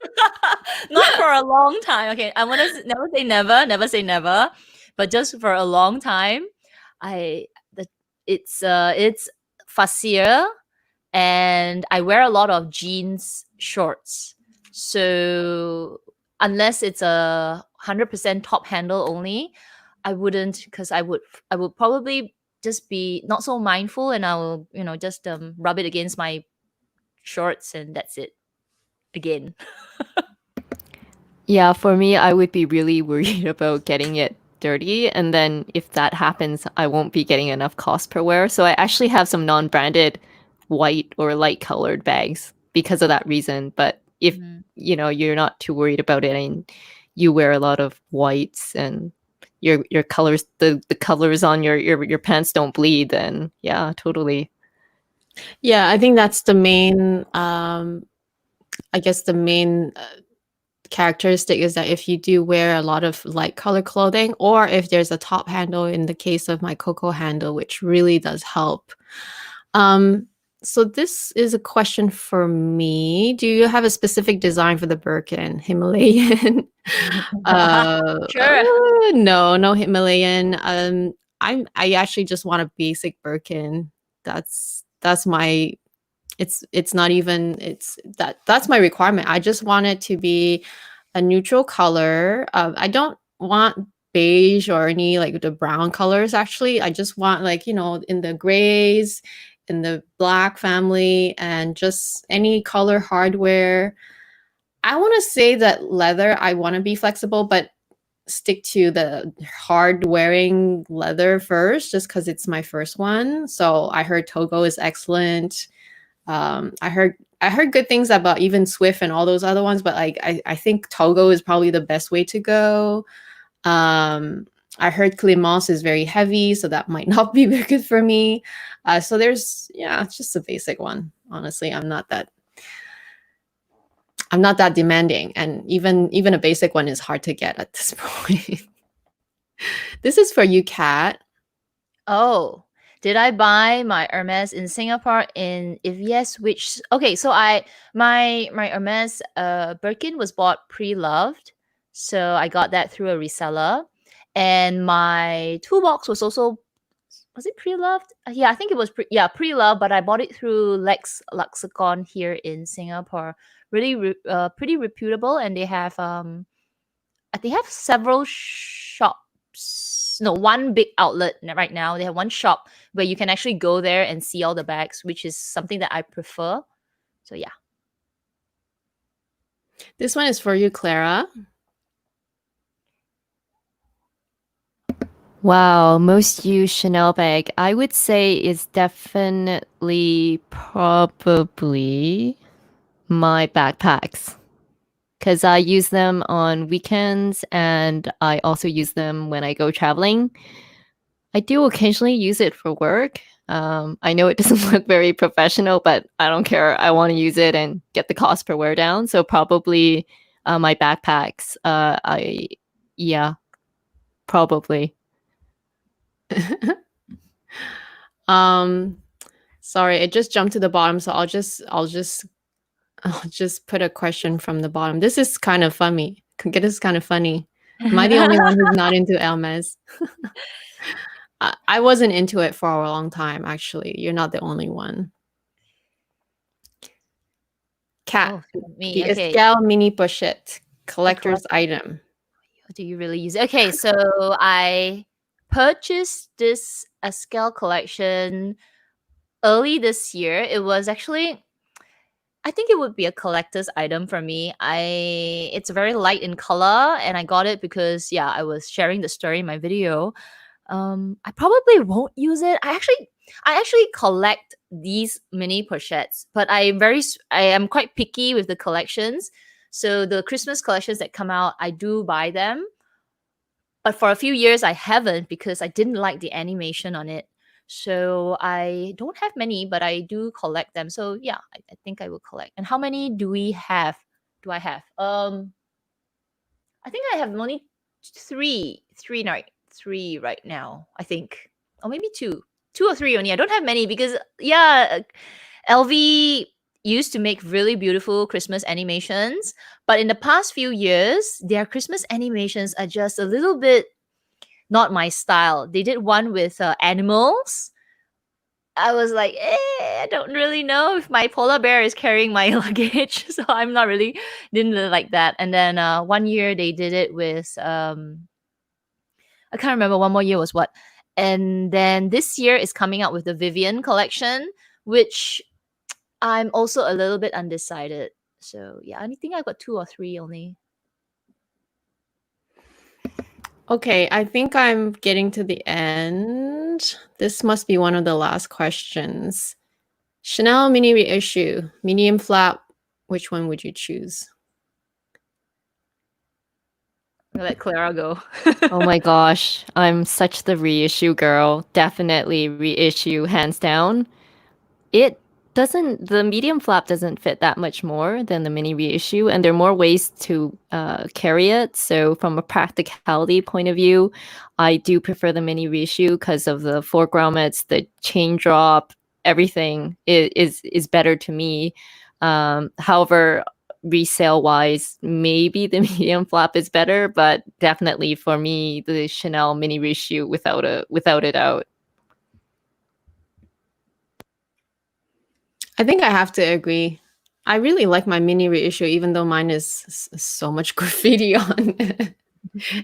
Not for a long time. Okay, I want to never say never, never say never, but just for a long time, it's fussier, and I wear a lot of jeans shorts. So unless it's a 100% top handle only, I wouldn't, because I would probably just be not so mindful, and I will just rub it against my shorts, and that's it again. Yeah, for me, I would be really worried about getting it dirty. And then if that happens, I won't be getting enough cost per wear. So I actually have some non-branded white or light colored bags because of that reason. But if, you're not too worried about it and you wear a lot of whites and your colors, the colors on your pants don't bleed, then yeah, totally. Yeah, I think that's the main, I guess the main characteristic is that if you do wear a lot of light color clothing, or if there's a top handle in the case of my cocoa handle, which really does help. So this is a question for me. Do you have a specific design for the Birkin? Himalayan? Sure. No Himalayan. I actually just want a basic Birkin. That's my, it's not even, that's my requirement. I just want it to be a neutral color. I don't want beige or any like the brown colors. Actually, I just want like, in the grays, in the black family, and just any color hardware. I want to say that leather, I want to be flexible, but stick to the hard wearing leather first, just because it's my first one. So I heard Togo is excellent. I heard good things about even Swift and all those other ones, but like I think Togo is probably the best way to go. I heard Clémence is very heavy, so that might not be very good for me. So there's, it's just a basic one. Honestly, I'm not that demanding, and even a basic one is hard to get at this point. This is for you, Kat. Oh, did I buy my Hermes in Singapore? And if yes, which? Okay, so my Hermes Birkin was bought pre-loved, so I got that through a reseller. And my toolbox was also, was it pre-loved? Yeah, I think it was pre-loved, but I bought it through Lexicon here in Singapore. Really pretty reputable, and they have several shops. No, one big outlet right now. They have one shop where you can actually go there and see all the bags, which is something that I prefer. So yeah. This one is for you, Clara. Wow, most used Chanel bag. I would say is definitely probably my backpacks. Because I use them on weekends and I also use them when I go traveling. I do occasionally use it for work. I know it doesn't look very professional, but I don't care. I want to use it and get the cost per wear down. So probably my backpacks. Yeah, probably. Sorry, it just jumped to the bottom, so I'll just put a question from the bottom. This is kind of funny. This is kind of funny. Am I the only one who's not into Hermes? I wasn't into it for a long time, actually. You're not the only one. Cat, the Escale mini pochette, collector's item. Do you really use it? Okay, so I purchased this Escale collection early this year. It was actually, I think it would be a collector's item for me. It's very light in color, and I got it because I was sharing the story in my video. I probably won't use it. I actually collect these mini pochettes, but I am quite picky with the collections. So the Christmas collections that come out, I do buy them. But for a few years, I haven't because I didn't like the animation on it. So I don't have many, but I do collect them. So yeah, I think I will collect. And how many do I have? I think I have only three right now, I think. Or maybe two or three only. I don't have many because LV used to make really beautiful Christmas animations, but in the past few years, their Christmas animations are just a little bit not my style. They did one with animals. I was like, I don't really know if my polar bear is carrying my luggage, so I'm not really didn't really like that. And then 1 year they did it with I can't remember. One more year was what. And then this year is coming out with the Vivienne collection, which I'm also a little bit undecided. So yeah, I think I got 2 or 3 only. Okay, I think I'm getting to the end. This must be one of the last questions. Chanel mini reissue, medium flap. Which one would you choose? I'm gonna let Clara go. Oh my gosh, I'm such the reissue girl. Definitely reissue, hands down. The medium flap doesn't fit that much more than the mini reissue, and there are more ways to carry it. So from a practicality point of view, I do prefer the mini reissue because of the 4 grommets, the chain drop, everything is better to me. However, resale wise, maybe the medium flap is better, but definitely for me, the Chanel mini reissue without a doubt. I think I have to agree. I really like my mini reissue, even though mine is so much graffiti on it.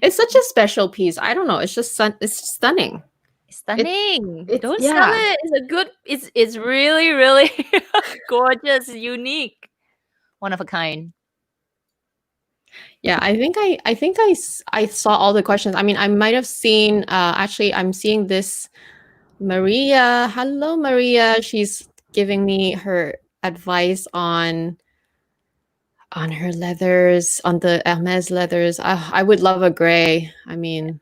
It's such a special piece. I don't know. It's just it's stunning. Stunning. Don't sell it. It's really, really gorgeous, unique, one of a kind. Yeah, I think I saw all the questions. I mean, I might have seen. Actually, I'm seeing this. Maria, hello, Maria. She's giving me her advice on her leathers, on the Hermes leathers. I would love a gray. I mean,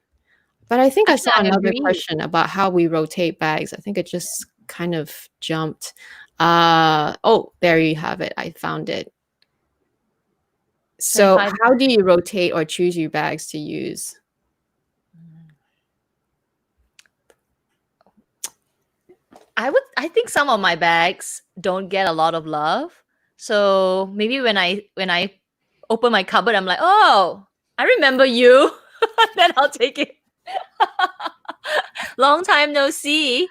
but I think I saw another question about how we rotate bags. I think it just kind of jumped. Oh, there you have it. I found it. So how do you rotate or choose your bags to use? I think some of my bags don't get a lot of love. So maybe when I open my cupboard, I'm like, oh, I remember you. Then I'll take it. Long time no see.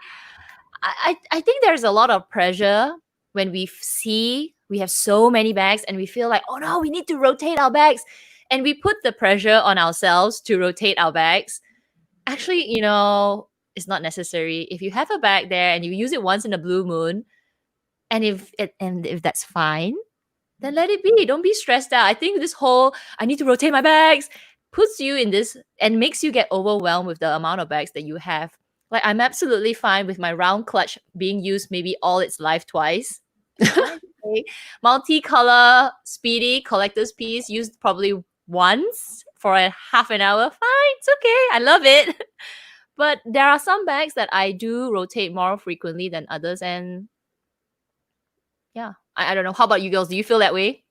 I think there's a lot of pressure when we see we have so many bags and we feel like, oh no, we need to rotate our bags. And we put the pressure on ourselves to rotate our bags. Actually, it's not necessary. If you have a bag there and you use it once in a blue moon, and if that's fine, then let it be. Don't be stressed out. I think this whole I need to rotate my bags puts you in this and makes you get overwhelmed with the amount of bags that you have. Like, I'm absolutely fine with my round clutch being used maybe all its life twice. Okay. Multicolor speedy collector's piece used probably once for a half an hour. Fine, it's okay. I love it. But there are some bags that I do rotate more frequently than others, and yeah, I don't know. How about you girls? Do you feel that way?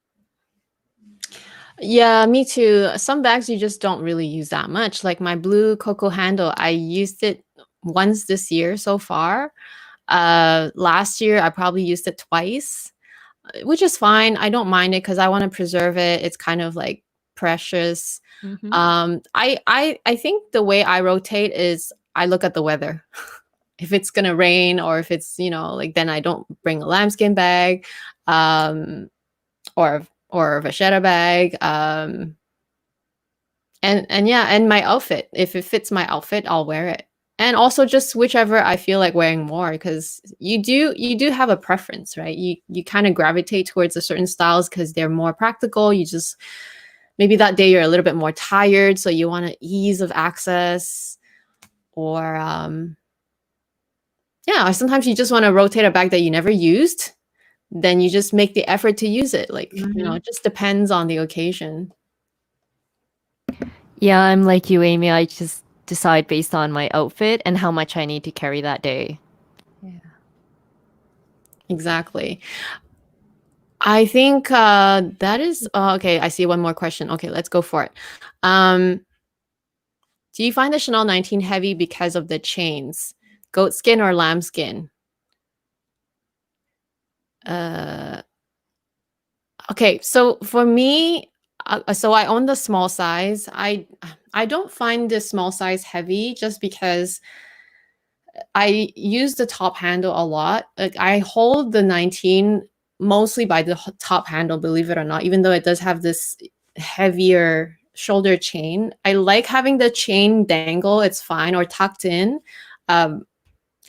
Yeah, me too. Some bags you just don't really use that much. Like my blue cocoa handle, I used it once this year so far. Last year I probably used it twice, which is fine. I don't mind it because I want to preserve it. It's kind of like precious. I think the way I rotate is I look at the weather. If it's gonna rain or if it's, like, then I don't bring a lambskin bag, or a vachetta bag. And yeah, and my outfit. If it fits my outfit, I'll wear it. And also just whichever I feel like wearing more, because you do have a preference, right? You kind of gravitate towards a certain styles because they're more practical. You just maybe that day you're a little bit more tired, so you want an ease of access, or yeah, sometimes you just want to rotate a bag that you never used. Then you just make the effort to use it. Like, it just depends on the occasion. Yeah, I'm like you, Amy. I just decide based on my outfit and how much I need to carry that day. Yeah, exactly. I think that is okay. I see one more question. Okay, let's go for it. Do you find the Chanel 19 heavy because of the chains? Goatskin or lambskin? Okay, so for me, so I own the small size. I don't find the small size heavy just because I use the top handle a lot. Like, I hold the 19 mostly by the top handle, believe it or not, even though it does have this heavier shoulder chain. I like having the chain dangle. It's fine, or tucked in.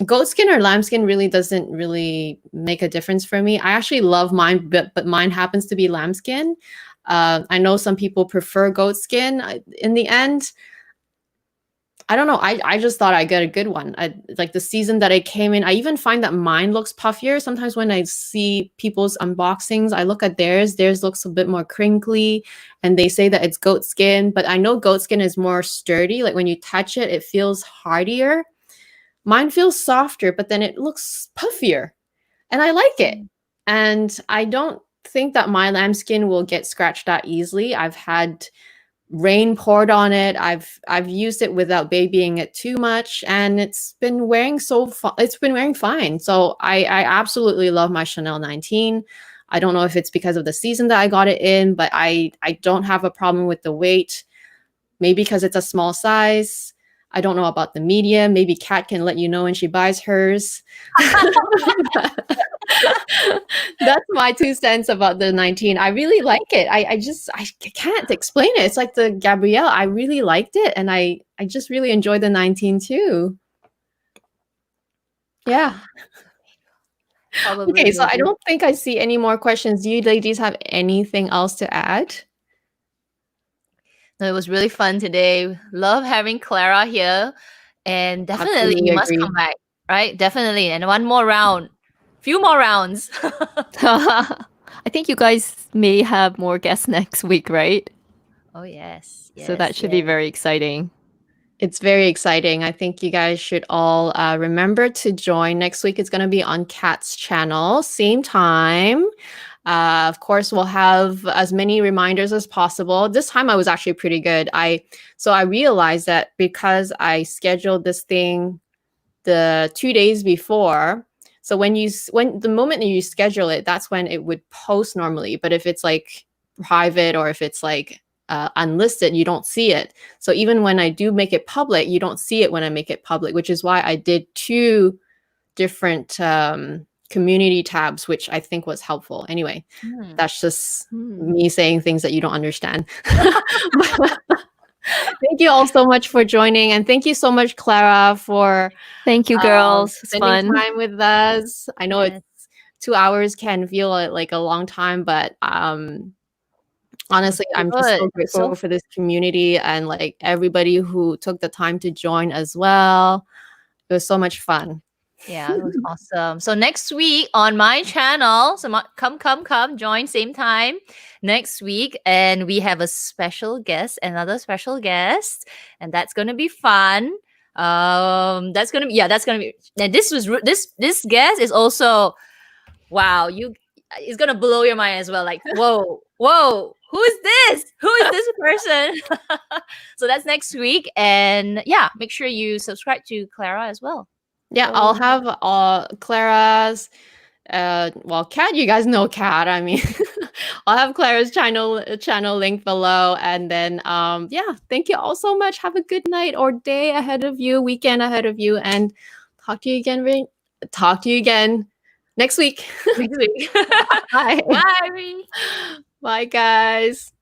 Goatskin or lambskin really doesn't really make a difference for me. I actually love mine, but mine happens to be lambskin. I know some people prefer goatskin. In the end, I don't know. I just thought I got a good one. Like the season that I came in, I even find that mine looks puffier. Sometimes when I see people's unboxings, I look at theirs. Theirs looks a bit more crinkly, and they say that it's goatskin. But I know goatskin is more sturdy. Like when you touch it, it feels hardier. Mine feels softer, but then it looks puffier, and I like it. And I don't think that my lambskin will get scratched that easily. I've had rain poured on it. I've used it without babying it too much, and it's been wearing fine. So I absolutely love my Chanel 19. I don't know if it's because of the season that I got it in, but I don't have a problem with the weight. Maybe because it's a small size. I don't know about the medium. Maybe Kat can let you know when she buys hers. That's my 2 cents about the 19. I really like it. I can't explain it. It's like the Gabrielle. I really liked it, and I just really enjoyed the 19 too. Yeah. Probably Okay, so I don't think I see any more questions. Do you ladies have anything else to add? No, it was really fun today. Love having Clara here. And definitely Absolutely you must agree. come back, right? Definitely. And one more round. Few more rounds. I think you guys may have more guests next week, right? Oh, yes. So that should be very exciting. It's very exciting. I think you guys should all remember to join. Next week it's going to be on Kat's channel, same time. Of course, we'll have as many reminders as possible. This time I was actually pretty good. So I realized that because I scheduled this thing the 2 days before, so when the moment that you schedule it, that's when it would post normally. But if it's like private, or if it's like unlisted, you don't see it. So even when I do make it public, you don't see it when I make it public, which is why I did 2 different community tabs, which I think was helpful. Anyway, that's just me saying things that you don't understand. Thank you all so much for joining, and thank you so much, Clara, for Thank you, girls. It's spending fun. time with us. I know it's 2 hours can feel like a long time, but honestly, I'm just so grateful for this community and like everybody who took the time to join as well. It was so much fun. Yeah, it was awesome. So next week on my channel, so come, join same time next week, and we have a special guest, another special guest, and that's gonna be fun. That's gonna be. And this guest is also, wow, it's gonna blow your mind as well. Like, whoa, who is this? Who is this person? So that's next week, and yeah, make sure you subscribe to Clara as well. Yeah, I'll have Clara's well, Kat, you guys know Kat. I mean, I'll have Clara's channel link below, and then yeah, thank you all so much. Have a good night or day ahead of you, weekend ahead of you, and talk to you again next week. Next week. Bye. Bye. Bye, guys.